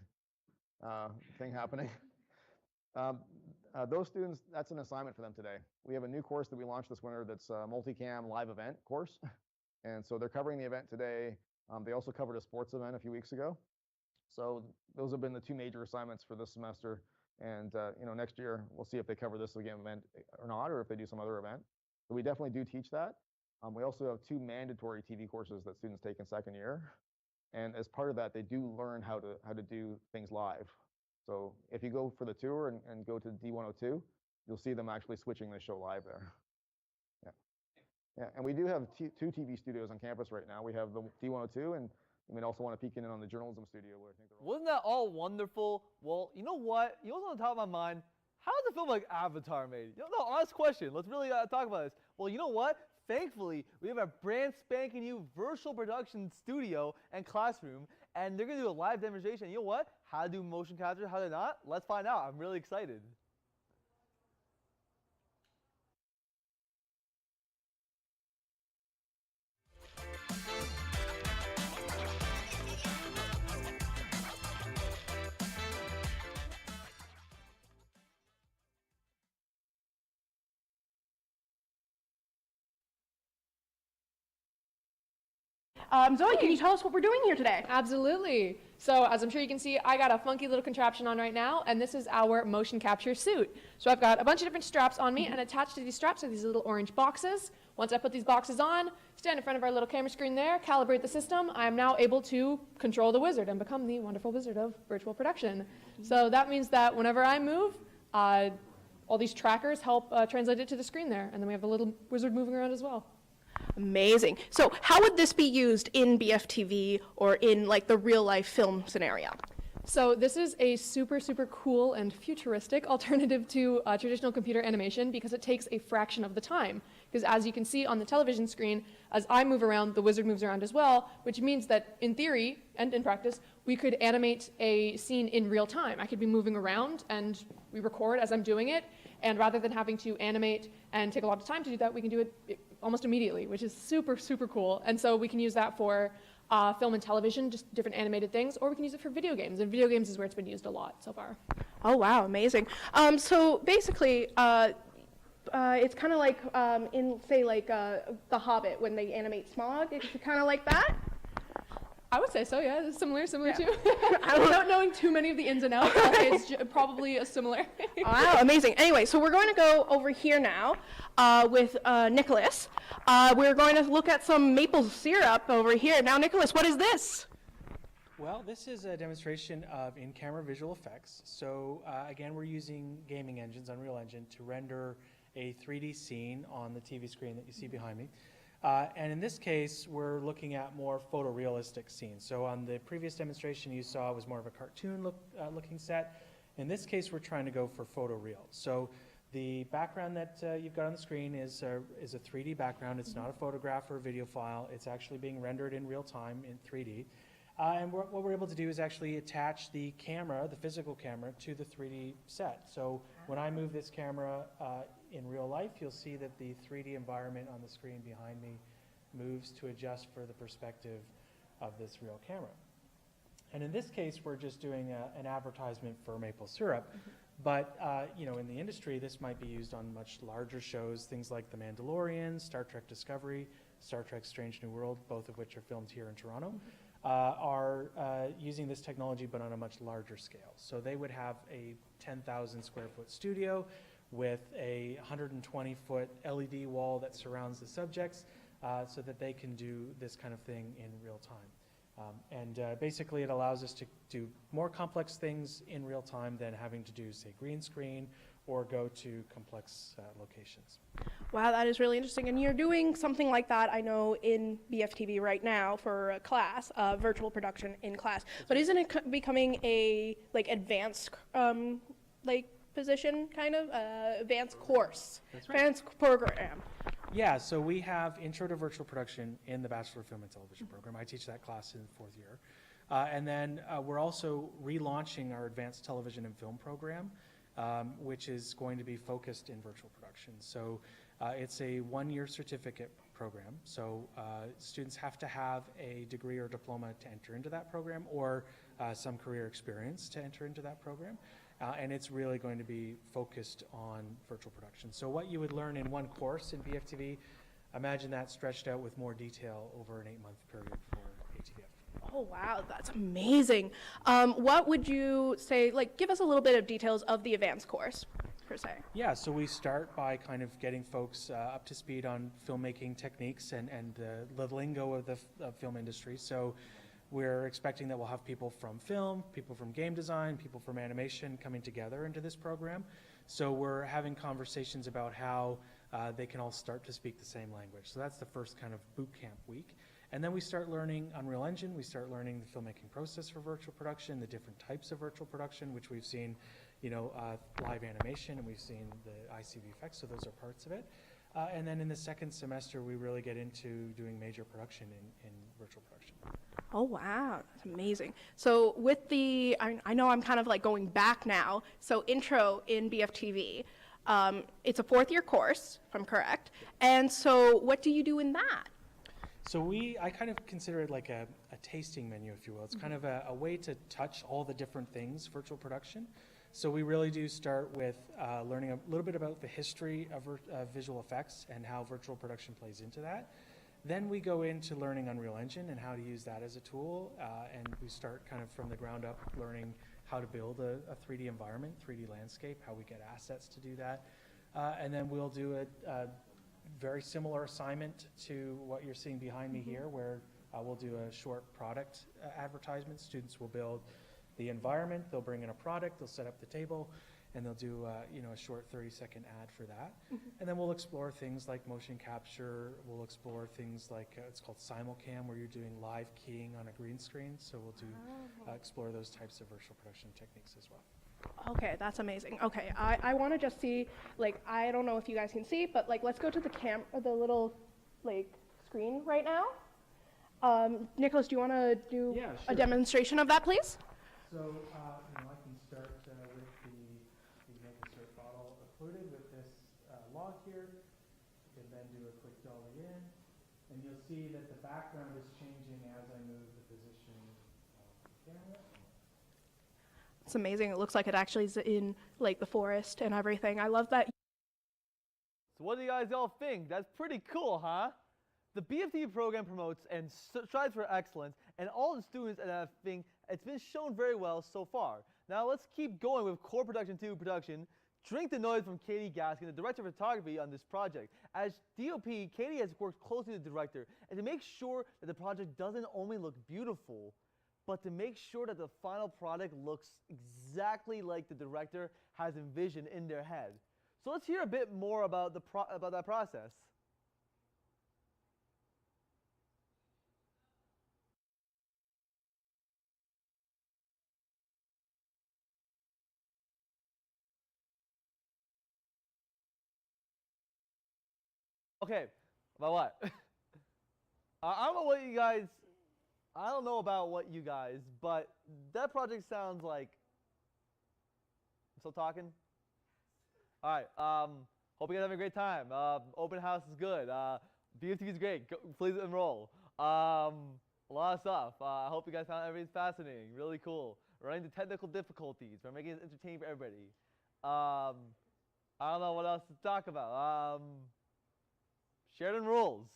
thing happening. Those students, that's an assignment for them today. We have a new course that we launched this winter that's a multicam live event course. And so they're covering the event today. They also covered a sports event a few weeks ago. So those have been the two major assignments for this semester. And you know, next year, we'll see if they cover this again event or not, or if they do some other event. But we definitely do teach that. We also have 2 mandatory TV courses that students take in second year. And as part of that, they do learn how to do things live. So if you go for the tour and go to D102, you'll see them actually switching the show live there. Yeah. Yeah, and we do have 2 TV studios on campus right now. We have the D102, and you may also want to peek in on the journalism studio where I think they're all. Wasn't that all wonderful? Well, you know what? You know what's on the top of my mind? How does it feel like Avatar made? You know, no, honest question. Let's really talk about this. Well, you know what? Thankfully, we have a brand spanking new virtual production studio and classroom, and they're going to do a live demonstration. You know what? How to do motion capture, how to not? Let's find out. I'm really excited. Zoe, can you tell us what we're doing here today? Absolutely. So as I'm sure you can see, I got a funky little contraption on right now, and this is our motion capture suit. So I've got a bunch of different straps on me, and attached to these straps are these little orange boxes. Once I put these boxes on, stand in front of our little camera screen there, calibrate the system, I am now able to control the wizard and become the wonderful wizard of virtual production. So that means that whenever I move, all these trackers help translate it to the screen there. And then we have the little wizard moving around as well. Amazing. So how would this be used in BFTV or in like the real life film scenario? So this is a super, super cool and futuristic alternative to traditional computer animation because it takes a fraction of the time. Because as you can see on the television screen, as I move around, the wizard moves around as well, which means that in theory and in practice, we could animate a scene in real time. I could be moving around and we record as I'm doing it. And rather than having to animate and take a lot of time to do that, we can do it almost immediately, which is super, super cool. And so we can use that for film and television, just different animated things, or we can use it for video games. And video games is where it's been used a lot so far. Oh, wow, amazing. So basically, it's kind of like in, say, like The Hobbit when they animate Smaug. It's kind of like that? I would say so, yeah. It's similar too. Without knowing too many of the ins and outs, it's probably a similar. Wow, amazing. Anyway, so we're going to go over here now with Nicholas. We're going to look at some maple syrup over here. Now, Nicholas, what is this? Well, this is a demonstration of in-camera visual effects. So again, we're using gaming engines, Unreal Engine, to render a 3D scene on the TV screen that you see behind me. And in this case, we're looking at more photorealistic scenes. So on the previous demonstration you saw was more of a cartoon looking set. In this case, we're trying to go for photoreal. So the background that you've got on the screen is a 3D background. It's not a photograph or a video file. It's actually being rendered in real time in 3D. And what we're able to do is actually attach the camera, the physical camera, to the 3D set. So when I move this camera in real life, you'll see that the 3D environment on the screen behind me moves to adjust for the perspective of this real camera. And in this case, we're just doing an advertisement for maple syrup. But you know, in the industry, this might be used on much larger shows, things like The Mandalorian, Star Trek Discovery, Star Trek Strange New World, both of which are filmed here in Toronto, are using this technology but on a much larger scale. So they would have a 10,000 square foot studio with a 120-foot LED wall that surrounds the subjects so that they can do this kind of thing in real time. And basically it allows us to do more complex things in real time than having to do, say, green screen or go to complex locations. Wow, that is really interesting. And you're doing something like that, I know, in BFTV right now for a class, virtual production in class. But isn't it becoming a like advanced like position, kind of advanced course, advanced program? Yeah, so we have Intro to Virtual Production in the Bachelor of Film and Television program. I teach that class in the 4th year. And then we're also relaunching our Advanced Television and Film program, which is going to be focused in virtual production. So it's a 1-year certificate program. So students have to have a degree or diploma to enter into that program, or some career experience to enter into that program. And it's really going to be focused on virtual production. So what you would learn in one course in BFTV, imagine that stretched out with more detail over an 8-month period for ATVF. Oh, wow, that's amazing. What would you say, like, give us a little bit of details of the advanced course, per se? Yeah, so we start by kind of getting folks up to speed on filmmaking techniques and the lingo of the film industry. So we're expecting that we'll have people from film, people from game design, people from animation coming together into this program. So we're having conversations about how they can all start to speak the same language. So that's the first kind of boot camp week. And then we start learning Unreal Engine, we start learning the filmmaking process for virtual production, the different types of virtual production, which we've seen, you know, live animation, and we've seen the ICV effects, so those are parts of it. And then in the second semester, we really get into doing major production in virtual production. Oh, wow, that's amazing. So with the, I know I'm kind of like going back now, so intro in BFTV, it's a 4th year course, if I'm correct, and so what do you do in that? So I kind of consider it like a tasting menu, if you will. It's kind of a way to touch all the different things virtual production. So we really do start with learning a little bit about the history of visual effects and how virtual production plays into that. Then we go into learning Unreal Engine and how to use that as a tool, and we start kind of from the ground up learning how to build a 3D environment, 3D landscape, how we get assets to do that. And then we'll do a very similar assignment to what you're seeing behind me here, where we'll do a short product advertisement. Students will build the environment, they'll bring in a product, they'll set up the table, and they'll do a short 30-second ad for that. And then we'll explore things like motion capture. We'll explore things like it's called simulcam, where you're doing live keying on a green screen. So we'll do explore those types of virtual production techniques as well. Okay, that's amazing. Okay, I want to just see, like, I don't know if you guys can see, but like, let's go to the little like screen right now. Nicholas, do you want to do a demonstration of that, please? So I can start with the make insert bottle occluded with this log here. You can then do a quick dolly in, and you'll see that the background is changing as I move the position of the camera. It's amazing. It looks like it actually is in like the forest and everything. I love that. So what do you guys all think? That's pretty cool, huh? The BFTV program promotes and strives for excellence, and all the students and everything, it's been shown very well so far. Now let's keep going with Core Production 2 production. Drink the Noise from Katie Gaskin, the director of photography on this project. As DOP, Katie has worked closely with the director and to make sure that the project doesn't only look beautiful, but to make sure that the final product looks exactly like the director has envisioned in their head. So let's hear a bit more about that process. Okay, about what? I don't know about what you guys, but that project sounds like, I'm still talking? All right, hope you guys have a great time. Open house is good. BFTV is great. Please enroll. A lot of stuff. I hope you guys found everything fascinating, really cool. Running the technical difficulties. We're making it entertaining for everybody. I don't know what else to talk about. Sheridan rules.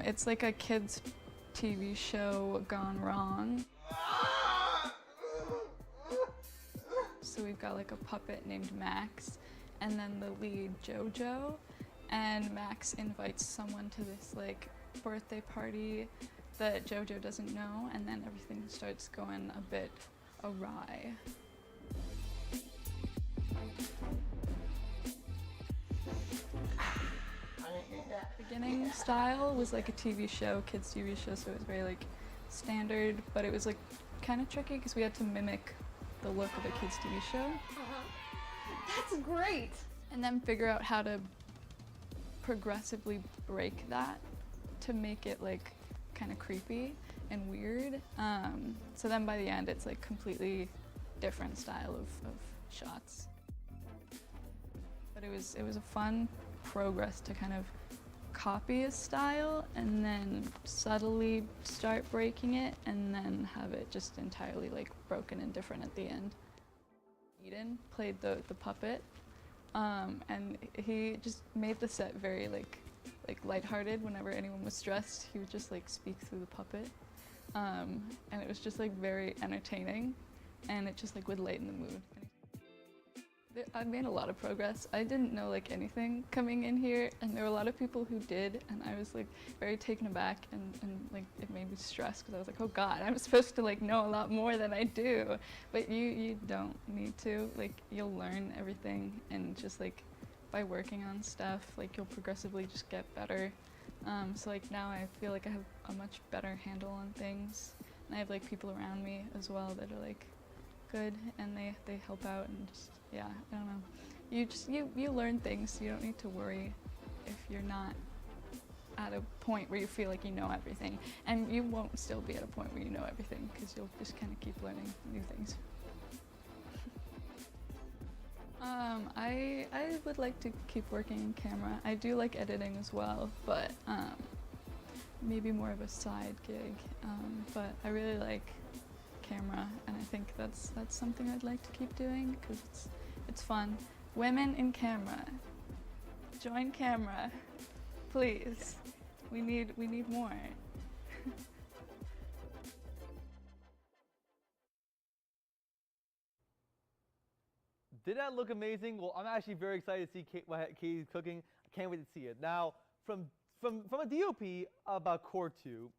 It's like a kids' TV show gone wrong. So we've got like a puppet named Max, and then the lead Jojo, and Max invites someone to this like birthday party that Jojo doesn't know, and then everything starts going a bit awry. Beginning style was like a TV show, kids TV show, so it was very like standard, but it was like kind of tricky because we had to mimic the look of a kids' TV show. That's great. And then figure out how to progressively break that to make it like kind of creepy and weird. So then by the end, it's like completely different style of shots. But it was a fun progress to kind of copy a style and then subtly start breaking it and then have it just entirely like broken and different at the end. Eden played the puppet, and he just made the set very like lighthearted. Whenever anyone was stressed, he would just like speak through the puppet, and it was just like very entertaining, and it just like would lighten the mood. I made a lot of progress. I didn't know like anything coming in here, and there were a lot of people who did, and I was like very taken aback, and like it made me stressed because I was like, oh God, I'm supposed to like know a lot more than I do. But you don't need to. Like you'll learn everything, and just like by working on stuff, like you'll progressively just get better. So like now I feel like I have a much better handle on things, and I have like people around me as well that are like good, and they help out, and just yeah, I don't know. You learn things. You don't need to worry if you're not at a point where you feel like you know everything, and you won't still be at a point where you know everything because you'll just kind of keep learning new things. I would like to keep working in camera. I do like editing as well, but maybe more of a side gig. But I really like camera, and I think that's something I'd like to keep doing because it's fun. Women in camera, join camera, please. We need more. Did that look amazing? Well, I'm actually very excited to see what Katie's cooking. I can't wait to see it. Now, from a DOP about Core 2,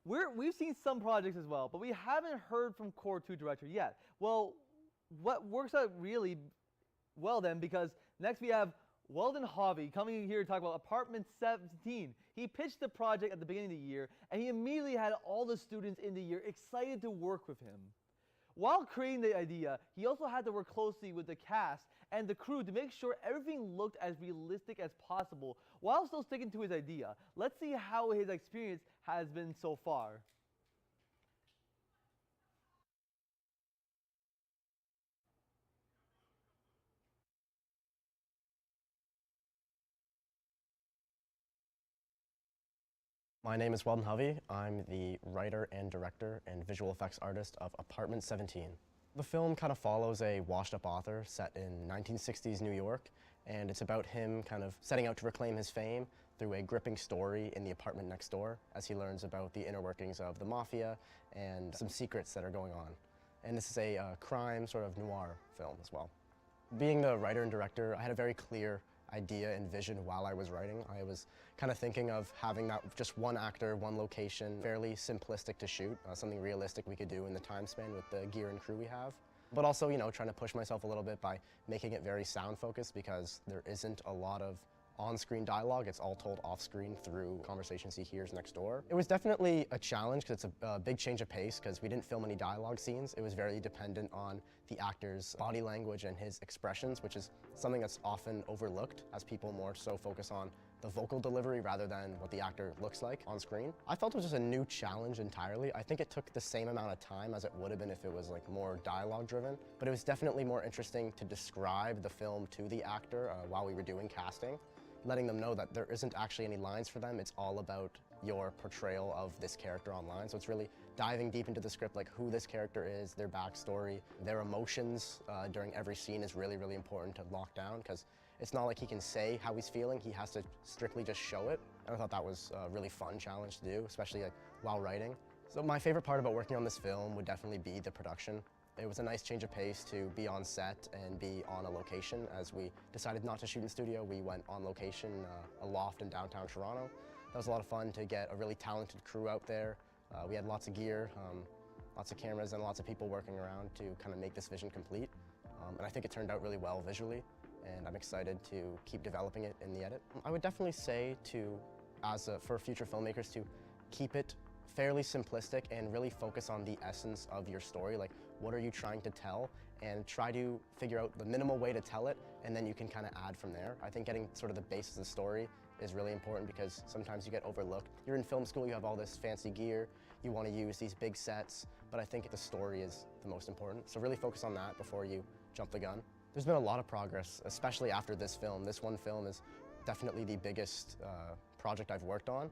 we've seen some projects as well, but we haven't heard from Core 2 director yet. Well, what works out really well then, because next we have Weldon Hovey coming in here to talk about Apartment 17. He pitched the project at the beginning of the year, and he immediately had all the students in the year excited to work with him. While creating the idea, he also had to work closely with the cast and the crew to make sure everything looked as realistic as possible while still sticking to his idea. Let's see how his experience has been so far. My name is Weldon Hovey. I'm the writer and director and visual effects artist of Apartment 17. The film kind of follows a washed-up author set in 1960s New York, and it's about him kind of setting out to reclaim his fame through a gripping story in the apartment next door as he learns about the inner workings of the mafia and some secrets that are going on. And this is a crime sort of noir film as well. Being the writer and director, I had a very clear idea and vision while I was writing. I was kind of thinking of having that just one actor, one location, fairly simplistic to shoot, something realistic we could do in the time span with the gear and crew we have. But also, you know, trying to push myself a little bit by making it very sound focused because there isn't a lot of on-screen dialogue. It's all told off-screen through conversations he hears next door. It was definitely a challenge because it's a big change of pace because we didn't film any dialogue scenes. It was very dependent on the actor's body language and his expressions, which is something that's often overlooked as people more so focus on the vocal delivery rather than what the actor looks like on screen. I felt it was just a new challenge entirely. I think it took the same amount of time as it would have been if it was like more dialogue driven, but it was definitely more interesting to describe the film to the actor while we were doing casting, letting them know that there isn't actually any lines for them. It's all about your portrayal of this character online. So it's really diving deep into the script, like who this character is, their backstory, their emotions during every scene is really, really important to lock down because it's not like he can say how he's feeling. He has to strictly just show it. And I thought that was a really fun challenge to do, especially like while writing. So my favorite part about working on this film would definitely be the production. It was a nice change of pace to be on set and be on a location. As we decided not to shoot in studio, we went on location, a loft in downtown Toronto. That was a lot of fun to get a really talented crew out there. We had lots of gear, lots of cameras, and lots of people working around to kind of make this vision complete. And I think it turned out really well visually, and I'm excited to keep developing it in the edit. I would definitely say for future filmmakers to keep it fairly simplistic and really focus on the essence of your story, like what are you trying to tell, and try to figure out the minimal way to tell it, and then you can kind of add from there. I think getting sort of the base of the story is really important because sometimes you get overlooked. You're in film school, you have all this fancy gear, you want to use these big sets, but I think the story is the most important. So really focus on that before you jump the gun. There's been a lot of progress, especially after this film. This one film is definitely the biggest project I've worked on,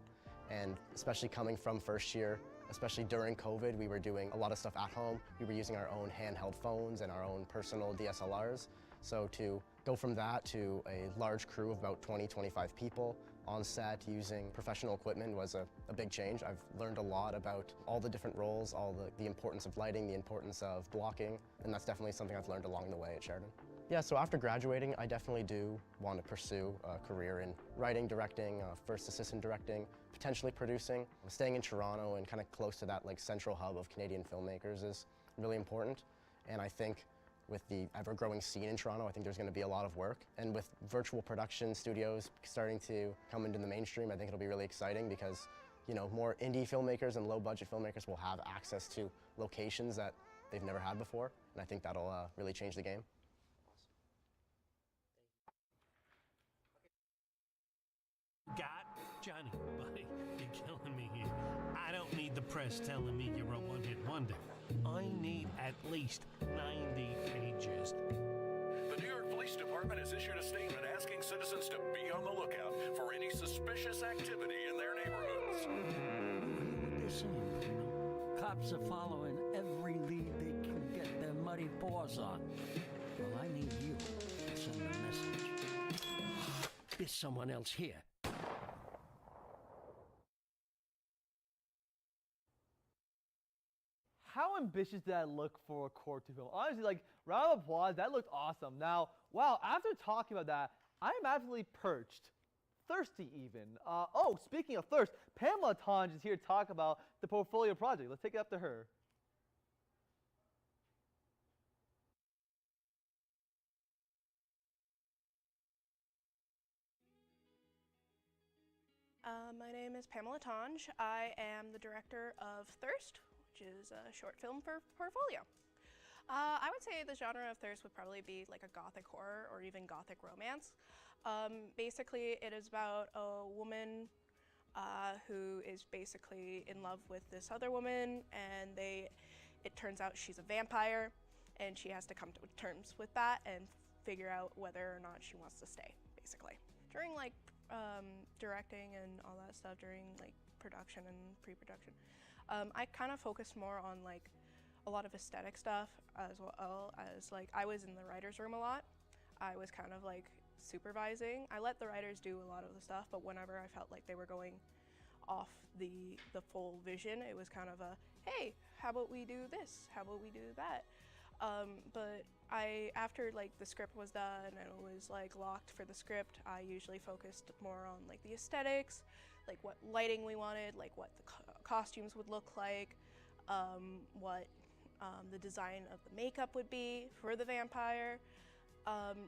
and especially coming from first year, especially during COVID, we were doing a lot of stuff at home. We were using our own handheld phones and our own personal DSLRs. So to go from that to a large crew of about 20, 25 people on set using professional equipment was a big change. I've learned a lot about all the different roles, all the importance of lighting, the importance of blocking, and that's definitely something I've learned along the way at Sheridan. Yeah, so after graduating, I definitely do want to pursue a career in writing, directing, first assistant directing, potentially producing. Staying in Toronto and kind of close to that like central hub of Canadian filmmakers is really important, and I think with the ever-growing scene in Toronto, I think there's going to be a lot of work. And with virtual production studios starting to come into the mainstream, I think it'll be really exciting because, you know, more indie filmmakers and low-budget filmmakers will have access to locations that they've never had before, and I think that'll really change the game. Got Johnny, buddy, you're killing me here. I don't need the press telling me you're a one-hit wonder. I need at least 90 pages. The New York Police Department has issued a statement asking citizens to be on the lookout for any suspicious activity in their neighborhoods. What they're saying, Bruno. Cops are following every lead they can get their muddy paws on. Well, I need you to send a message. There's someone else here. How ambitious did that look for a Core 2 film? Honestly, like, round of applause, that looked awesome. Now, wow, after talking about that, I am absolutely perched. Thirsty, even. Oh, speaking of thirst, Pamela Tonge is here to talk about the portfolio project. Let's take it up to her. My name is Pamela Tonge. I am the director of Thirst, which is a short film for portfolio. I would say the genre of Thirst would probably be like a gothic horror or even gothic romance. Basically, it is about a woman who is basically in love with this other woman, and it turns out she's a vampire, and she has to come to terms with that and figure out whether or not she wants to stay, basically. During like directing and all that stuff, during like production and pre-production, I kind of focused more on like a lot of aesthetic stuff, as well as like I was in the writer's room a lot. I was kind of like supervising. I let the writers do a lot of the stuff, but whenever I felt like they were going off the full vision, it was kind of a, hey, how about we do this? How about we do that? But after like the script was done and it was like locked for the script, I usually focused more on like the aesthetics, like what lighting we wanted, like what the costumes would look like, what the design of the makeup would be for the vampire,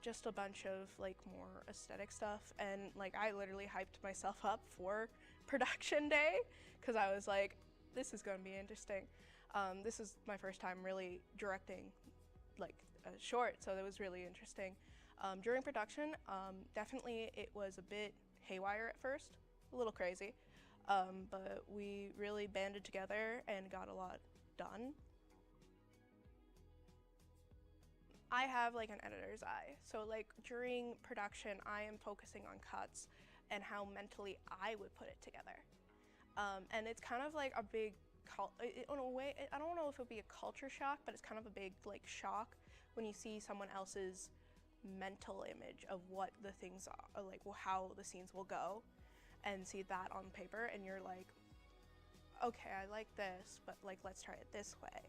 just a bunch of like more aesthetic stuff. And like I literally hyped myself up for production day because I was like, this is going to be interesting. This is my first time really directing like a short, so that was really interesting. During production, definitely it was a bit haywire at first, a little crazy, but we really banded together and got a lot done. I have like an editor's eye, so like during production I am focusing on cuts and how mentally I would put it together. And it's kind of like a big, in a way, I don't know if it would be a culture shock, but it's kind of a big like shock when you see someone else's mental image of what the things are, like how the scenes will go, and see that on paper, and you're like, okay, I like this, but like let's try it this way.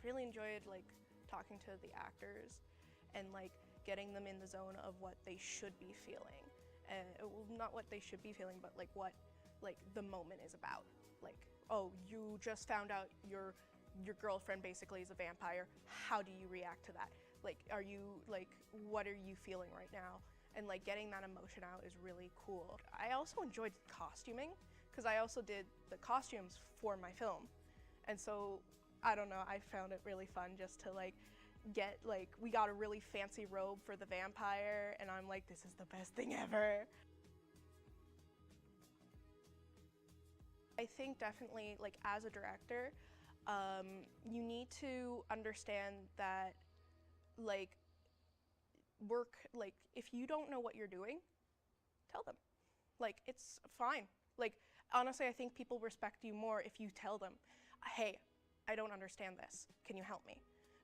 Really enjoyed like talking to the actors and like getting them in the zone of what they should be feeling, and not what they should be feeling, but like what like the moment is about, like oh, you just found out your girlfriend basically is a vampire. How do you react to that? Like, are you, like, what are you feeling right now? And like getting that emotion out is really cool. I also enjoyed costuming because I also did the costumes for my film. And so, I don't know, I found it really fun just to like get, like, we got a really fancy robe for the vampire and I'm like, this is the best thing ever. I think definitely, like, as a director, you need to understand that, like, if you don't know what you're doing, tell them. Like, it's fine. Like, honestly, I think people respect you more if you tell them, hey, I don't understand this. Can you help me?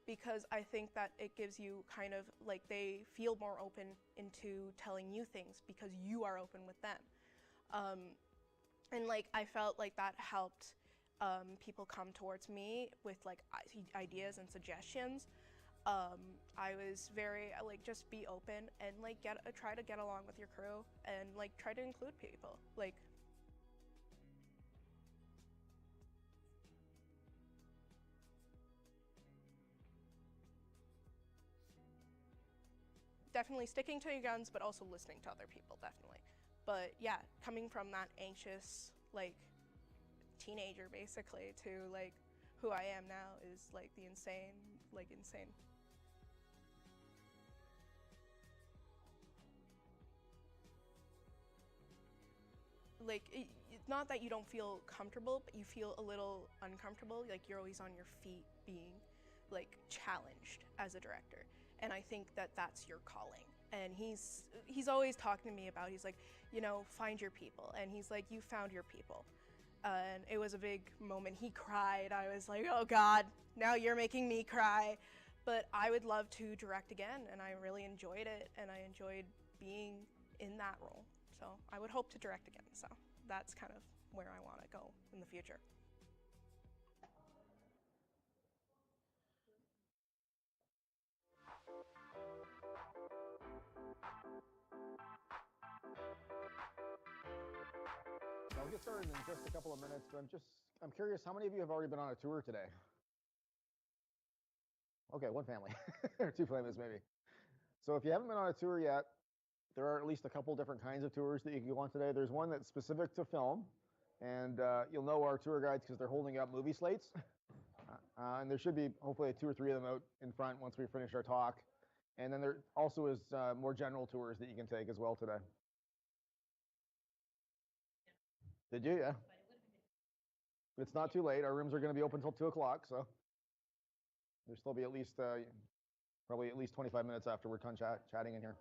Because I think that it gives you kind of, like, they feel more open into telling you things because you are open with them. And like, I felt like that helped people come towards me with like ideas and suggestions. I was very like, just be open and like try to get along with your crew and like try to include people. Like, definitely sticking to your guns, but also listening to other people, definitely. But yeah, coming from that anxious, like, teenager basically to like who I am now is like insane. Like, it's not that you don't feel comfortable, but you feel a little uncomfortable. Like, you're always on your feet being like challenged as a director. And I think that that's your calling. And he's always talking to me about, he's like, you know, find your people. And he's like, you found your people. And it was a big moment. He cried. I was like, oh God, now you're making me cry. But I would love to direct again, and I really enjoyed it, and I enjoyed being in that role. So I would hope to direct again. So that's kind of where I want to go in the future. I'll get started in just a couple of minutes, but I'm curious, how many of you have already been on a tour today? Okay, one family, or two families maybe. So if you haven't been on a tour yet, there are at least a couple different kinds of tours that you can go on today. There's one that's specific to film, and you'll know our tour guides because they're holding up movie slates. And there should be hopefully 2 or 3 of them out in front once we finish our talk. And then there also is more general tours that you can take as well today. Did you? Yeah. It's not too late. Our rooms are going to be open until 2 o'clock, so there'll still be at least probably at least 25 minutes after we're done chatting in here.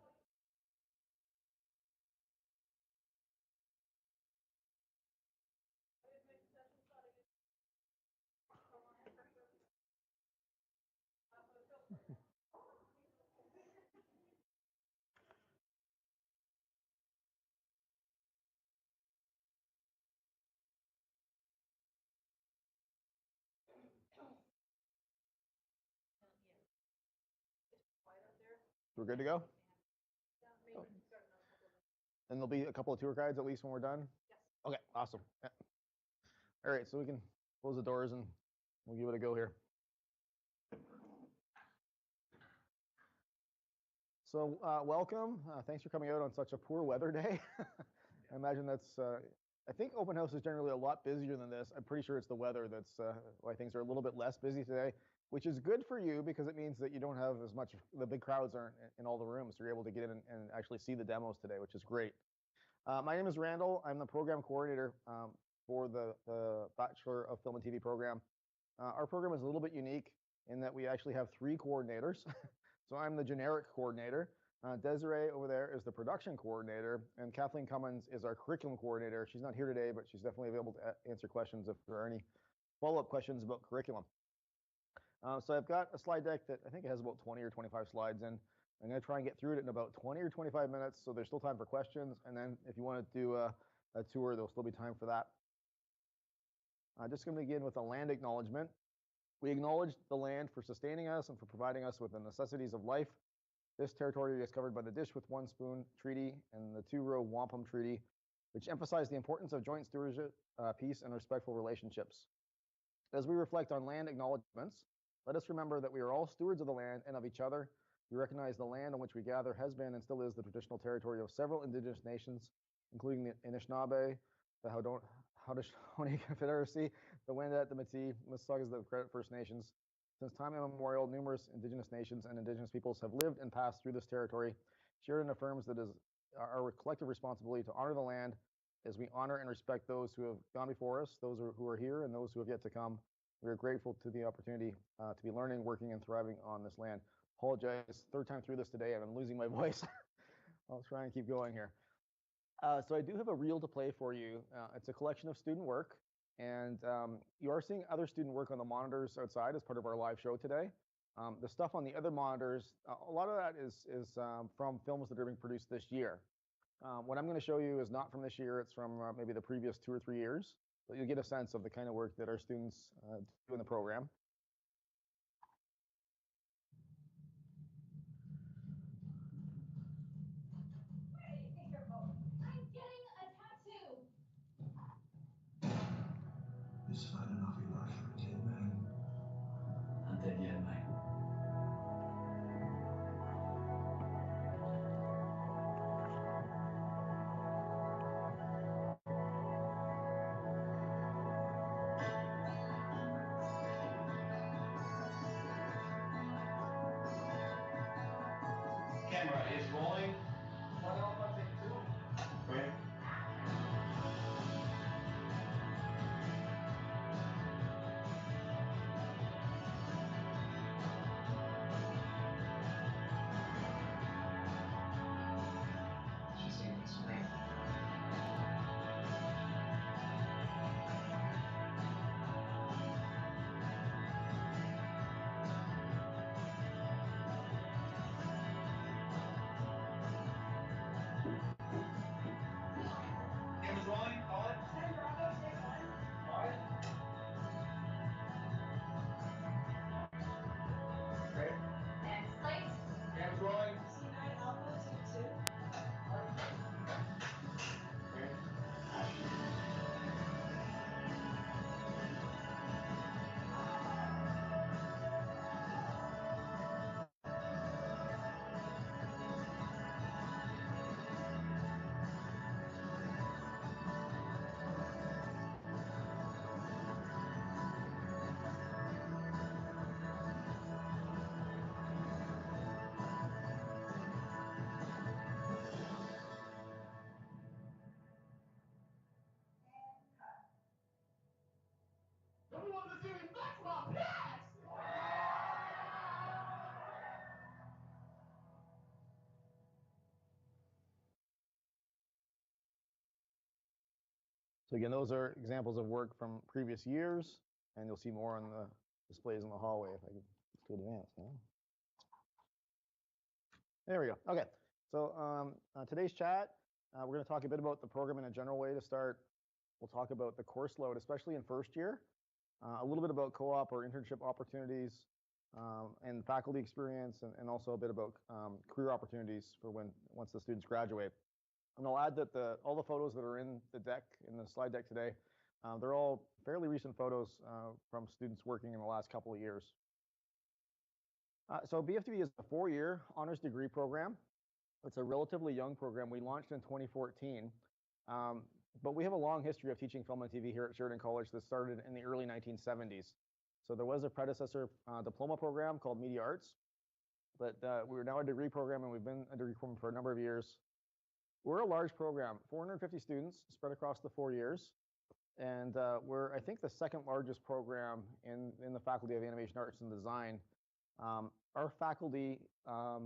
We're good to go? Oh. And there'll be a couple of tour guides at least when we're done? Yes. Okay, awesome. Yeah. All right, so we can close the doors and we'll give it a go here. So welcome. Thanks for coming out on such a poor weather day. I imagine that's, I think open house is generally a lot busier than this. I'm pretty sure it's the weather that's why things are a little bit less busy today, which is good for you because it means that you don't have as much, the big crowds aren't in all the rooms. So you're able to get in and actually see the demos today, which is great. My name is Randall. I'm the program coordinator for the Bachelor of Film and TV program. Our program is a little bit unique in that we actually have 3 coordinators. So I'm the generic coordinator. Desiree over there is the production coordinator, and Kathleen Cummins is our curriculum coordinator. She's not here today, but she's definitely available to answer questions if there are any follow-up questions about curriculum. So I've got a slide deck that I think it has about 20 or 25 slides in. I'm going to try and get through it in about 20 or 25 minutes, so there's still time for questions. And then if you want to do a tour, there'll still be time for that. I'm just going to begin with a land acknowledgement. We acknowledge the land for sustaining us and for providing us with the necessities of life. This territory is covered by the Dish with One Spoon Treaty and the 2-Row Wampum Treaty, which emphasize the importance of joint stewardship, peace, and respectful relationships. As we reflect on land acknowledgements, let us remember that we are all stewards of the land and of each other. We recognize the land on which we gather has been and still is the traditional territory of several indigenous nations, including the Anishinaabe, the Haudenosaunee Confederacy, the Wendat, the Métis, Mississaugas, the Credit First Nations. Since time immemorial, numerous indigenous nations and indigenous peoples have lived and passed through this territory. Sheridan affirms that it is our collective responsibility to honor the land as we honor and respect those who have gone before us, those who are here, and those who have yet to come. We are grateful to the opportunity to be learning, working, and thriving on this land. Apologize, third time through this today, and I'm losing my voice. I'll try and keep going here. So I do have a reel to play for you. It's a collection of student work, and you are seeing other student work on the monitors outside as part of our live show today. The stuff on the other monitors, a lot of that is from films that are being produced this year. What I'm going to show you is not from this year, it's from maybe the previous 2 or 3 years, but you'll get a sense of the kind of work that our students do in the program. Where do you think you're going? I'm getting a tattoo. It's not enough life for a dead man. Not dead yet, mate. Camera is rolling. Great. She's saying it's great. Camera's rolling. Call it. 10 Bravo, take 1. All right. Great. Next place. Camera's rolling. C9 Alpha, take 2. Great. Everyone to see me flex my pecs! So again, those are examples of work from previous years, and you'll see more on the displays in the hallway if I can just go to advance now. There we go. Okay, so today's chat, we're going to talk a bit about the program in a general way to start. We'll talk about the course load, especially in first year, a little bit about co-op or internship opportunities and faculty experience, and also a bit about career opportunities for once the students graduate. And I'll add that all the photos that are in the deck, in the slide deck today, they're all fairly recent photos from students working in the last couple of years. So BFTV is a 4-year honors degree program. It's a relatively young program. We launched in 2014, but we have a long history of teaching film and TV here at Sheridan College that started in the early 1970s. So there was a predecessor diploma program called Media Arts, but we're now a degree program, and we've been a degree program for a number of years. We're a large program, 450 students spread across the 4 years, and we're, I think, the second largest program in the Faculty of Animation Arts and Design. Our faculty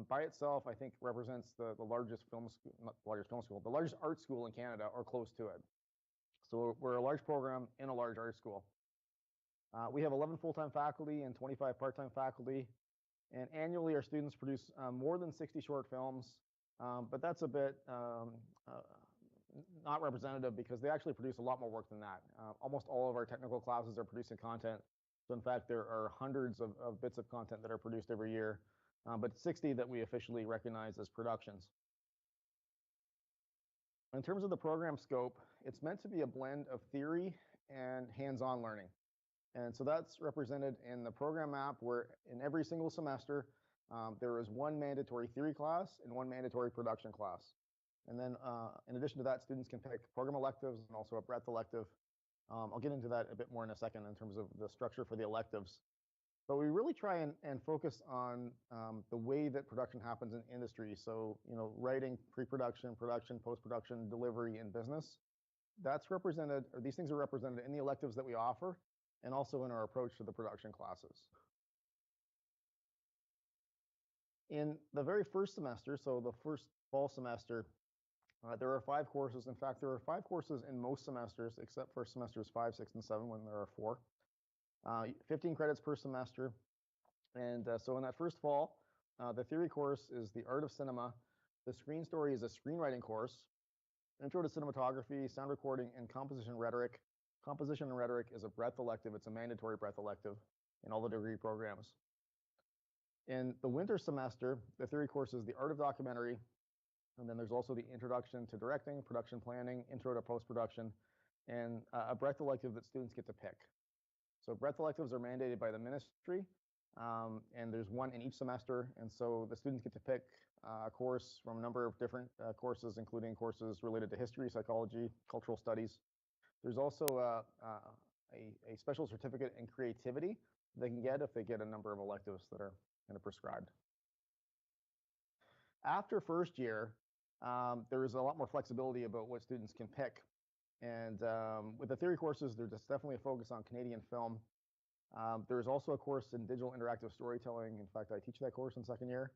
by itself, I think, represents the largest film school, not the largest film school, the largest art school in Canada, or close to it. So we're a large program in a large art school. We have 11 full-time faculty and 25 part-time faculty, and annually our students produce more than 60 short films, but that's a bit not representative because they actually produce a lot more work than that. Almost all of our technical classes are producing content. So in fact, there are hundreds of bits of content that are produced every year, but 60 that we officially recognize as productions. In terms of the program scope, it's meant to be a blend of theory and hands-on learning. And so that's represented in the program map, where in every single semester, there is one mandatory theory class and one mandatory production class. And then in addition to that, students can pick program electives and also a breadth elective. I'll get into that a bit more in a second in terms of the structure for the electives. But we really try and focus on the way that production happens in industry. So, writing, pre-production, production, post-production, delivery, and business. That's represented, or these things are represented in the electives that we offer, and also in our approach to the production classes. In the very first semester, so the first fall semester, there are 5 courses. In fact, there are 5 courses in most semesters, except for semesters 5, 6, and 7, when there are 4. 15 credits per semester. And so in that first fall, the theory course is the art of cinema. The screen story is a screenwriting course. Intro to cinematography, sound recording, and composition rhetoric. Composition and rhetoric is a breadth elective. It's a mandatory breadth elective in all the degree programs. In the winter semester, the theory course is the art of documentary. And then there's also the introduction to directing, production planning, intro to post-production, and a breadth elective that students get to pick. So breadth electives are mandated by the ministry, and there's one in each semester. And so the students get to pick a course from a number of different courses, including courses related to history, psychology, cultural studies. There's also a special certificate in creativity they can get if they get a number of electives that are kind of prescribed. After first year, there is a lot more flexibility about what students can pick. And with the theory courses, there's definitely a focus on Canadian film. There's also a course in digital interactive storytelling. In fact, I teach that course in second year.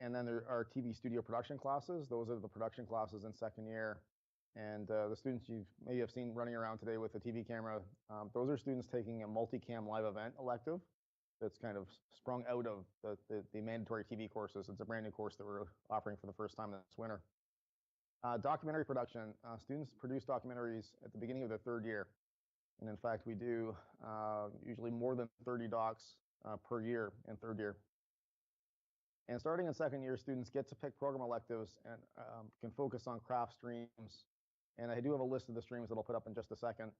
And then there are TV studio production classes. Those are the production classes in second year. And the students you may have seen running around today with a TV camera, those are students taking a multicam live event elective that's kind of sprung out of the mandatory TV courses. It's a brand new course that we're offering for the first time this winter. Documentary production. Students produce documentaries at the beginning of their third year. And in fact, we do usually more than 30 docs per year in third year. And starting in second year, students get to pick program electives and can focus on craft streams. And I do have a list of the streams that I'll put up in just a second.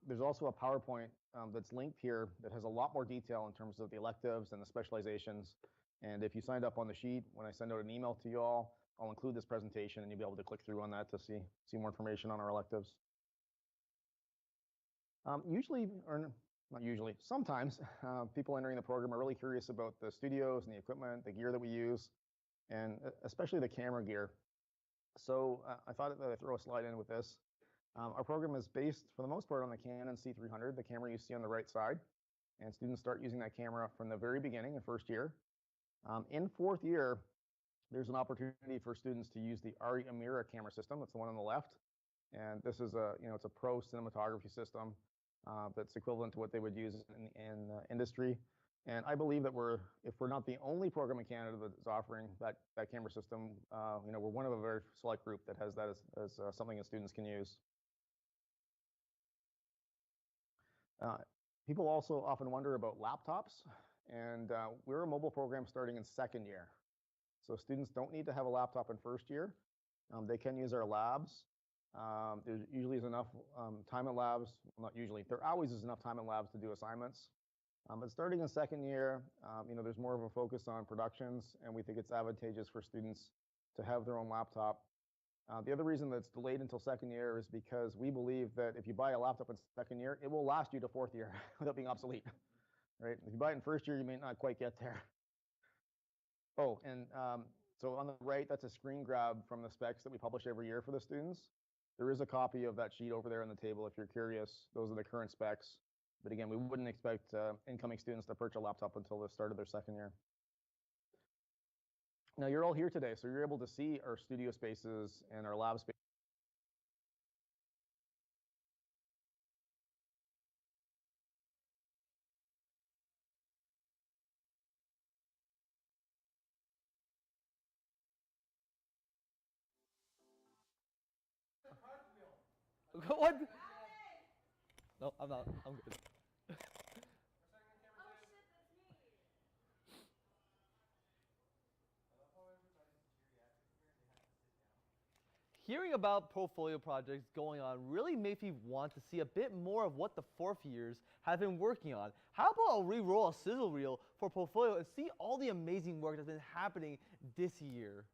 There's also a PowerPoint that's linked here that has a lot more detail in terms of the electives and the specializations. And if you signed up on the sheet, when I send out an email to you all, I'll include this presentation, and you'll be able to click through on that to see more information on our electives. Sometimes people entering the program are really curious about the studios and the equipment, the gear that we use, and especially the camera gear. So I thought that I'd throw a slide in with this. Our program is based, for the most part, on the Canon C300, the camera you see on the right side. And students start using that camera from the very beginning in first year. In fourth year, there's an opportunity for students to use the ARRI Amira camera system. That's the one on the left. And this is it's a pro cinematography system that's equivalent to what they would use in industry. And I believe that if we're not the only program in Canada that's offering that camera system, we're one of a very select group that has that as something that students can use. People also often wonder about laptops, and we're a mobile program starting in second year. So students don't need to have a laptop in first year. They can use our labs. There usually is enough time in labs. Not usually. There always is enough time in labs to do assignments. But starting in second year, there's more of a focus on productions, and we think it's advantageous for students to have their own laptop. The other reason that's delayed until second year is because we believe that if you buy a laptop in second year, it will last you to fourth year without being obsolete. Right? If you buy it in first year, you may not quite get there. Oh, and so on the right, that's a screen grab from the specs that we publish every year for the students. There is a copy of that sheet over there on the table if you're curious. Those are the current specs. But again, we wouldn't expect incoming students to purchase a laptop until the start of their second year. Now, you're all here today, so you're able to see our studio spaces and our lab space. What? No, I'm not. I'm good. hearing about portfolio projects going on really makes me want to see a bit more of what the fourth years have been working on. How about we re-roll a sizzle reel for portfolio and see all the amazing work that's been happening this year?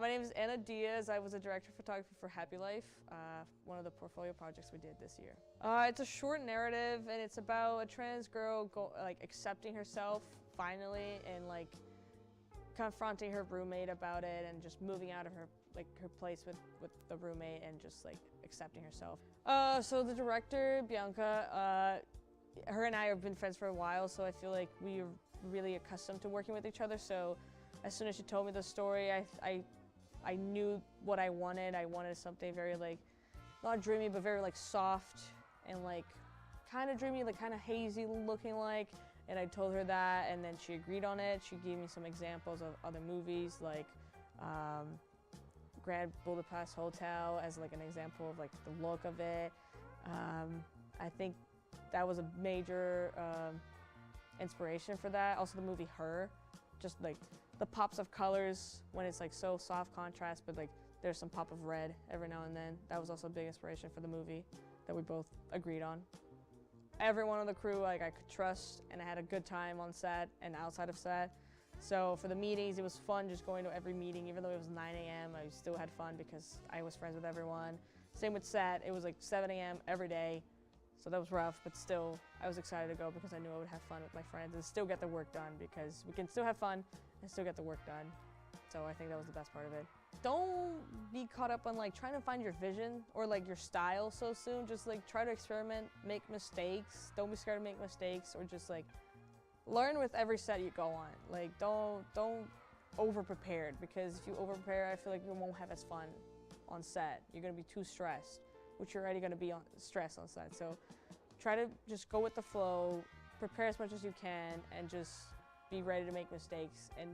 My name is Anna Diaz. I was a director of photography for Happy Life, one of the portfolio projects we did this year. It's a short narrative, and it's about a trans girl accepting herself finally, and like confronting her roommate about it, and just moving out of her place with the roommate, and just like accepting herself. So the director, Bianca, her and I have been friends for a while, so I feel like we're really accustomed to working with each other. So as soon as she told me the story, I knew what I wanted. I wanted something very like, not dreamy, but very like soft and like kind of dreamy, like kind of hazy looking like. And I told her that, and then she agreed on it. She gave me some examples of other movies like Grand Budapest Hotel as like an example of like the look of it. I think that was a major inspiration for that. Also the movie Her, just like the pops of colors when it's like so soft contrast, but like there's some pop of red every now and then. That was also a big inspiration for the movie that we both agreed on. Everyone on the crew like I could trust, and I had a good time on set and outside of set. So for the meetings, it was fun just going to every meeting. Even though it was 9 a.m., I still had fun because I was friends with everyone. Same with set, it was like 7 a.m. every day. So that was rough, but still, I was excited to go because I knew I would have fun with my friends and still get the work done, because we can still have fun and still get the work done. So I think that was the best part of it. Don't be caught up on like trying to find your vision or like your style so soon. Just like try to experiment, make mistakes. Don't be scared to make mistakes, or just like learn with every set you go on. Like don't over prepared, because if you over prepare, I feel like you won't have as fun on set. You're gonna be too stressed, which you're already gonna be stressed on set. So try to just go with the flow, prepare as much as you can, and just be ready to make mistakes, and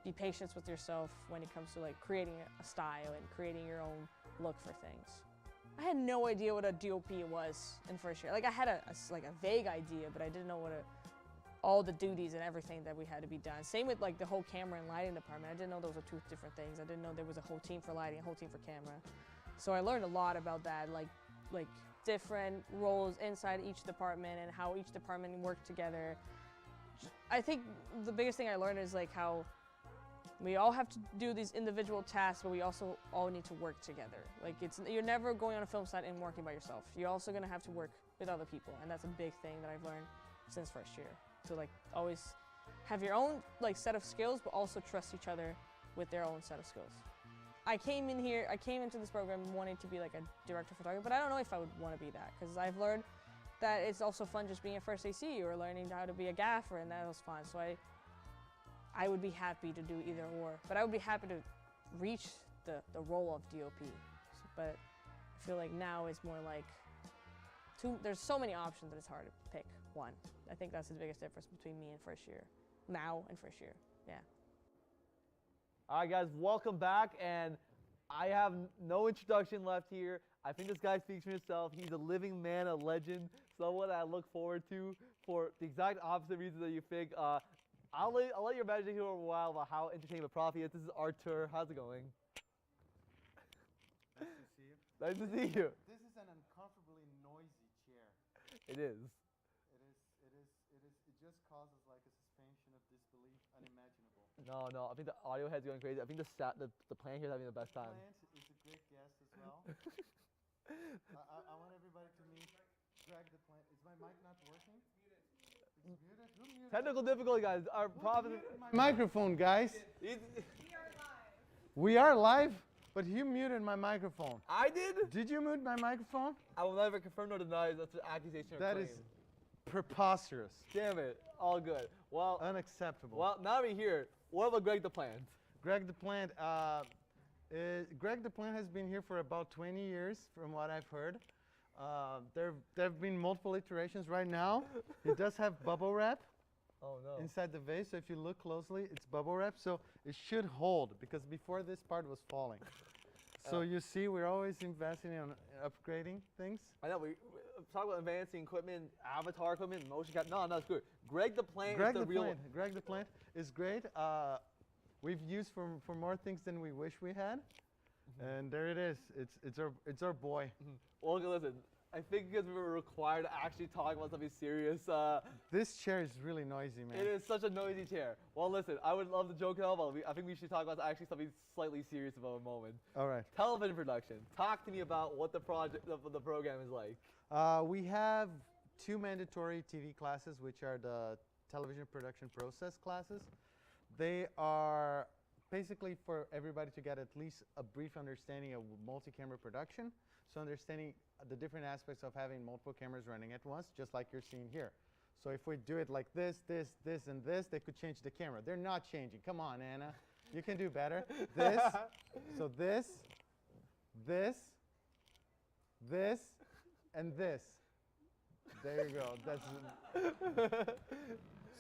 be patient with yourself when it comes to like creating a style and creating your own look for things. I had no idea what a DOP was in first year. Like I had a vague idea, but I didn't know all the duties and everything that we had to be done. Same with like the whole camera and lighting department. I didn't know those were two different things. I didn't know there was a whole team for lighting, a whole team for camera. So I learned a lot about that, like different roles inside each department and how each department worked together. I think the biggest thing I learned is like how we all have to do these individual tasks, but we also all need to work together. Like you're never going on a film set and working by yourself. You're also gonna have to work with other people, and that's a big thing that I've learned since first year. To like always have your own like set of skills, but also trust each other with their own set of skills. I came into this program wanting to be like a director of photography, but I don't know if I would want to be that, because I've learned that it's also fun just being a first AC or learning how to be a gaffer, and that was fun. So I would be happy to do either or, but I would be happy to reach the role of DOP. But I feel like now it's more like there's so many options that it's hard to pick one. I think that's the biggest difference between me and first year, now and first year, yeah. All right, guys, welcome back, and I have no introduction left here. I think this guy speaks for himself. He's a living man, a legend, someone I look forward to for the exact opposite reasons that you think. I'll let your manager hear a while about how entertainment profi is. This is Artur. How's it going? Nice to see you. Nice to see you. This is an uncomfortably noisy chair. It is. It just causes like a suspension of disbelief unimaginable. No. I think the audio head's going crazy. I think the plant here is having the best time. The plant is a great guest as well. I want everybody to meet Greg the plant. Is my mic not working? It's muted. Who muted? Technical difficulty, guys. Our problem. Microphone, guys. We are live, but you muted my microphone. I did? Did you mute my microphone? I will never confirm nor deny. That's an accusation or That claim. is preposterous. Damn it. All good. Well, unacceptable. Well, now we're here. What about Greg the Plant? Greg the Plant. Greg the Plant has been here for about 20 years, from what I've heard. There have been multiple iterations. Right now, it does have bubble wrap inside the vase. So if you look closely, it's bubble wrap. So it should hold, because before this part was falling. So you see, we're always investing in upgrading things. I know, we talk about advancing equipment, avatar equipment, motion cap. No, it's good. Greg the Plant is the real one. Greg the Plant is great. We've used for more things than we wish we had. And there it is. It's our boy. Well, listen, I think because we were required to actually talk about something serious. This chair is really noisy, man. It is such a noisy chair. Well, listen, I would love to joke now, but I think we should talk about actually something slightly serious about a moment. All right. Television production. Talk to me about what the program is like. We have 2 mandatory TV classes, which are the television production process classes. They are basically for everybody to get at least a brief understanding of multi-camera production. So understanding the different aspects of having multiple cameras running at once, just like you're seeing here. So if we do it like this, this, and this, they could change the camera. They're not changing. Come on, Anna. You can do better. This, so this, and this. There you go. That's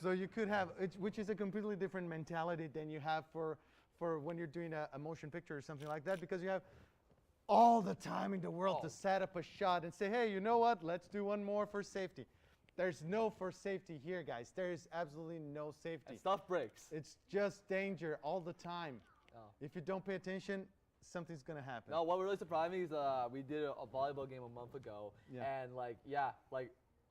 so you could have, which is a completely different mentality than you have for when you're doing a motion picture or something like that, because you have all the time in the world to set up a shot and say, hey, you know what? Let's do one more for safety. There's no for safety here, guys. There is absolutely no safety. And stuff breaks. It's just danger all the time. If you don't pay attention, something's gonna happen. No, what really surprised me is we did a volleyball game a month ago, and like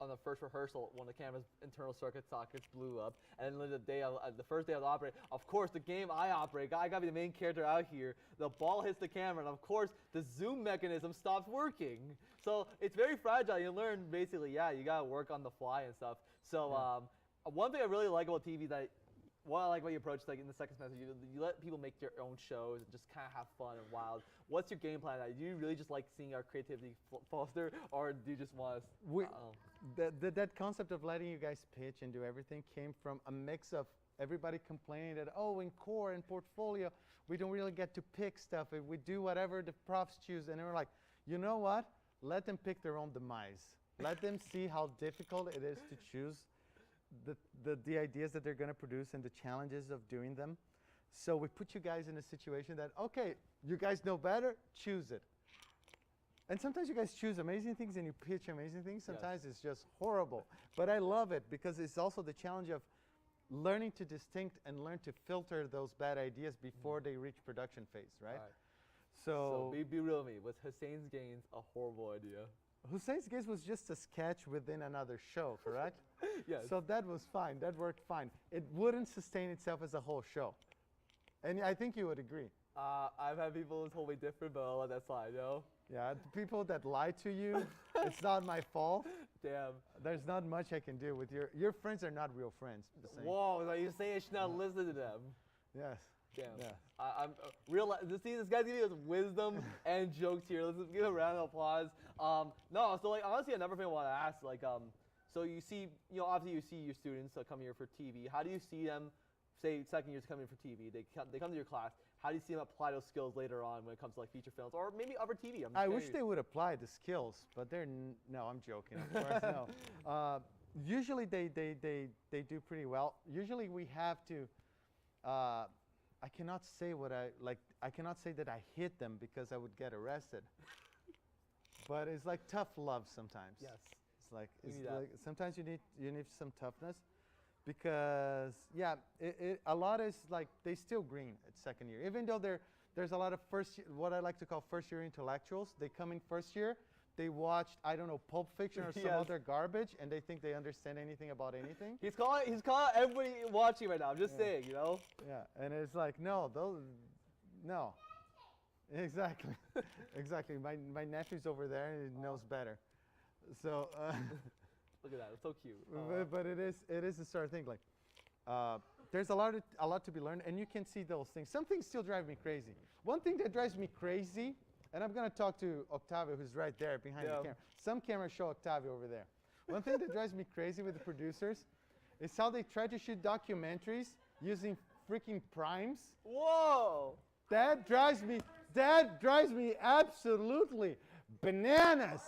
on the first rehearsal, one of the camera's internal circuit sockets blew up, and then the first day I was operating, of course, the game I operate, I gotta be the main character out here. The ball hits the camera, and of course, the zoom mechanism stops working. So it's very fragile. You learn basically, you gotta work on the fly and stuff. So one thing I really like about TV that. What I like about your approach, like in the second semester, you let people make their own shows and just kind of have fun and wild. What's your game plan? Do you really just like seeing our creativity foster, or do you just want us? That concept of letting you guys pitch and do everything came from a mix of everybody complaining that, in core and portfolio, we don't really get to pick stuff. We do whatever the profs choose. And they were like, you know what? Let them pick their own demise. Let them see how difficult it is to choose the ideas that they're going to produce and the challenges of doing them. So we put you guys in a situation that, okay, you guys know better, choose it. And sometimes you guys choose amazing things and you pitch amazing things. Sometimes it's just horrible. But I love it because it's also the challenge of learning to distinct and learn to filter those bad ideas before they reach production phase, right? So be real with me. Was Hussein's Gains a horrible idea? Hussein's Games was just a sketch within another show, correct? Yes. So that was fine. That worked fine. It wouldn't sustain itself as a whole show. And I think you would agree. I've had people who told me different, but I'll let that slide, Yeah, the people that lie to you, it's not my fault. Damn. There's not much I can do with your friends are not real friends. Whoa, so you're saying I should not listen to them? Yes. Damn. Yeah. I'm real. See, this guy's giving us wisdom and jokes here. Let's give a round of applause. No, so like honestly, another thing I want to ask, like, so you see, obviously you see your students come here for TV. How do you see them, say, second years coming for TV? They come to your class. How do you see them apply those skills later on when it comes to like feature films or maybe other TV? I wish they would apply the skills, but no, I'm joking. Of course, no. Usually they do pretty well. Usually we have to. I cannot say I cannot say that I hit them because I would get arrested. But it's like tough love sometimes. Yes. It's like sometimes you need some toughness, because a lot is like they still green at second year. Even though there's a lot of what I like to call first year intellectuals. They come in first year. They watched, I don't know, Pulp Fiction or some other garbage, and they think they understand anything about anything. He's calling everybody watching right now. I'm just saying, Yeah, and it's like, no. Exactly. Exactly. My nephew's over there, and he knows better. So. Look at that. It's so cute. But it is the sort of thing, like, there's a lot to be learned, and you can see those things. Some things still drive me crazy. One thing that drives me crazy, and I'm going to talk to Octavio, who's right there behind the camera. Some cameras show Octavio over there. One thing that drives me crazy with the producers is how they try to shoot documentaries using freaking primes. Whoa! That drives me absolutely bananas.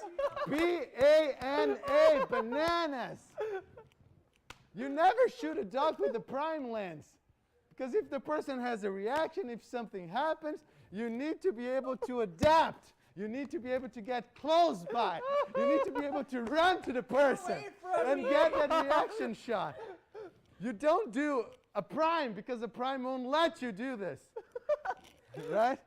B-A-N-A, bananas. You never shoot a doc with a prime lens. Because if the person has a reaction, if something happens, you need to be able to adapt. You need to be able to get close by. You need to be able to run to the person and get that reaction shot. You don't do a prime because a prime won't let you do this. Right?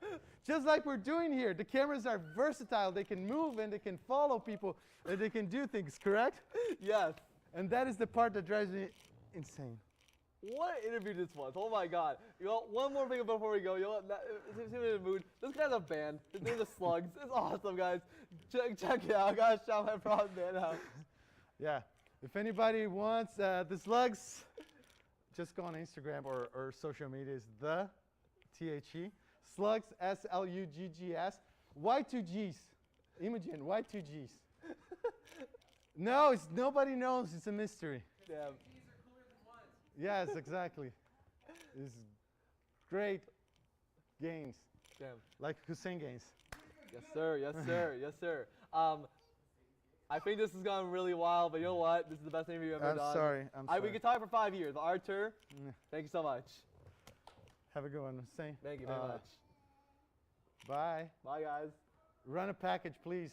Just like we're doing here. The cameras are versatile. They can move and they can follow people and they can do things, correct? Yes. And that is the part that drives me insane. What an interview this was. Oh my God. You know, one more thing before we go. You know, seems in the mood. This guy's a band. His name is Slugs. It's awesome, guys. Check it out. I gotta shout my proud band out. Yeah. If anybody wants the Slugs, just go on Instagram or social media. It's the THE. Slugs, SLUGGS. Why two G's? Imogen, why two G's? No, it's nobody knows. It's a mystery. Damn. Yes, exactly. It's great gains. Damn. Like Hussein gains. Yes, sir. Yes, sir. Yes, sir. I think this has gone really wild, but you know what? This is the best interview you've ever done. I'm sorry. We could talk for 5 years. Artur, thank you so much. Have a good one, Hussein. Thank you very much. Bye. Bye, guys. Run a package, please.